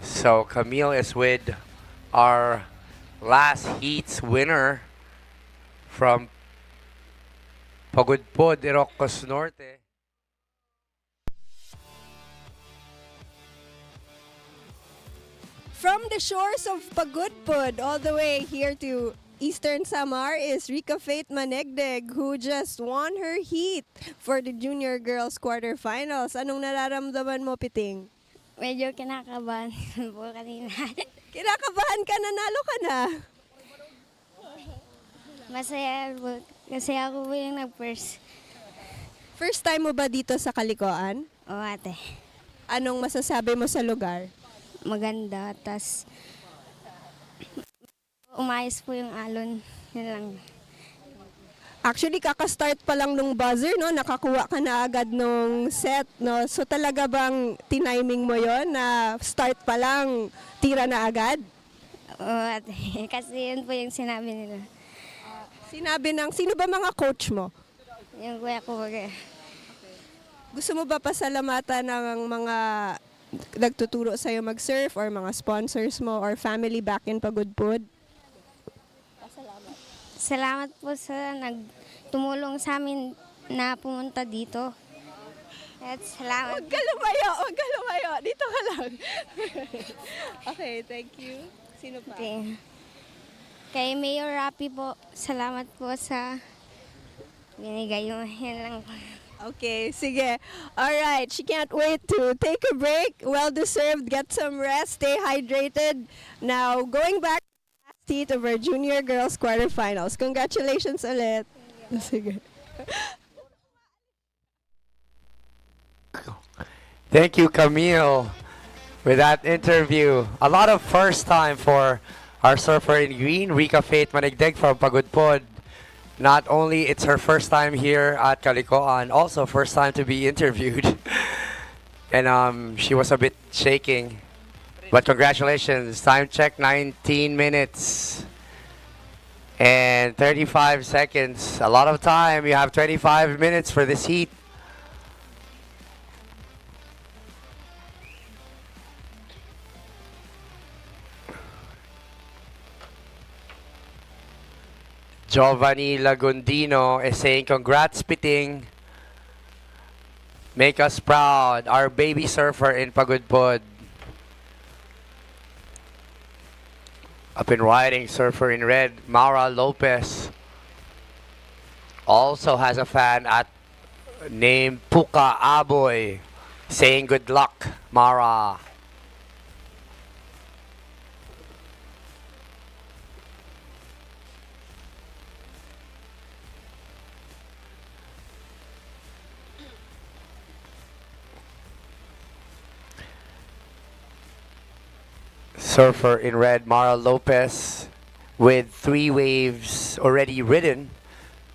So Camille is with our last heat's winner from Pagudpod, Ilocos Norte. From the shores of Pagudpod all the way here to Eastern Samar is Rika Faith Manegdeg, who just won her heat for the junior girls quarterfinals. Anong nararamdaman mo, Piting? Medyo kinakabahan po kanina. Kinakabahan ka, nanalo ka na. Masaya po. Kasi ako po yung nag-first. First time mo ba dito sa Calicoan? Oo, ate. Anong masasabi mo sa lugar? maganda. Tas umayos po yung alon. Yun lang. Actually, kaka-start pa lang nung buzzer, no? Nakakuha ka na agad nung set, no? So talaga bang tiniming mo yon na start pa lang, tira na agad? Kasi yun po yung sinabi nila. Sinabi ng, sino ba mga coach mo? Yung kuya ko. Gusto mo ba pasalamatan ng mga nagtuturo sa'yo mag-surf or mga sponsors mo or family back in Pagudpud? Salamat po sa nagtumulong sa amin na pumunta dito. At salamat. Huwag ka lumayo. Dito ka lang. Okay, thank you. Sino pa? Okay. Kay Mayor Rapi po, salamat po sa binigay mo. Yan lang po. Okay, sige. Alright, she can't wait to take a break. Well-deserved. Get some rest. Stay hydrated. Now, going back to the last heat of our junior girls quarterfinals. Congratulations ulit. Sige. Thank you, Camille, with that interview. A lot of first time for our surfer in green, Rica Faith Manigdeg from Pagudpod. Not only it's her first time here at Calicoan, also first time to be interviewed. And she was a bit shaking. But congratulations. Time check, 19 minutes and 35 seconds. A lot of time. You have 25 minutes for this heat. Giovanni Lagundino is saying, congrats, Piting. Make us proud. Our baby surfer in Pagudpod. Up in riding, surfer in red, Maura Lopez. Also has a fan at named Puka Aboy, saying good luck, Mara. Surfer in red, Mara Lopez, with 3 waves already ridden.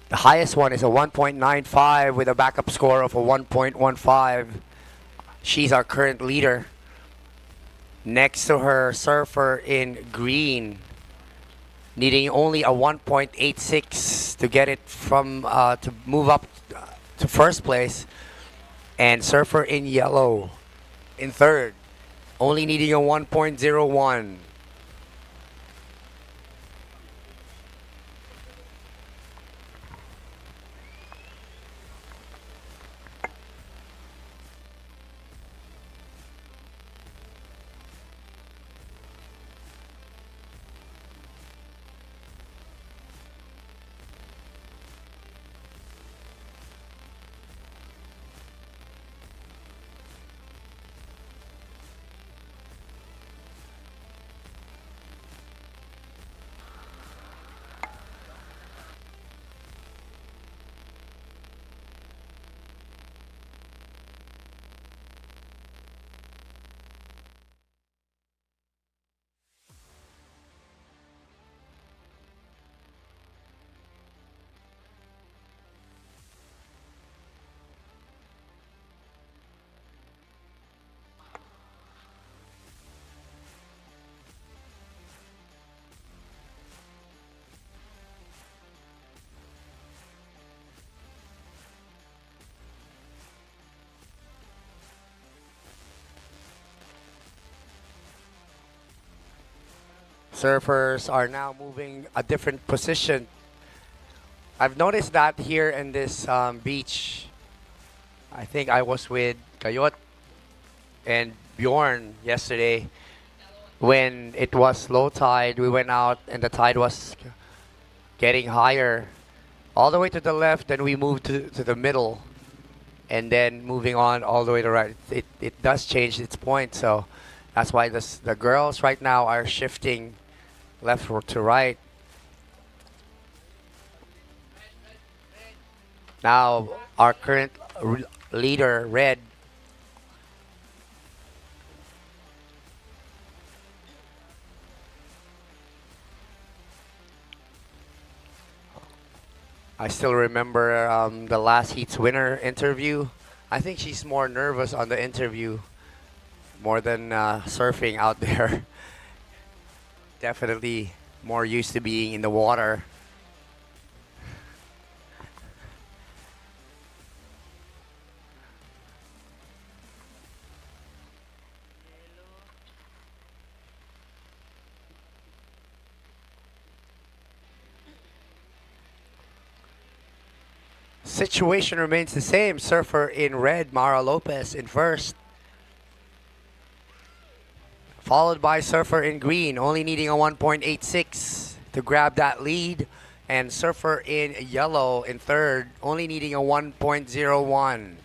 The highest one is a 1.95 with a backup score of a 1.15. She's our current leader. Next to her, surfer in green, needing only a 1.86 to get it from to move up to first place, and surfer in yellow in third, only needing a 1.01. Surfers are now moving a different position. I've noticed that here in this beach. I think I was with Kayot and Bjorn yesterday. When it was low tide, we went out and the tide was getting higher. All the way to the left, then we moved to the middle. And then moving on all the way to right. It does change its point, so that's why the girls right now are shifting left to right. Now our current leader, Red, I still remember the last heat's winner interview. I think she's more nervous on the interview more than surfing out there. Definitely more used to being in the water. Situation remains the same. Surfer in red, Mara Lopez in first. Followed by surfer in green, only needing a 1.86 to grab that lead. And surfer in yellow in third, only needing a 1.01.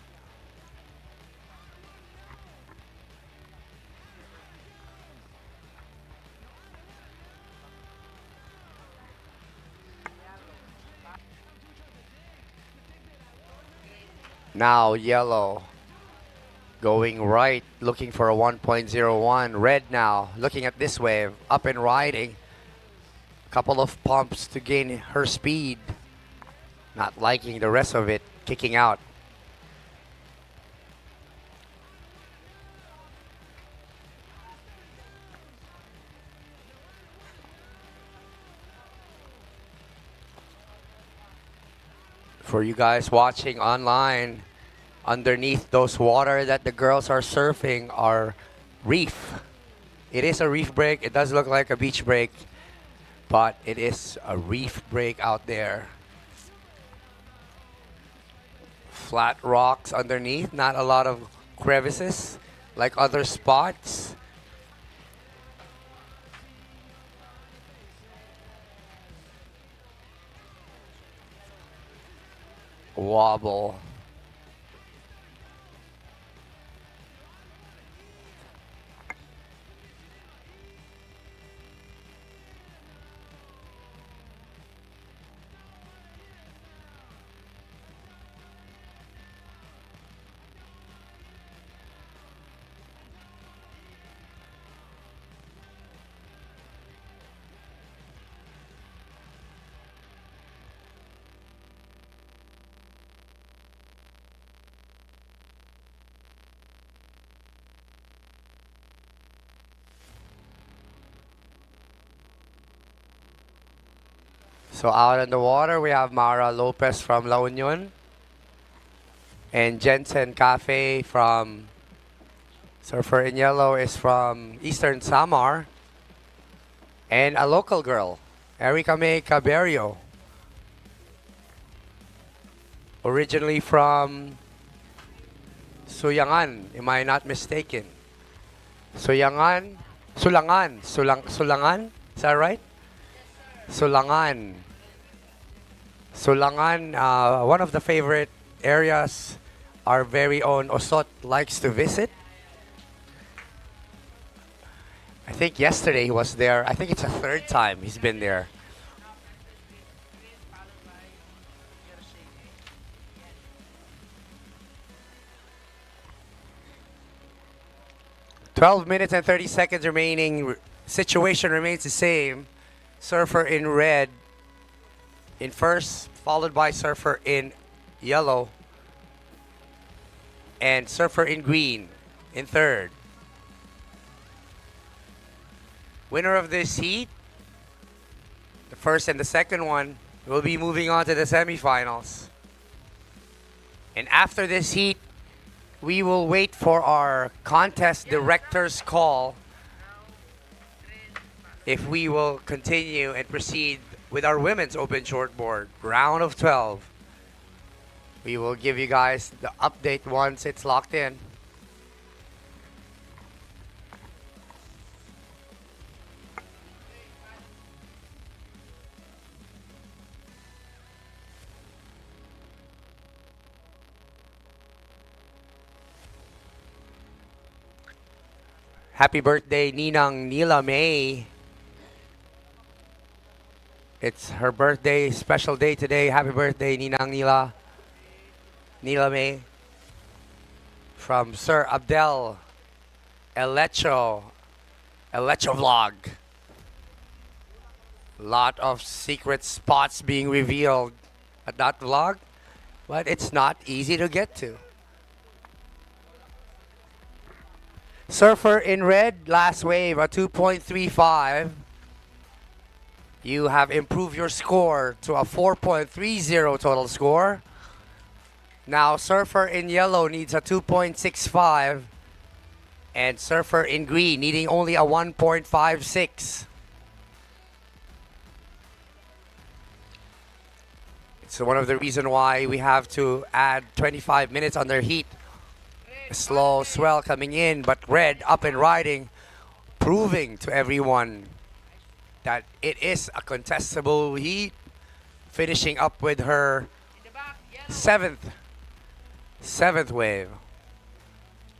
Now yellow going right, looking for a 1.01. Red now looking at this wave, up and riding. Couple of pumps to gain her speed. Not liking the rest of it, kicking out. For you guys watching online, underneath those water that the girls are surfing are reef. It is a reef break. It does look like a beach break, but it is a reef break out there. Flat rocks underneath, not a lot of crevices like other spots. Wobble. So out in the water, we have Mara Lopez from La Union and Jensen Cafe from Surfer in Yellow is from Eastern Samar, and a local girl, Erica May Caberio, originally from Suyangan, am I not mistaken? Sulangan, is that right? Sulangan. Sulangan, one of the favorite areas our very own Osot likes to visit. I think yesterday he was there. I think it's the third time he's been there. "12 minutes and 30 seconds remaining. Situation remains the same. Surfer in red in first, followed by surfer in yellow, and surfer in green in third. Winner of this heat, the first and the second one, will be moving on to the semifinals. And after this heat, we will wait for our contest director's call if we will continue and proceed with our women's open shortboard round of 12. We will give you guys the update once it's locked in. Happy birthday, Ninang Nila May. It's her birthday, special day today. Happy birthday, Ninang Nila May. From Sir Abdel Elecho vlog. Lot of secret spots being revealed at that vlog, but it's not easy to get to. Surfer in red, last wave, a 2.35. You have improved your score to a 4.30 total score. Now surfer in yellow needs a 2.65. And surfer in green needing only a 1.56. It's one of the reasons why we have to add 25 minutes on their heat. A slow swell coming in, but red up and riding, proving to everyone that it is a contestable heat, finishing up with her seventh wave.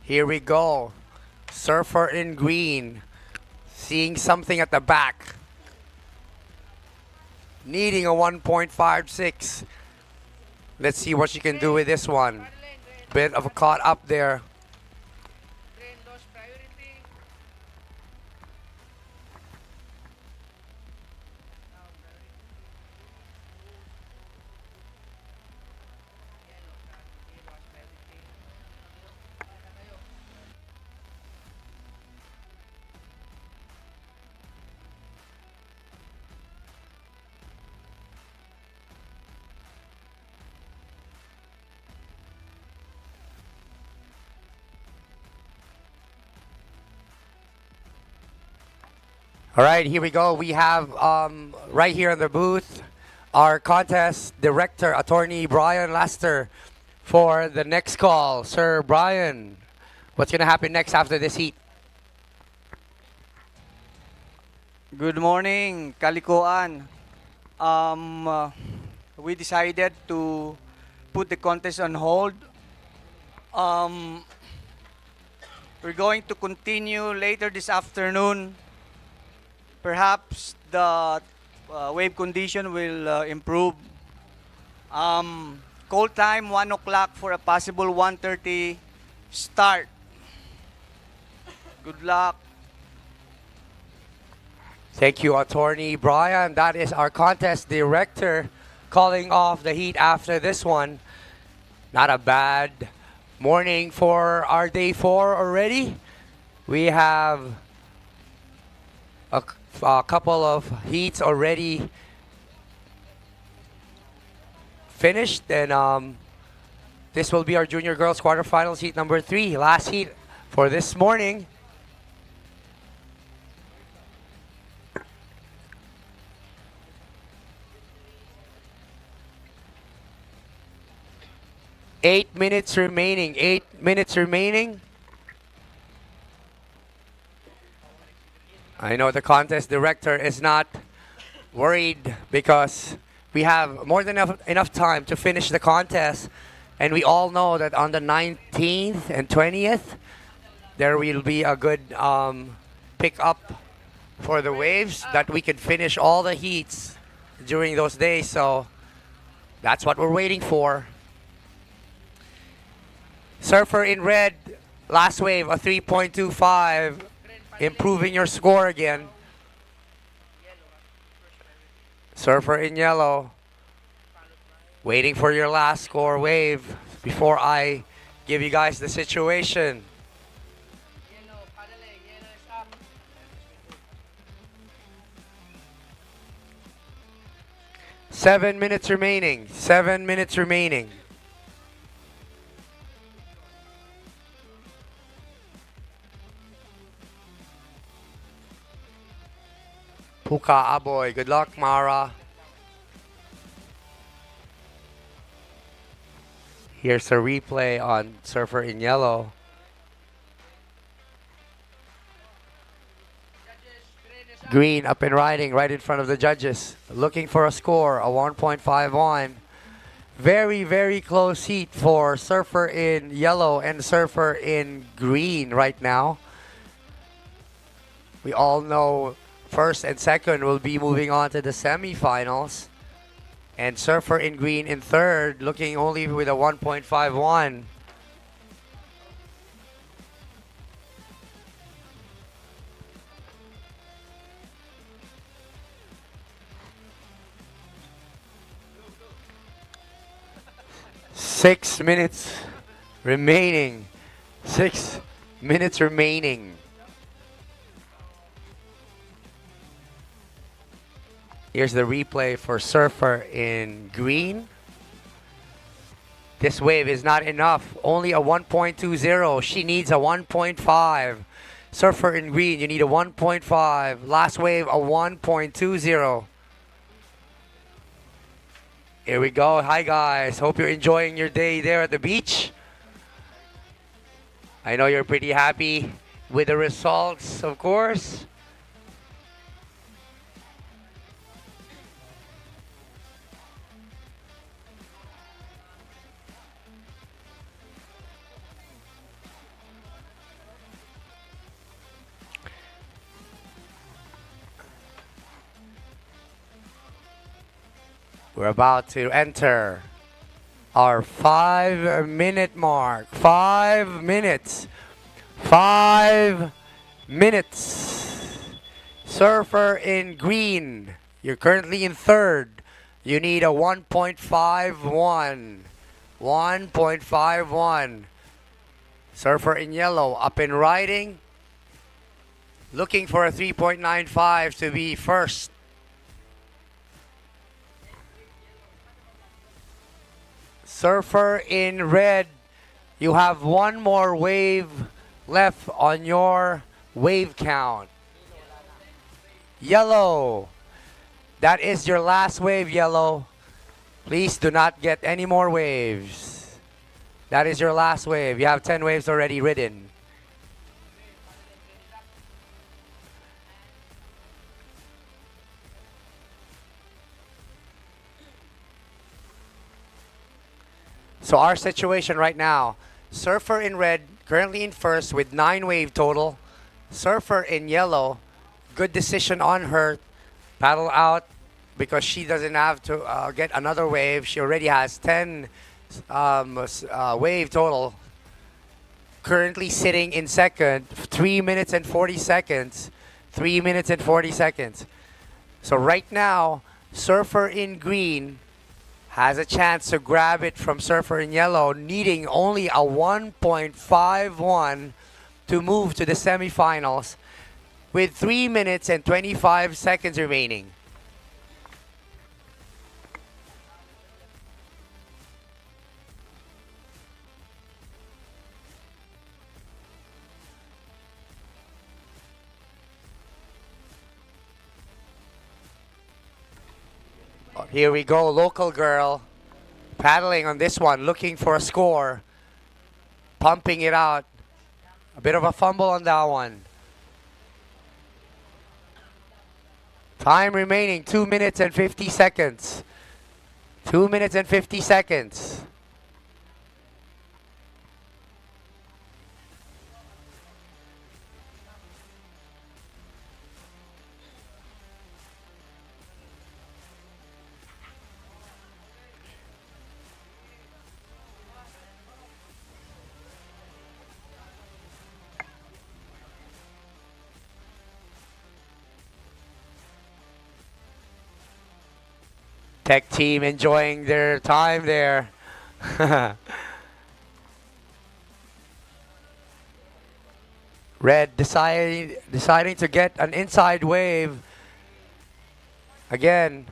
Here we go. Surfer in green, seeing something at the back, needing a 1.56. Let's see what she can do with this one. Bit of a caught up there. All right, here we go. We have right here in the booth our contest director, Attorney Brian Lester, for the next call. Sir Brian, what's going to happen next after this heat? Good morning, Calicoan. We decided to put the contest on hold. We're going to continue later this afternoon. Perhaps the wave condition will improve. Call time 1 o'clock for a possible 1:30 start. Good luck. Thank you, Attorney Brian. That is our contest director calling off the heat after this one. Not a bad morning for our day 4 already. We have a couple of heats already finished, and this will be our junior girls quarterfinals heat number 3, last heat for this morning. Eight minutes remaining. I know the contest director is not worried because we have more than enough time to finish the contest, and we all know that on the 19th and 20th there will be a good pick up for the waves, that we could finish all the heats during those days. So that's what we're waiting for. Surfer in red, last wave, a 3.25. Improving your score again. Surfer in yellow, waiting for your last score wave before I give you guys the situation. Seven minutes remaining. Puka Aboy. Good luck, Mara. Here's a replay on Surfer in yellow. Green up and riding right in front of the judges. Looking for a score, a 1.51. Very, very close heat for Surfer in yellow and Surfer in green right now. We all know first and second will be moving on to the semifinals. And Surfer in green in third, looking only with a 1.51. 6 minutes remaining. 6 minutes remaining. Here's the replay for Surfer in green. This wave is not enough. Only a 1.20. She needs a 1.5. Surfer in green, you need a 1.5. Last wave, a 1.20. Here we go. Hi, guys. Hope you're enjoying your day there at the beach. I know you're pretty happy with the results, of course. We're about to enter our 5-minute mark. 5 minutes. 5 minutes. Surfer in green. You're currently in third. You need a 1.51. 1.51. Surfer in yellow up and riding. Looking for a 3.95 to be first. Surfer in red, you have one more wave left on your wave count. Yellow, that is your last wave, yellow. Please do not get any more waves. That is your last wave. You have 10 waves already ridden. So our situation right now, Surfer in red currently in first with 9 wave total. Surfer in yellow, good decision on her. Paddle out because she doesn't have to get another wave. She already has 10 wave total. Currently sitting in second, 3 minutes and 40 seconds. 3 minutes and 40 seconds. So right now, Surfer in green has a chance to grab it from Surfer in yellow, needing only a 1.51 to move to the semifinals with 3 minutes and 25 seconds remaining. Here we go, local girl paddling on this one, looking for a score, pumping it out. A bit of a fumble on that one. Time remaining, 2 minutes and 50 seconds. 2 minutes and 50 seconds. Tech team enjoying their time there. Red deciding to get an inside wave. Again,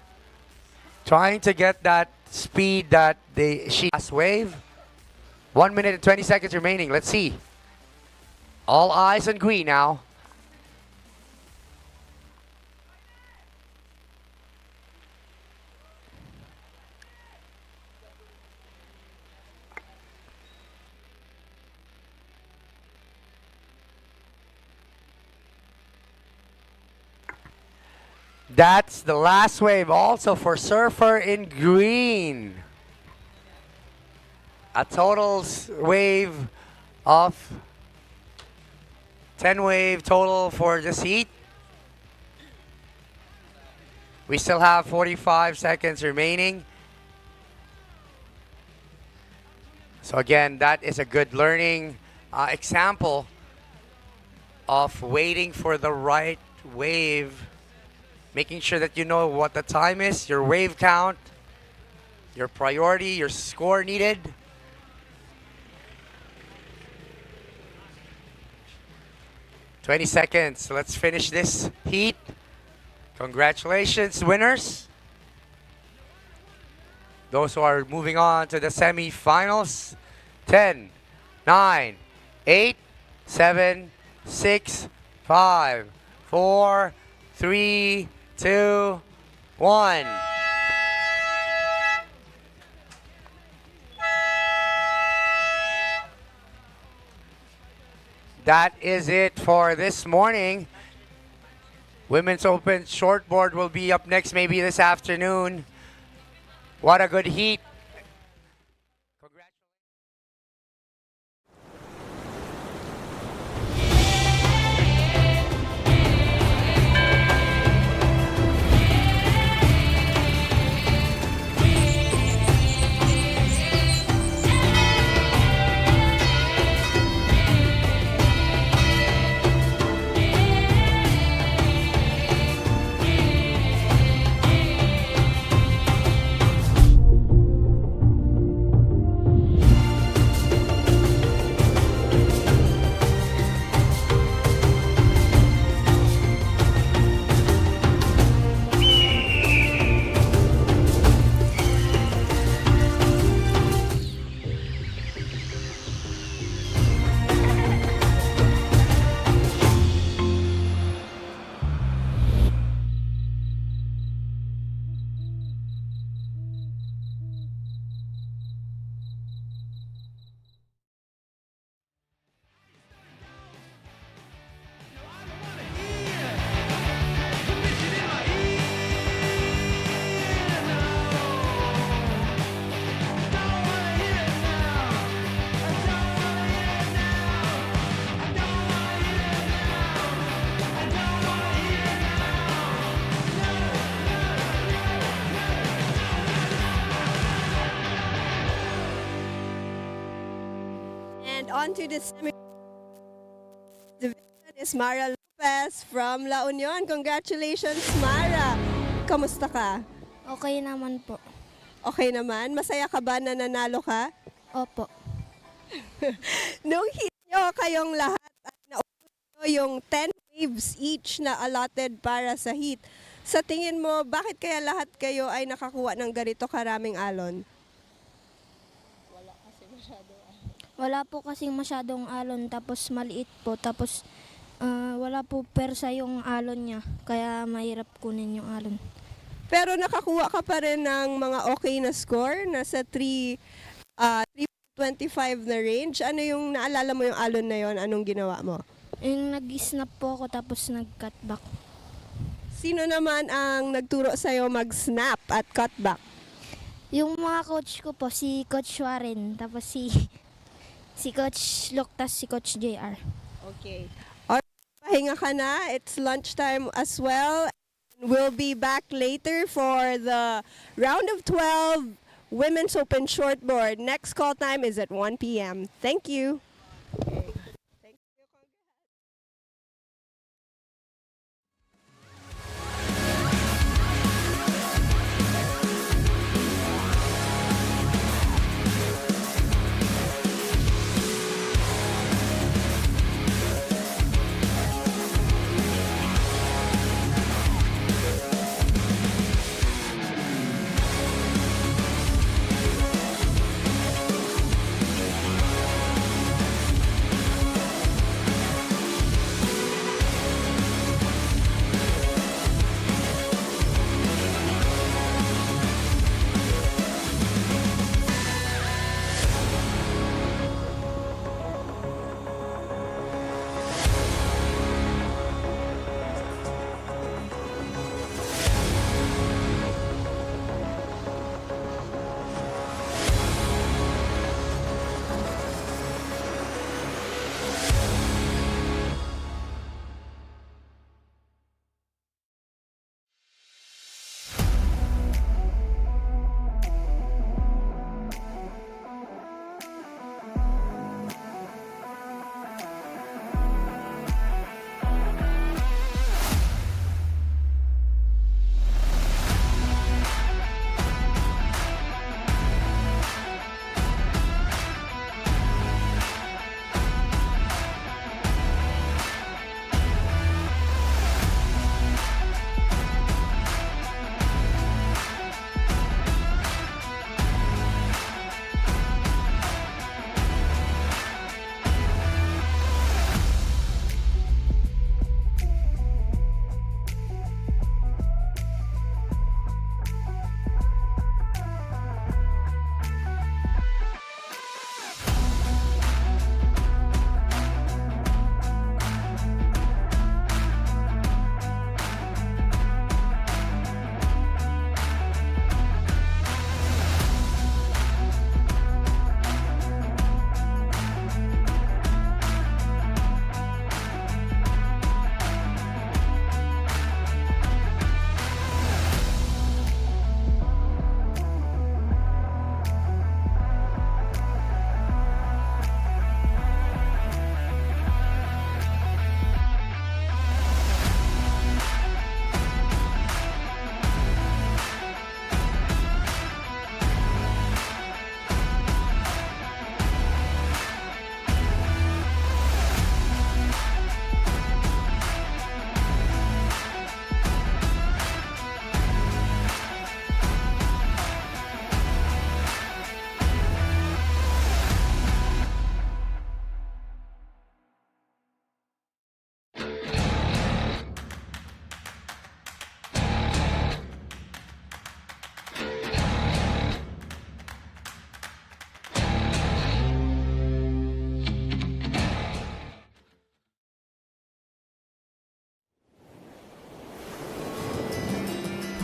trying to get that speed that she last wave. 1 minute and 20 seconds remaining. Let's see. All eyes on green now. That's the last wave also for Surfer in green. A total wave of 10 wave total for this heat. We still have 45 seconds remaining. So again, that is a good learning example of waiting for the right wave. Making sure that you know what the time is, your wave count, your priority, your score needed. 20 seconds. Let's finish this heat. Congratulations, winners. Those who are moving on to the semi-finals. 10, 9, 8, 7, 6, 5, 4, 3, 2, 1. That is it for this morning. Women's Open shortboard will be up next maybe this afternoon. What a good heat. And on to the semi. The victor is Mara Lopez from La Union. Congratulations, Mara. Kamusta ka? Okay naman po. Okay naman? Masaya ka ba na nanalo ka? Opo. Nung hit nyo kayong lahat at naubos nyo yung 10 waves each na allotted para sa heat. Sa tingin mo, bakit kaya lahat kayo ay nakakuha ng ganito karaming alon? Wala po kasing masyadong alon, tapos maliit po, tapos wala po persa yung alon niya, kaya mahirap kunin yung alon. Pero nakakuha ka pa rin ng mga okay na score, nasa 325 na range. Ano yung naalala mo yung alon na yon? Anong ginawa mo? Yung nag-snap po ako, tapos nag-cutback. Sino naman ang nagturo sa'yo mag-snap at cutback? Yung mga coach ko po, si Coach Warren, tapos si Coach Loktas, si Coach JR. Okay. Alright, pahinga ka na. It's lunchtime as well. We'll be back later for the round of 12 Women's Open Shortboard. Next call time is at 1 p.m. Thank you.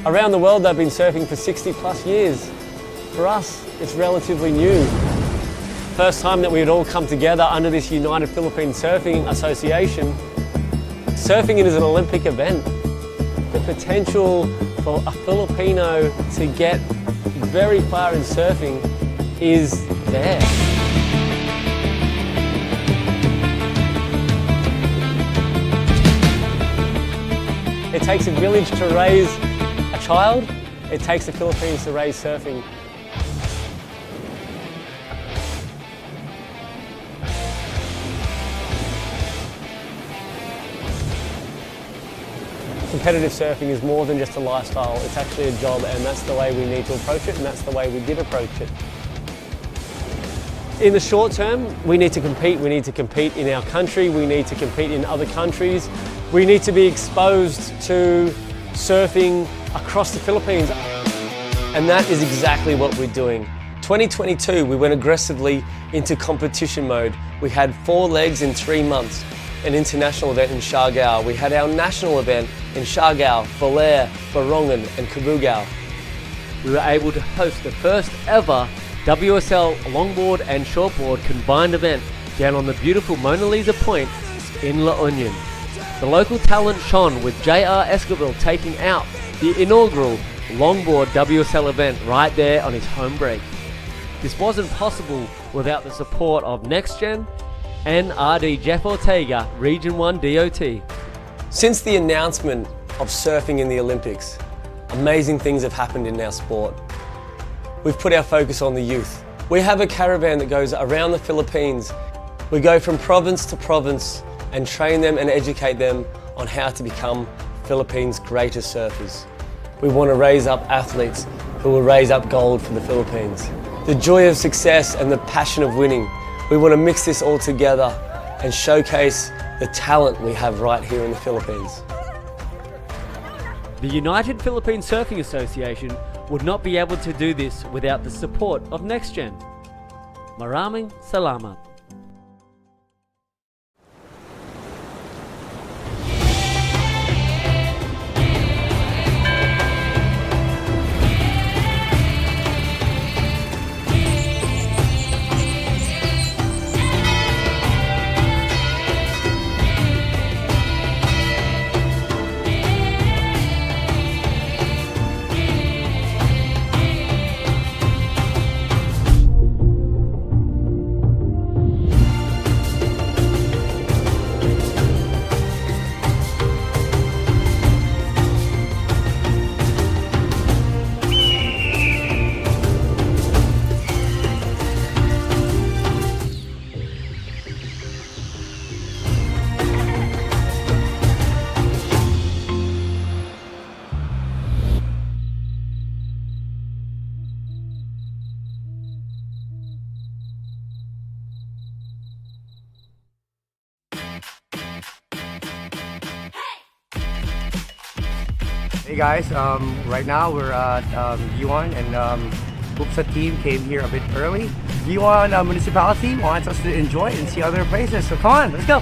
Around the world, they've been surfing for 60 plus years. For us, it's relatively new. First time that we had all come together under this United Philippine Surfing Association. Surfing is an Olympic event. The potential for a Filipino to get very far in surfing is there. It takes a village to raise a child. It takes the Philippines to raise surfing. Competitive surfing is more than just a lifestyle, it's actually a job, and that's the way we need to approach it, and that's the way we did approach it. In the short term, we need to compete. We need to compete in our country, we need to compete in other countries, we need to be exposed to surfing across the Philippines, and that is exactly what we're doing. 2022, we went aggressively into competition mode. We had 4 legs in 3 months. An international event in Siargao. We had our national event in Siargao, Balai, Borongan and Cabugao. We were able to host the first ever WSL longboard and shortboard combined event down on the beautiful Mona Lisa Point in La Union. The local talent shone with JR Esquivel taking out the inaugural longboard WSL event right there on his home break. This wasn't possible without the support of NextGen and RD Jeff Ortega, Region 1 DOT. Since the announcement of surfing in the Olympics, amazing things have happened in our sport. We've put our focus on the youth. We have a caravan that goes around the Philippines. We go from province to province and train them and educate them on how to become Philippines' greatest surfers. We want to raise up athletes who will raise up gold for the Philippines. The joy of success and the passion of winning. We want to mix this all together and showcase the talent we have right here in the Philippines. The United Philippine Surfing Association would not be able to do this without the support of NextGen. Maraming salamat. Hey guys, right now we're at Guiuan, and UPSA team came here a bit early. Guiuan Municipality wants us to enjoy and see other places, so come on, let's go!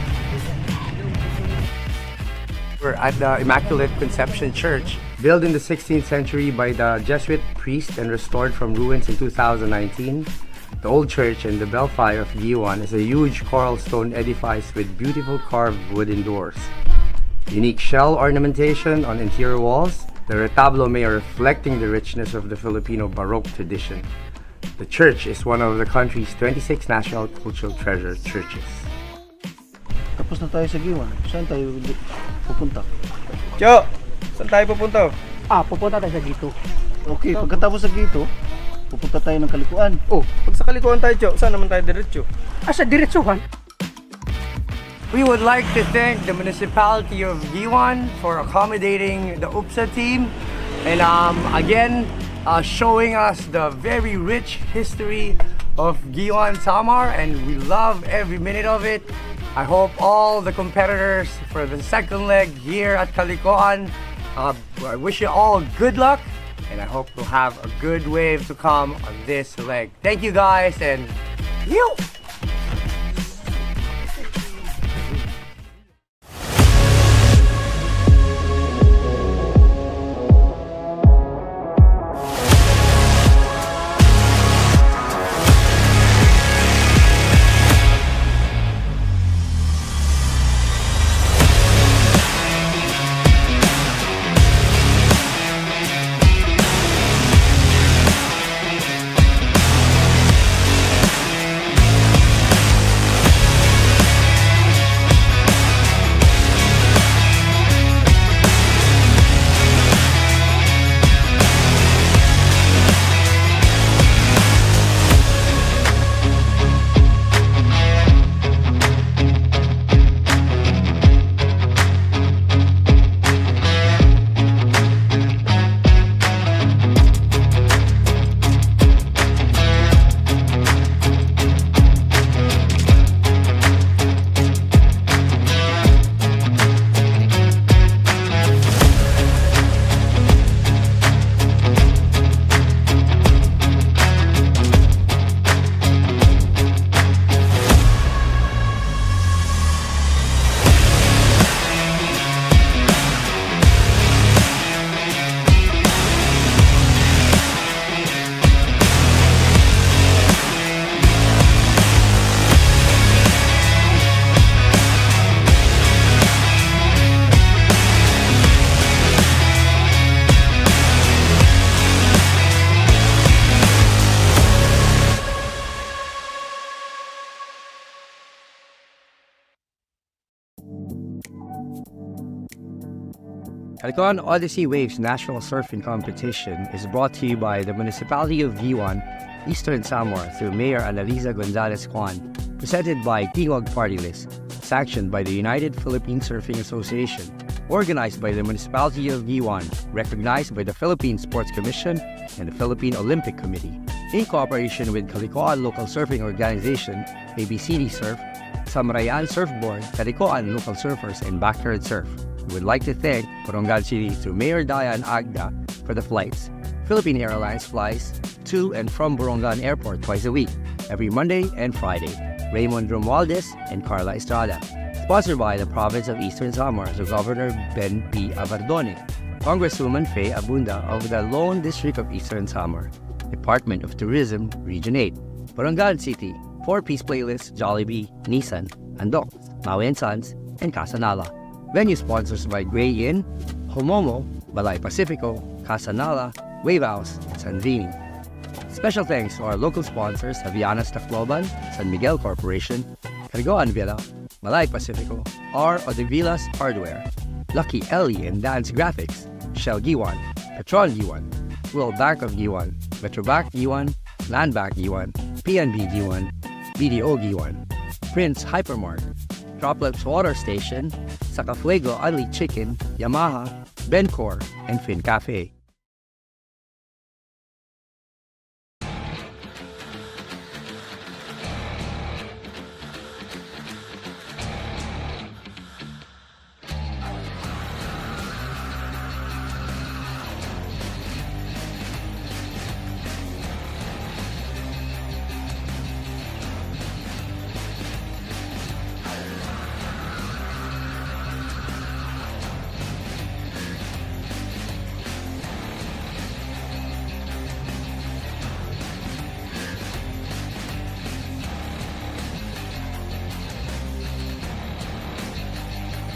We're at the Immaculate Conception Church, built in the 16th century by the Jesuit priest and restored from ruins in 2019. The old church and the belfry of Guiuan is a huge coral stone edifice with beautiful carved wooden doors. Unique shell ornamentation on interior walls, the retablo may reflecting the richness of the Filipino Baroque tradition. The church is one of the country's 26 national cultural treasure churches. Tapos na tayo sa Guiuan. Saan tayo pupunta? Cho, saan tayo pupunta? Pupunta tayo sa Gito. Okay, pagkatapos sa Gito, pupunta tayo ng Calicoan. Oh, pag sa Calicoan tayo, Cho, saan naman tayo diretso? Sa diretsuhan? We would like to thank the Municipality of Guiuan for accommodating the UPSA team and again showing us the very rich history of Guiuan Samar, and we love every minute of it. I hope all the competitors for the second leg here at Calicoan, I wish you all good luck, and I hope we'll have a good wave to come on this leg. Thank you guys, and you! Calicoan Odyssey Waves National Surfing Competition is brought to you by the Municipality of Guiuan, Eastern Samar through Mayor Annaliza Gonzales-Kwan, presented by Tingog Party List, sanctioned by the United Philippine Surfing Association, organized by the Municipality of Guiuan, recognized by the Philippine Sports Commission and the Philippine Olympic Committee, in cooperation with Calicoan Local Surfing Organization, ABCD Surf, Samrayan Surfboards, Calicoan Local Surfers, and Backyard Surf. We would like to thank Barangay City through Mayor Dayan Agda for the flights. Philippine Airlines flies to and from Borongan Airport twice a week, every Monday and Friday. Raymond Romualdez and Carla Estrada. Sponsored by the Province of Eastern Samar through Governor Ben P. Abardone, Congresswoman Faye Abunda of the Lone District of Eastern Samar, Department of Tourism, Region 8, Barangay City, 4-piece playlist, Jollibee, Nissan, Andok, Maui & Sons, and Casanala. Venue sponsors by Gray Inn, Homomo, Balai Pacifico, Casanala, Wave House, and Sandrini. Special thanks to our local sponsors, Havaianas Tacloban, San Miguel Corporation, Calicoan Villa, Balai Pacifico, R. Odivilas Hardware, Lucky Ellie and Dandz Graphics, Shell Guiuan, Petron Guiuan, World Bank of Guiuan, Metrobank Guiuan, Landbank Guiuan, PNB Guiuan, BDO Guiuan, Prince Hypermart, Droplets Water Station, Sakafuego Unli Chicken, Yamaha, Bencor, and Fin Cafe.